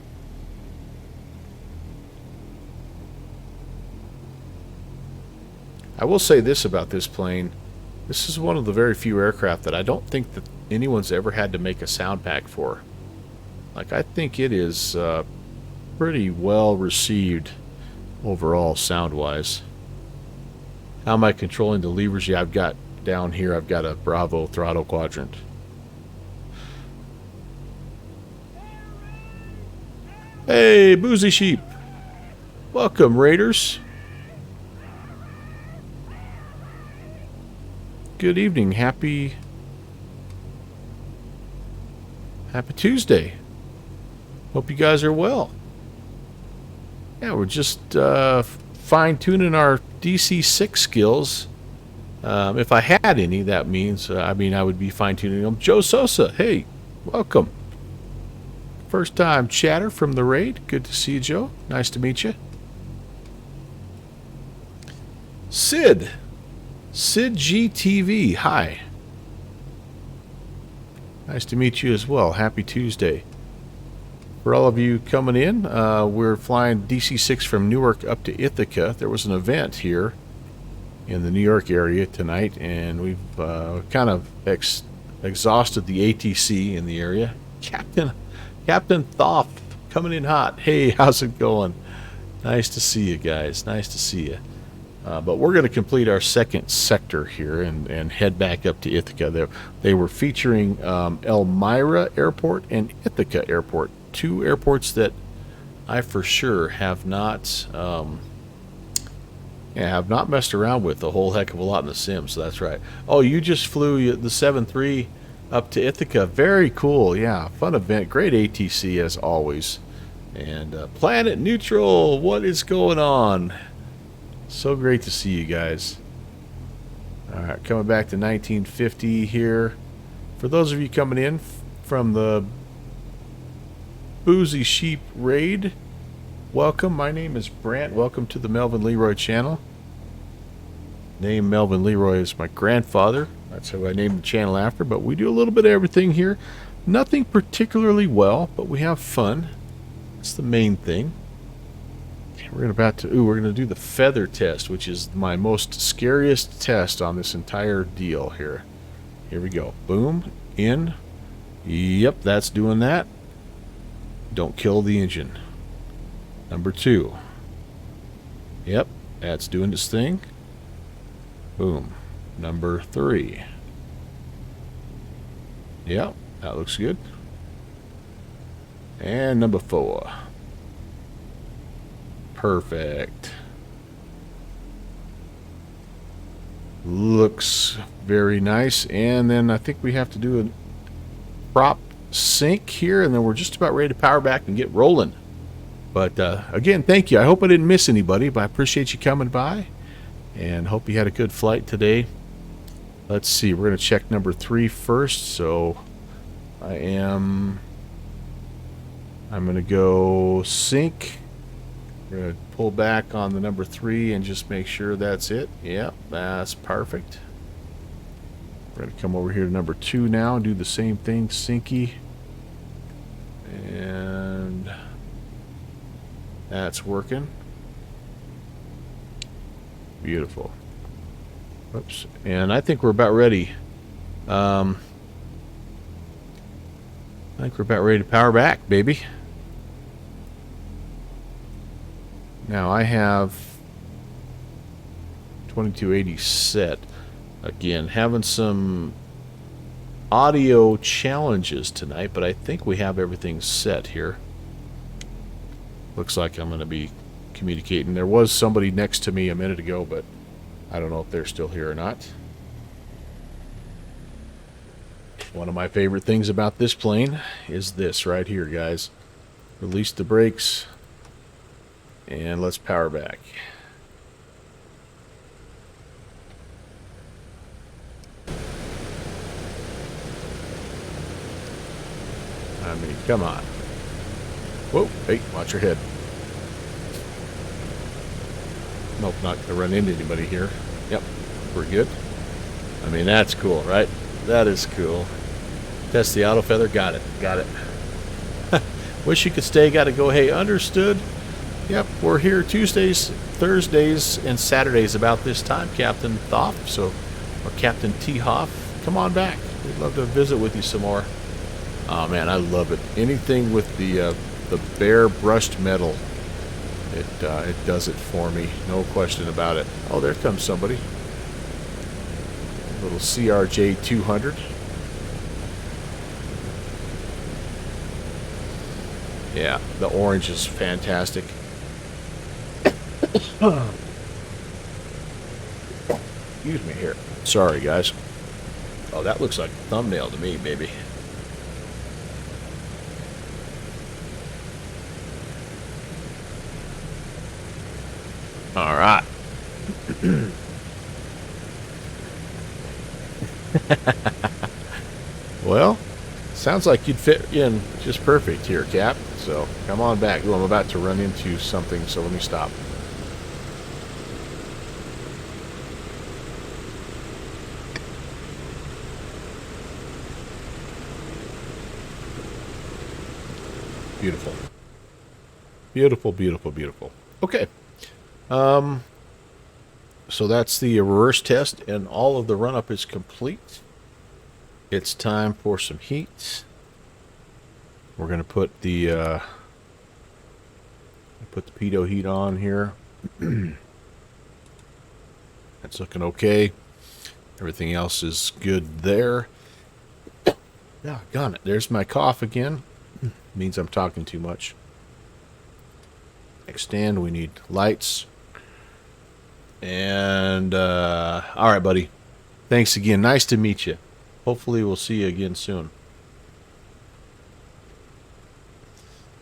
I will say this about this plane. This is one of the very few aircraft that I don't think that anyone's ever had to make a sound pack for. Like, I think it is pretty well received overall sound-wise. How am I controlling the levers? Yeah, I've got down here, I've got a Bravo throttle quadrant. Hey, Boozy Sheep. Welcome, Raiders. Good evening. Happy Tuesday. Hope you guys are well. Yeah, we're just fine-tuning our DC6 skills. If I had any, that means, I would be fine-tuning them. Joe Sosa, hey, welcome. First time chatter from the raid. Good to see you, Joe. Nice to meet you. Sid GTV, hi. Nice to meet you as well. Happy Tuesday. For all of you coming in, we're flying DC6 from Newark up to Ithaca. There was an event here in the New York area tonight, and we've kind of exhausted the ATC in the area. Captain Thoth coming in hot. Hey, how's it going? Nice to see you guys. Nice to see you. But we're going to complete our second sector here and head back up to Ithaca. They were featuring Elmira Airport and Ithaca Airport, 2 airports that I for sure have not messed around with a whole heck of a lot in the sim. So that's right. Oh, you just flew the 7-3 up to Ithaca. Very cool. Yeah, fun event. Great ATC as always. And Planet Neutral, what is going on? So great to see you guys. All right, coming back to 1950 here. For those of you coming in from the Boozy Sheep raid, welcome. My name is Brant. Welcome to the Melvin Leroy channel. Name Melvin Leroy is my grandfather. That's who I named the channel after, but we do a little bit of everything here. Nothing particularly well, but we have fun. That's the main thing. We're going to do the feather test, which is my most scariest test on this entire deal here. Here we go. Boom. In. Yep, that's doing that. Don't kill the engine. Number 2. Yep, that's doing its thing. Boom. Number 3. Yep, that looks good. And number 4. Perfect. Looks very nice. And then I think we have to do a prop sync here, and then we're just about ready to power back and get rolling. But again, thank you. I hope I didn't miss anybody, but I appreciate you coming by and hope you had a good flight today. Let's see, we're going to check number 3 first. So I'm going to go sync. We're going to pull back on the number 3 and just make sure that's it. Yep, that's perfect. We're going to come over here to number 2 now and do the same thing, syncy. And that's working. Beautiful. Whoops. And I think we're about ready. I think we're about ready to power back, baby. Now I have 2280 set. Again, having some audio challenges tonight, but I think we have everything set here. Looks like I'm going to be communicating. There was somebody next to me a minute ago, but I don't know if they're still here or not. One of my favorite things about this plane is this right here, guys. Release the brakes, and let's power back. I mean, come on. Whoa, hey, watch your head. Nope, not going to run into anybody here. Yep, we're good. I mean, that's cool, right? That is cool. Test the auto feather. Got it. Got it. Wish you could stay. Got to go. Hey, understood. Yep, we're here Tuesdays, Thursdays, and Saturdays about this time, Captain Thoff. So, or Captain T. Hoff. Come on back. We'd love to visit with you some more. Oh man, I love it. Anything with the bare brushed metal, it does it for me. No question about it. Oh, there comes somebody. Little CRJ 200. Yeah, the orange is fantastic. Excuse me here. Sorry, guys. Oh, that looks like a thumbnail to me, baby. All right. Well, sounds like you'd fit in just perfect here, Cap. So come on back. Ooh, I'm about to run into something, so let me stop. Beautiful. Beautiful, beautiful, beautiful. Okay. So that's the reverse test, and all of the run-up is complete. It's time for some heat. We're going to put the pitot heat on here. That's looking okay. Everything else is good there. Doggone it. There's my cough again. Means I'm talking too much. Extend. We need lights. And, all right, buddy. Thanks again. Nice to meet you. Hopefully we'll see you again soon.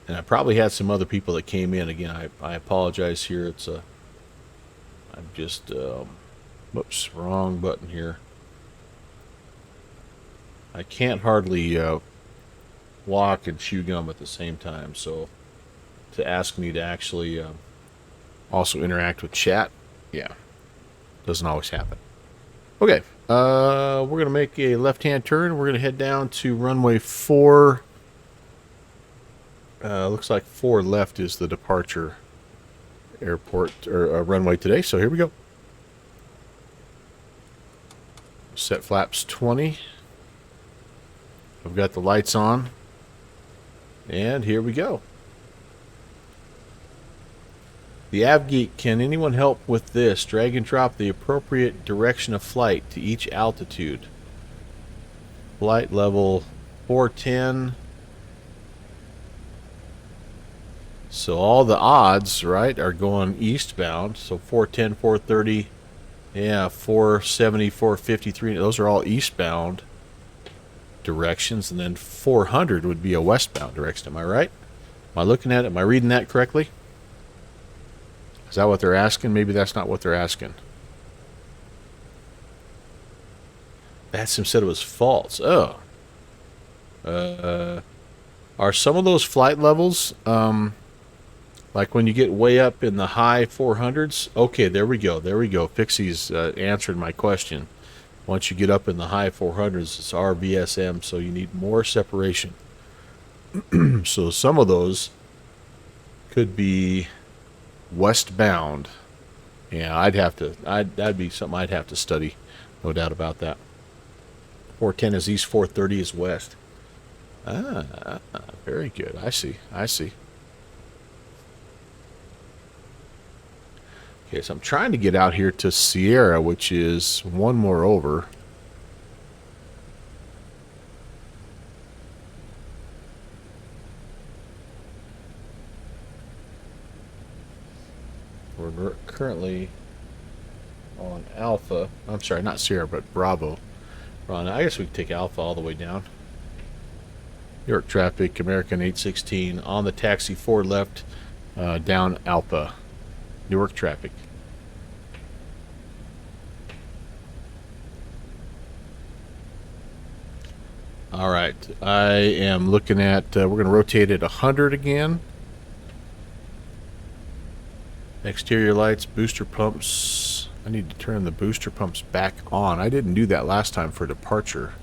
And I probably had some other people that came in. Again, I apologize here. It's I'm just, whoops, wrong button here. I can't hardly walk and chew gum at the same time. So to ask me to actually also interact with chat, yeah, doesn't always happen. Okay, we're going to make a left-hand turn. We're going to head down to runway 4. Looks like 4 left is the departure airport or runway today. So here we go. Set flaps 20. I've got the lights on. And here we go. The AvGeek, can anyone help with this? Drag and drop the appropriate direction of flight to each altitude. Flight level 410. So all the odds, right, are going eastbound. So 410, 430, yeah, 470, 453. Those are all eastbound directions. And then 400 would be a westbound direction. Am I right? Am I looking at it? Am I reading that correctly? Is that what they're asking? Maybe that's not what they're asking. Batsim said it was false. Oh. Are some of those flight levels, like when you get way up in the high 400s? Okay, there we go. There we go. Pixie's answered my question. Once you get up in the high 400s, it's RVSM, so you need more separation. So some of those could be westbound Yeah, that'd be something I'd have to study. No doubt about that. 410 is east, 430 is west. Very good. I see. Okay, so I'm trying to get out here to Sierra, which is one more over. We're currently on Alpha. I'm sorry, not Sierra, but Bravo. I guess we can take Alpha all the way down. New York traffic, American 816 on the taxi 4 left, down Alpha. Newark traffic. All right, I am looking at, we're going to rotate it 100 again. Exterior lights, booster pumps. I need to turn the booster pumps back on. I didn't do that last time for departure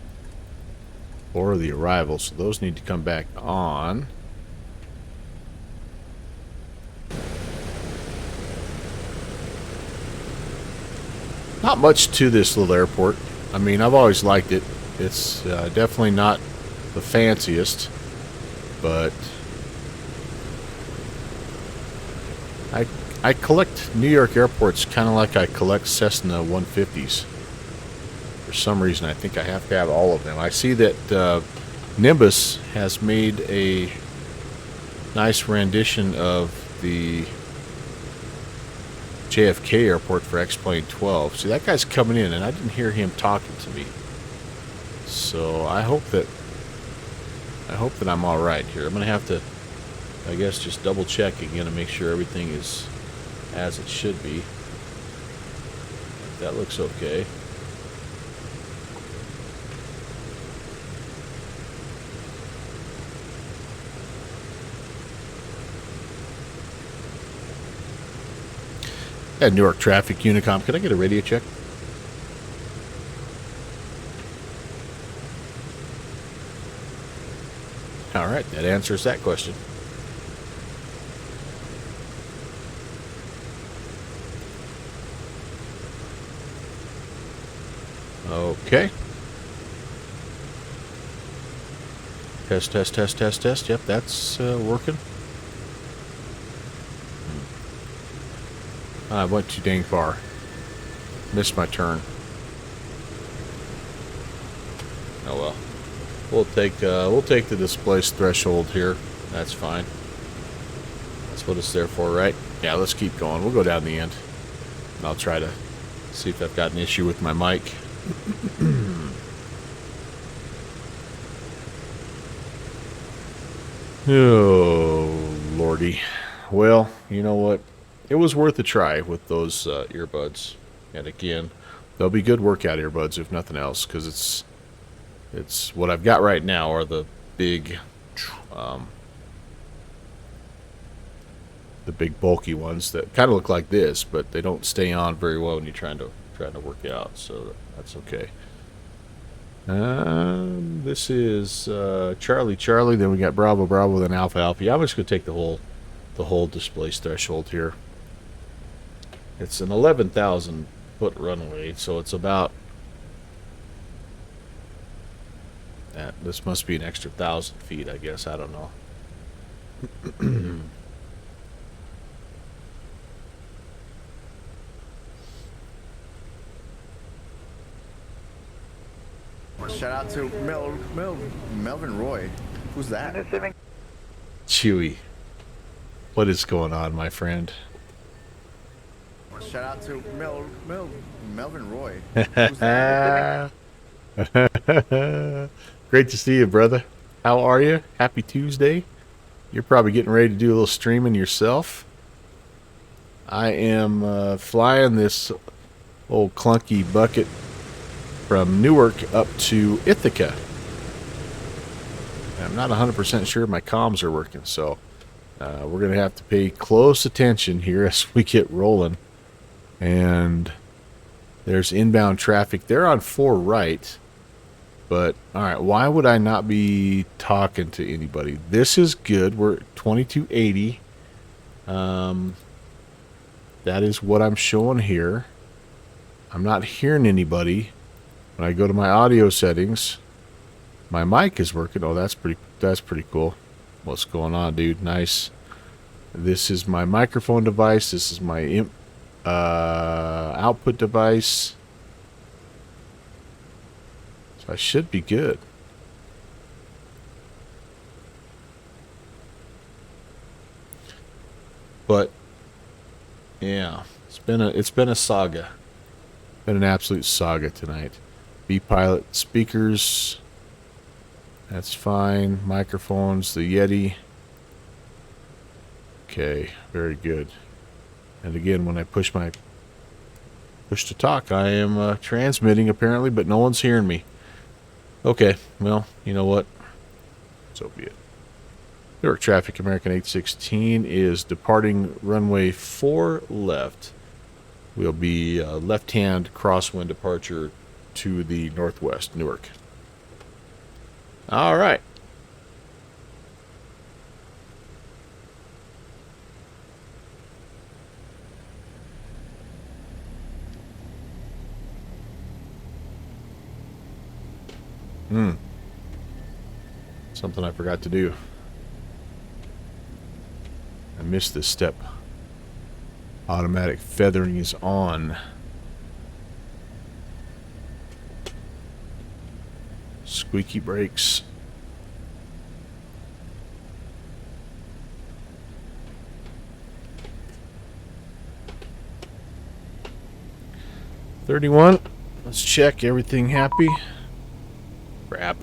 or the arrival, so those need to come back on. Not much to this little airport. I mean, I've always liked it. It's definitely not the fanciest, but I collect New York airports kind of like I collect Cessna 150s. For some reason, I think I have to have all of them. I see that Nimbus has made a nice rendition of the JFK airport for X-Plane 12. See, that guy's coming in, and I didn't hear him talking to me. So I hope that I'm all right here. I'm gonna have to, I guess, just double check again and make sure everything is as it should be. That looks okay. At Newark traffic, Unicom, can I get a radio check? All right, that answers that question. Okay. Test. Yep, that's working. I went too dang far. Missed my turn. Oh well. We'll take the displaced threshold here. That's fine. That's what it's there for, right? Yeah, let's keep going. We'll go down the end. And I'll try to see if I've got an issue with my mic. Oh, Lordy. Well, you know what? It was worth a try with those earbuds. And again, they'll be good workout earbuds if nothing else, because it's what I've got right now are the big bulky ones that kind of look like this, but they don't stay on very well when you're trying to work out. So that's okay. This is Charlie, then we got Bravo, then Alpha. Yeah, I'm just gonna take the whole displaced threshold here. It's an 11,000 foot runway, so it's about that. This must be an extra 1,000 feet, I guess. I don't know. Shout out to Melvin Roy. Who's that? Chewy. What is going on, my friend? Shout out to Melvin Roy. Great to see you, brother. How are you? Happy Tuesday. You're probably getting ready to do a little streaming yourself. I am flying this old clunky bucket from Newark up to Ithaca. I'm not 100% sure my comms are working, so we're going to have to pay close attention here as we get rolling. And there's inbound traffic. They're on 4 right. But, alright, why would I not be talking to anybody? This is good. We're at 2280. That is what I'm showing here. I'm not hearing anybody. When I go to my audio settings, my mic is working. Oh, that's pretty cool. What's going on, dude? Nice. This is my microphone device. This is my output device. So I should be good. But yeah, it's been a saga. Been an absolute saga tonight. B-Pilot speakers. That's fine. Microphones, the Yeti. Okay, very good. And again, when I push to talk, I am transmitting apparently, but no one's hearing me. Okay, well, you know what? So be it. Newark traffic, American 816 is departing runway 4 left. We'll be left-hand crosswind departure to the northwest, Newark. All right. Something I forgot to do. I missed this step. Automatic feathering is on. Squeaky brakes. $31. Let's check everything happy. Crap.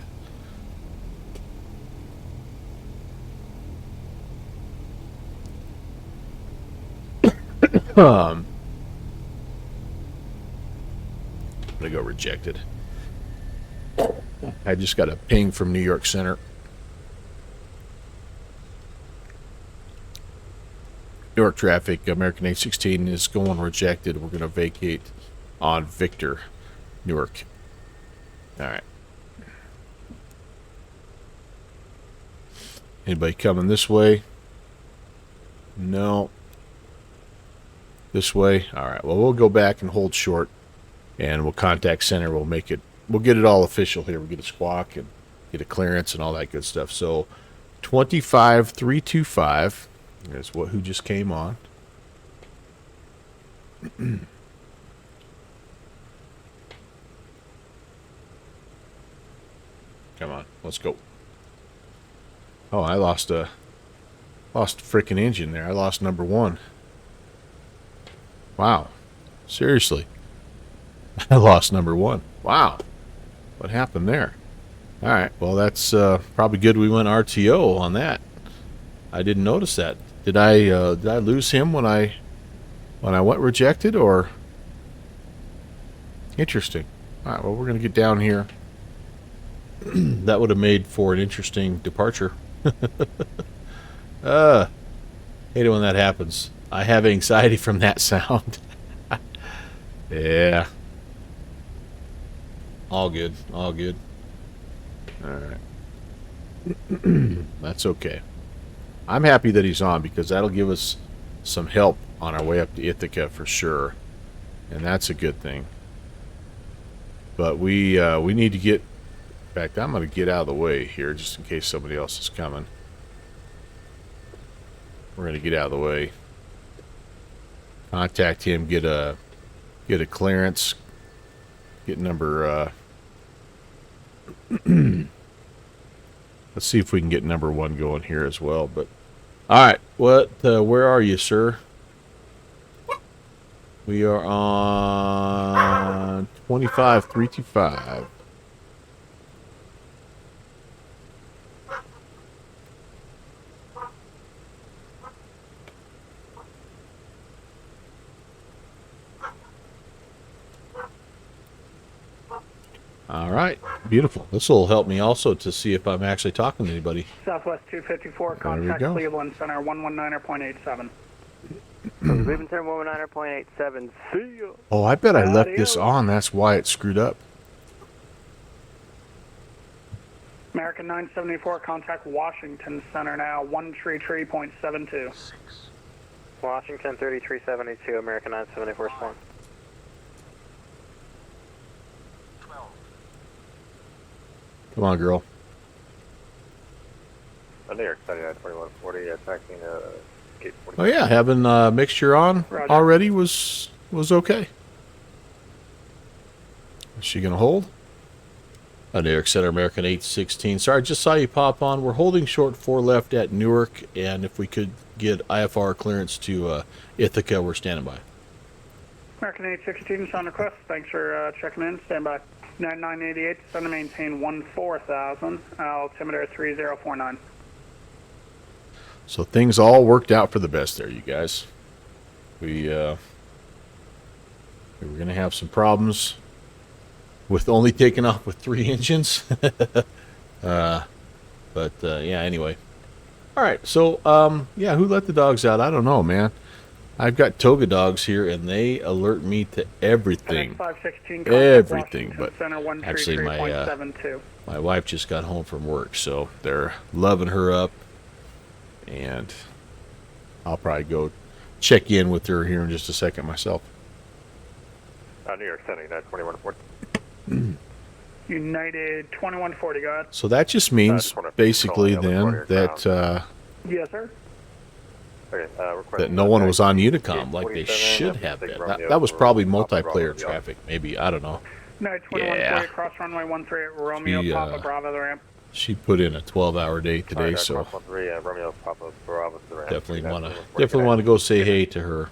I'm gonna go rejected. I just got a ping from New York Center. New York traffic, American 816 is going rejected. We're gonna vacate on Victor, Newark. All right. Anybody coming this way? No. This way? All right. Well, we'll go back and hold short, and we'll contact center. We'll get it all official here. We'll get a squawk and get a clearance and all that good stuff. So 25325 is who just came on. Come on, let's go. Oh, I lost a freaking engine there. I lost number 1. Wow. Seriously. I lost number 1. Wow. What happened there? All right. Well, that's probably good we went RTO on that. I didn't notice that. Did I lose him when I went rejected, or? Interesting. All right. Well, we're going to get down here. That would have made for an interesting departure. Hate it when that happens. I have anxiety from that sound. Yeah. All good. All good. All right. That's okay. I'm happy that he's on, because that'll give us some help on our way up to Ithaca for sure. And that's a good thing. But we need to get... In fact, I'm going to get out of the way here just in case somebody else is coming. We're going to get out of the way. Contact him, get a clearance, get number let's see if we can get number 1 going here as well. But all right, where are you, sir? We are on 25325. All right, beautiful. This will help me also to see if I'm actually talking to anybody. Southwest 254, contact Cleveland Center 119.87. Cleveland Center 119.87. See you. Oh, I bet I left this on. That's why it screwed up. American 974, contact Washington Center now 133.72. Washington 3372, American 974 spawn. 12. Come on, girl. New York, 2140, attacking gate 40. Oh yeah, having mixture on already was okay. Is she gonna hold? New York Center, American 816. Sorry, just saw you pop on. We're holding short 4 left at Newark, and if we could get IFR clearance to Ithaca, we're standing by. American 816, sound request. Thanks for checking in. Stand by. 9988, send to maintain 14,000, altimeter 3049. So things all worked out for the best there, you guys. We were going to have some problems with only taking off with 3 engines. Yeah, anyway. All right, so, yeah, who let the dogs out? I don't know, man. I've got toga dogs here, and they alert me to everything. Everything, but actually my wife just got home from work, so they're loving her up. And I'll probably go check in with her here in just a second myself. New York Center, United 2140. United 2140, go ahead. So that just means basically then that Yes, sir. Okay, that no one was on Unicom like they should have been. That was probably multiplayer traffic, maybe. I don't know. United 2140, cross runway 13 at Romeo, Papa Bravo, the ramp. She put in a 12-hour day today, so definitely want to go say hey to her.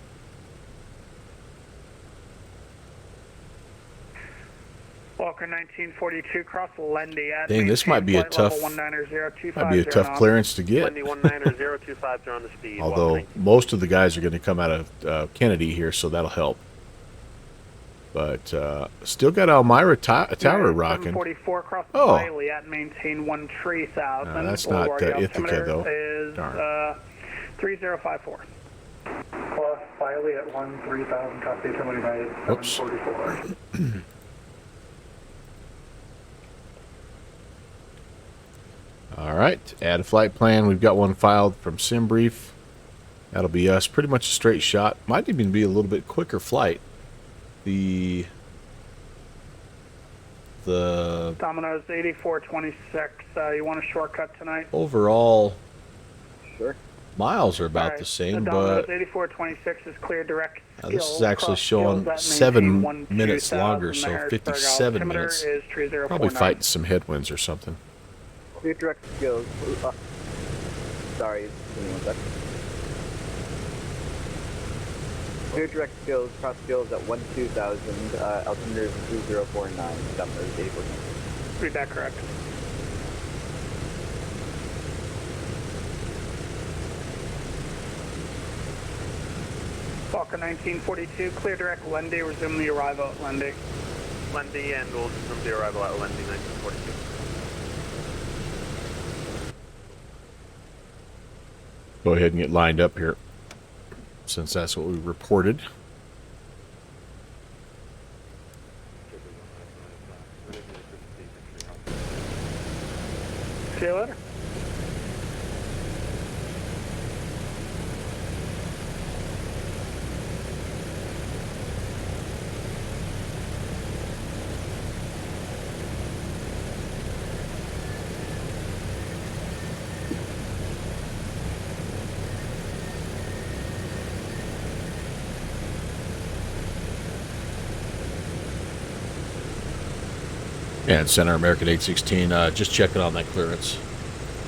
Walker 1942, cross Lendy at. Dang, this might be a tough clearance to get. Lendy 19025 on the speed. Although most of the guys are going to come out of Kennedy here, so that'll help. But still got Elmira Tower rocking. 44 cross Wiley at maintain 13,000. No, that's not Ithaca though. Is 3054. Cross Wiley at 13,000. Copy Terminal United 744. All right, add a flight plan. We've got one filed from SimBrief. That'll be us. Pretty much a straight shot. Might even be a little bit quicker flight. The Domino's 8426. You want a shortcut tonight? Overall, sure. Miles are about the same, Domino's but 8426 is clear direct. This is actually showing 7 minutes longer, so 57 minutes. Probably fighting some headwinds or something. Clear direct skills. Sorry, give me 1 second. Clear direct skills, cross skills at 12,000, altimeter 2049, Domino's 8426. Read that correct. Falcon 1942, clear direct Lendy, resume the arrival at Lendy. Lendy, and we'll resume the arrival at Lendy 1942. Go ahead and get lined up here, since that's what we reported. See you later. And Center American 816, just checking on that clearance.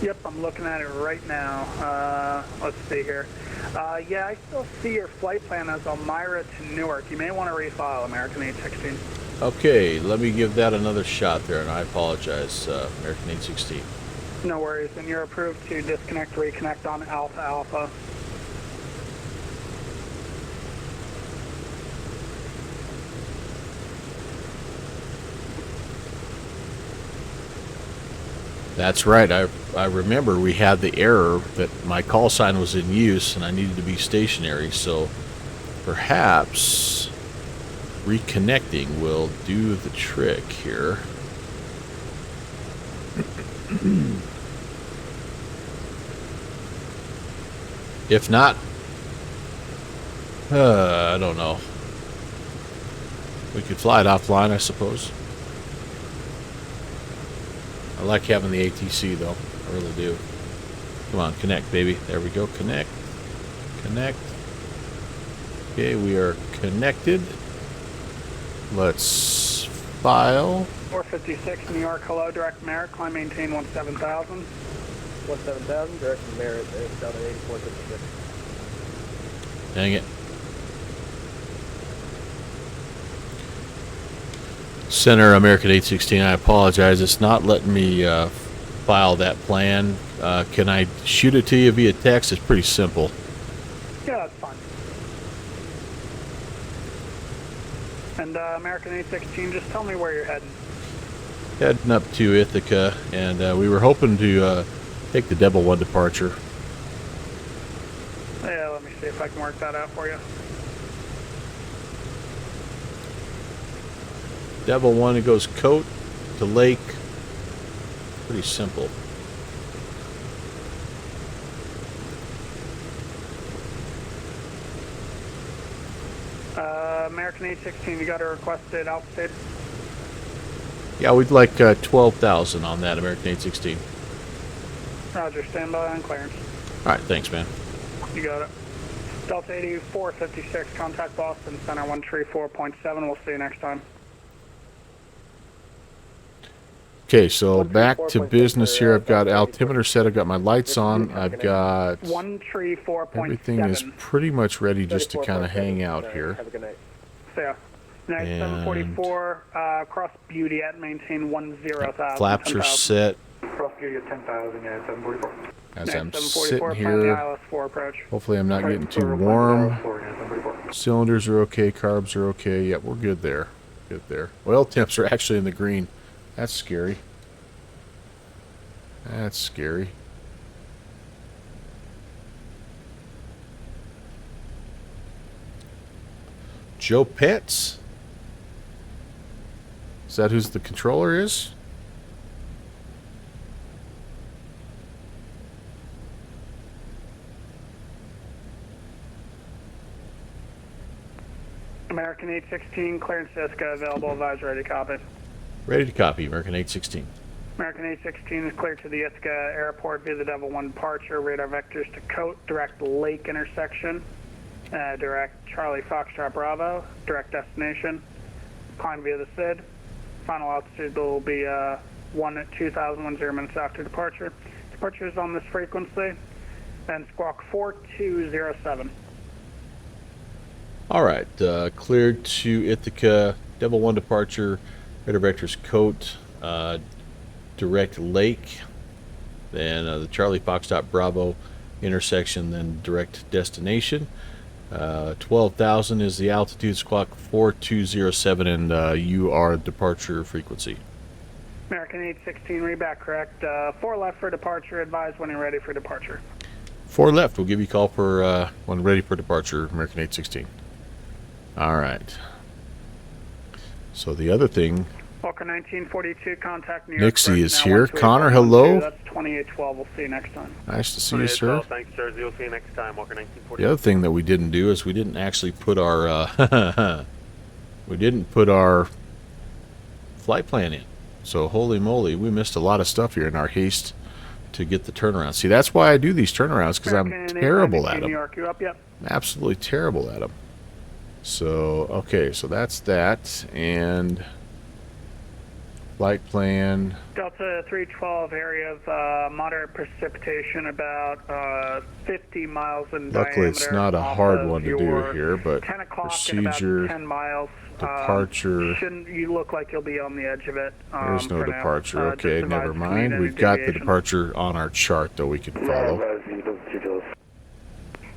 Yep, I'm looking at it right now. Let's see here. Yeah, I still see your flight plan as Elmira to Newark. You may want to refile American 816. Okay, let me give that another shot there, and I apologize, American 816. No worries, and you're approved to disconnect, reconnect on Alpha Alpha. That's right. I remember we had the error that my call sign was in use and I needed to be stationary, so perhaps reconnecting will do the trick here. If not, I don't know. We could fly it offline, I suppose. I like having the ATC though. I really do. Come on, connect, baby. There we go. Connect. Connect. Okay, we are connected. Let's file. 456 New York, hello, direct merit, climb maintain 17,000. 17,000, direct merit, it's down at 8456. Dang it. Center American 816, I apologize. It's not letting me file that plan. Can I shoot it to you via text? It's pretty simple. Yeah, that's fine. And American 816, just tell me where you're heading. Heading up to Ithaca, and we were hoping to take the Devil 1 departure. Yeah, let me see if I can work that out for you. Devil 1, it goes coat to lake. Pretty simple. American 816, you got a requested altitude? Yeah, we'd like 12,000 on that American 816. Roger, stand by on clearance. All right, thanks, man. You got it. Delta 8456, contact Boston Center 134.7. We'll see you next time. Okay, so back to business here. I've got altimeter set. I've got my lights on. I've got 134.7. everything is pretty much ready just to kind of hang out here. Have a good night. See ya. Night 744, cross Beauty at maintain 10,000. Flaps are set. Cross Beauty at 10,000, yeah, 744. As I'm 744, sitting plan the here, ILS-4 approach. hopefully I'm not getting too warm. Cylinders are okay, carbs are okay. Yep, we're good there. Good there. Oil temps are actually in the green. That's scary. That's scary. Joe Pitts? Is that who's the controller is? American 816, clearance Jessica, available, advisor, ready to copy. Ready to copy, American 816. American 816 is cleared to the Ithaca Airport via the Devil 1 departure, radar vectors to Coat, direct Lake intersection, direct Charlie Foxtrot Bravo, direct destination, climb via the SID. Final altitude will be 2,010 minutes after departure. Departure is on this frequency, and squawk 4207. All right, cleared to Ithaca, Devil 1 departure, radar vectors Coat, direct Lake, then the Charlie Foxtrot Bravo intersection, then direct destination. 12,000 is the altitude, squawk 4207, and you are departure frequency. American 816, read back correct. 4 left for departure, advise when you're ready for departure. 4 left, we'll give you a call for when ready for departure, American 816. All right. So the other thing, Walker 1942, contact New York. Nixie is now here. 128.12. Connor, hello. That's 2812. We'll see you next time. Nice to see you, sir. Thanks, sir. We'll see you next time, Walker 1942. The other thing that we didn't do is we didn't actually put our flight plan in. So holy moly, we missed a lot of stuff here in our haste to get the turnaround. See, that's why I do these turnarounds, because I'm terrible at them. New York, you up yet? Absolutely terrible at them. So okay, so that's that, and flight plan. Delta 312, area of moderate precipitation, about 50 miles in diameter. Luckily, it's not a hard one to do your here, but 10 o'clock procedure, in about 10 miles. departure. Shouldn't you look like you'll be on the edge of it? There's no for now. departure. Just Okay, advise never if you mind. need any We've got the deviation. departure on our chart, though we can follow.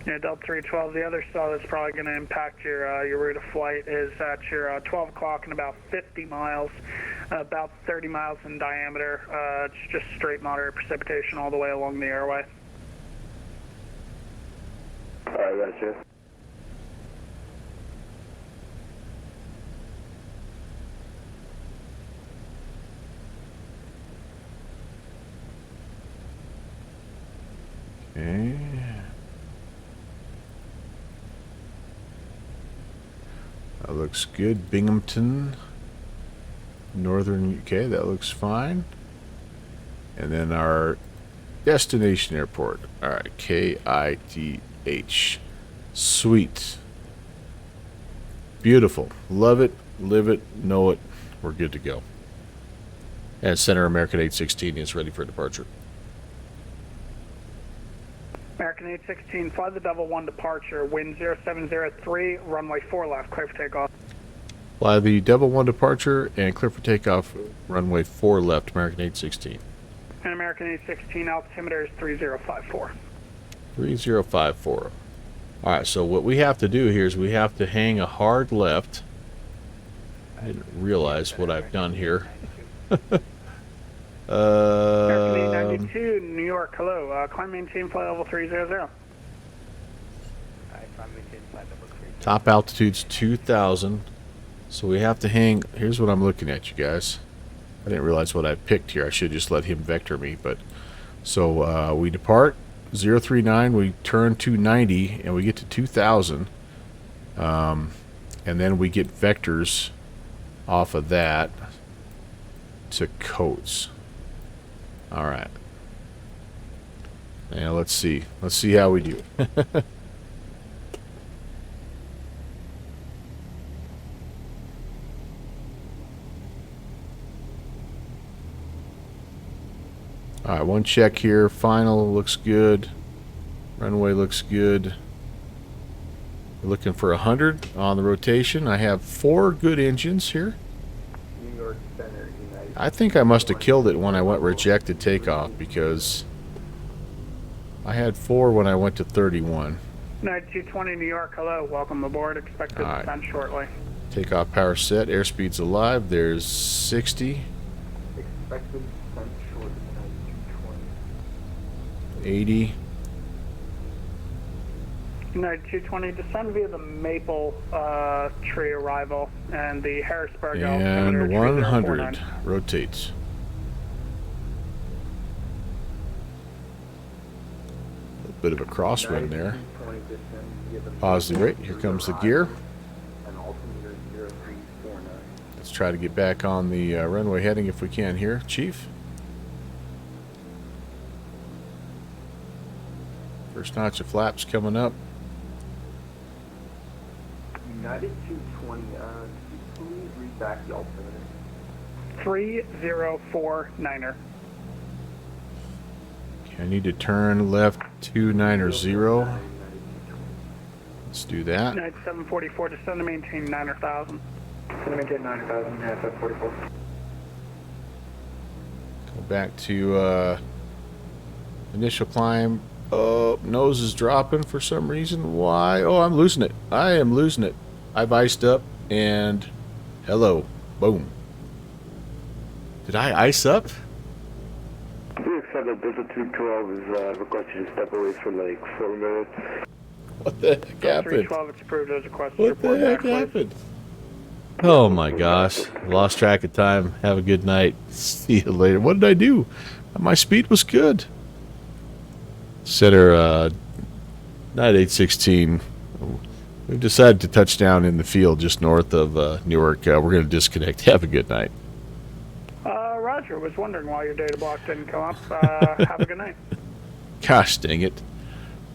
Yeah, Delta 312, the other star that's probably going to impact your route of flight is at your 12 o'clock and about 50 miles, about 30 miles in diameter. It's just straight moderate precipitation all the way along the airway. Alright, gotcha. Okay. looks good. Binghamton, Northern UK, that looks fine. And then our destination airport. All right, KITH. Sweet. Beautiful. Love it, live it, know it. We're good to go. And Center American 816 is ready for departure. American 816, fly the Devil 1 departure, wind 0703, runway 4 left, clear for takeoff. Fly the Devil 1 departure and clear for takeoff, runway 4 left, American 816. And American 816, altimeter is 3054. 3054. All right, so what we have to do here is we have to hang a hard left. I didn't realize what I've done here. American 892, New York, hello. Climb maintain flight level 300. Top altitude's 2,000. So we have to hang. Here's what I'm looking at, you guys. I didn't realize what I picked here. I should just let him vector me. But so we depart 039. We turn 290, and we get to 2,000. And then we get vectors off of that to Coates. All right. Now let's see. Let's see how we do. All right, one check here. Final looks good. Runway looks good. We're looking for 100 on the rotation. I have 4 good engines here. New York Center, United. I think I must have killed it when I went rejected takeoff because I had 4 when I went to 31. 9220 New York, hello. Welcome aboard. Expected descent shortly. Takeoff power set. Airspeed's alive. There's 60. Expected descent shortly. 80. United 220, descend via the Maple Tree Arrival and the Harrisburg altimeter And 100 rotates. A bit of a crosswind there. Pause the rate. Here comes the gear. Let's try to get back on the runway heading if we can here, Chief. First notch of flaps coming up. United 220, could you please read back the altimeter? 3049er. Okay, I need to turn left 290. Let's do that. United 744, descend to maintain 9,000. Descend to maintain 9,000, United 744. Go back to initial climb. Oh, nose is dropping for some reason. Why? Oh, I'm losing it. I am losing it. I've iced up and hello. Boom. Did I ice up? 307 Delta 212 is requested to step away for like 4 minutes. What the heck happened? 312, it's approved as requested. What the heck happened? Oh my gosh. Lost track of time. Have a good night. See you later. What did I do? My speed was good. Center 9816. We've decided to touch down in the field just north of Newark. We're going to disconnect. Have a good night. Roger, was wondering why your data block didn't come up. Have a good night. Gosh dang it.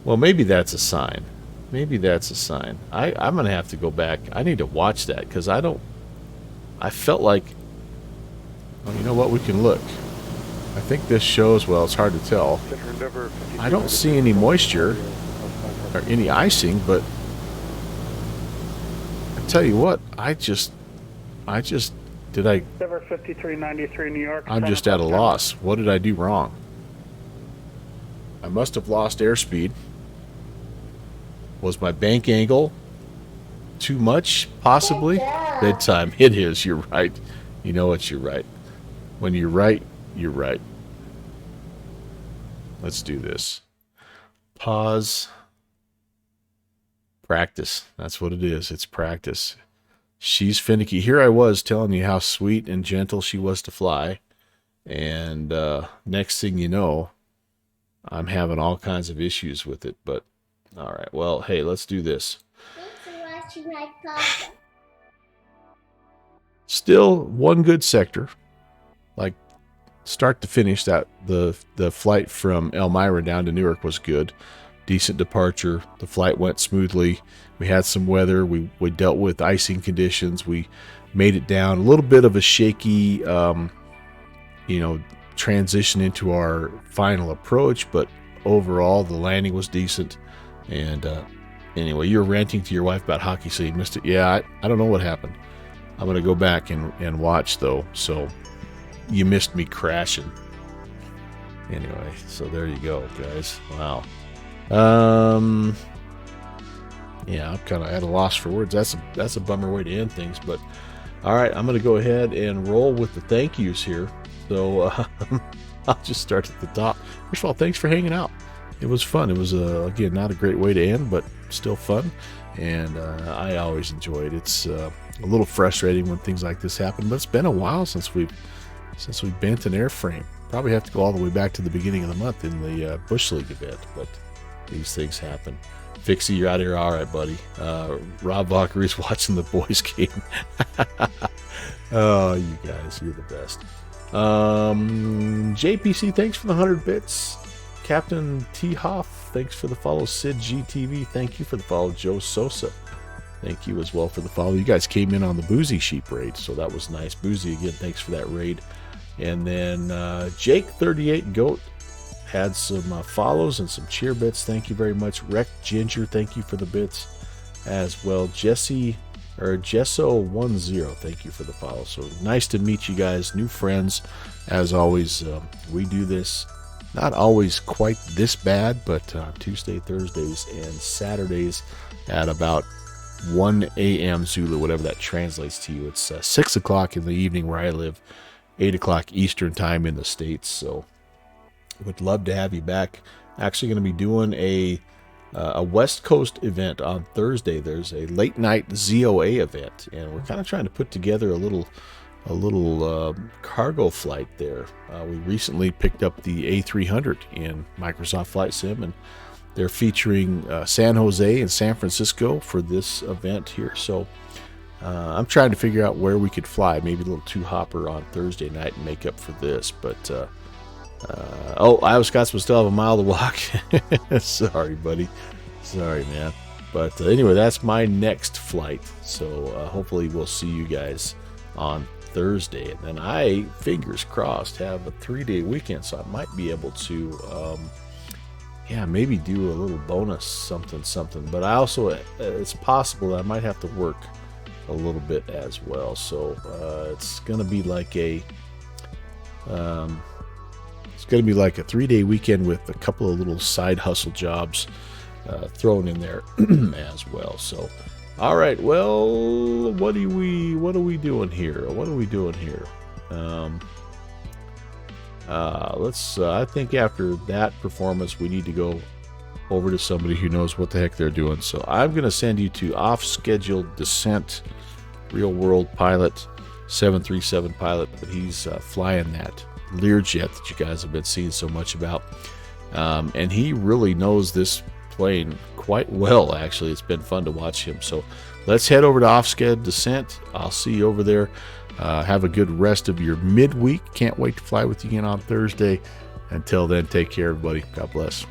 Well, maybe that's a sign. Maybe that's a sign. I'm going to have to go back. I need to watch that because I felt like, well, you know what? We can look. I think this shows, well, it's hard to tell. I don't see any moisture or any icing, but I tell you what, did I? Silver 5393 New York. I'm just at a loss. What did I do wrong? I must have lost airspeed. Was my bank angle too much? Possibly. Bedtime. It is. You're right. You know what? You're right. When you're right, you're right. Let's do this. Pause. Practice. That's what it is. It's practice. She's finicky. Here I was telling you how sweet and gentle she was to fly. And next thing you know, I'm having all kinds of issues with it. But, all right. Well, hey, let's do this. Thanks for watching my podcast. still one good sector, like start to finish. That the flight from Elmira down to Newark was good, decent departure. The flight went smoothly. We had some weather. We dealt with icing conditions. We made it down. A little bit of a shaky, transition into our final approach, but overall the landing was decent. And anyway, you're ranting to your wife about hockey, so you missed it. Yeah, I don't know what happened. I'm going to go back and watch, though. So you missed me crashing. Anyway, so there you go, guys. Wow. Yeah, I'm kind of at a loss for words. That's a bummer way to end things. But all right, I'm going to go ahead and roll with the thank yous here. So I'll just start at the top. First of all, thanks for hanging out. It was fun. It was, again, not a great way to end, but still fun. And I always enjoy it. It's a little frustrating when things like this happen, but it's been a while since we've bent an airframe. Probably have to go all the way back to the beginning of the month in the Bush League event, but these things happen. Fixie, you're out here all right, buddy. Rob Valkyrie's watching the boys game. Oh, you guys, you're the best. JPC, thanks for the 100 bits. Captain T. Hoff, thanks for the follow. Sid GTV, thank you for the follow. Joe Sosa, thank you as well for the follow. You guys came in on the Boozy Sheep raid, so that was nice. Boozy, again, thanks for that raid. And then Jake38 Goat had some follows and some cheer bits. Thank you very much. Wreck Ginger, thank you for the bits as well. Jesso10, thank you for the follow. So nice to meet you guys, new friends. As always, we do this not always quite this bad, but Tuesday, Thursdays, and Saturdays at about 1 a.m. Zulu, whatever that translates to you. It's 6 o'clock in the evening where I live, 8 o'clock Eastern time in the States. So would love to have you back. Actually going to be doing a West Coast event on Thursday. There's a late night ZOA event, and we're kind of trying to put together a little cargo flight there. We recently picked up the A300 in Microsoft Flight Sim, and they're featuring San Jose and San Francisco for this event here. So I'm trying to figure out where we could fly, maybe a little two-hopper on Thursday night and make up for this. But Iowa Scots will still have a mile to walk. Sorry, buddy. Sorry, man. But anyway, that's my next flight. So hopefully we'll see you guys on Thursday. And then I, fingers crossed, have a 3-day weekend. So I might be able to, maybe do a little bonus something. But I also, it's possible that I might have to work a little bit as well. So it's going to be like a... It's going to be like a 3-day weekend with a couple of little side hustle jobs thrown in there as well. So, all right. Well, what are we doing here? I think after that performance, we need to go over to somebody who knows what the heck they're doing. So I'm going to send you to Off-Schedule Descent, Real World Pilot, 737 pilot, but he's flying that Learjet that you guys have been seeing so much about, and he really knows this plane quite well. Actually, it's been fun to watch him. So let's head over to Off-Schedule Descent. I'll see you over there. Have a good rest of your midweek. Can't wait to fly with you again on Thursday. Until then, take care, everybody. God bless.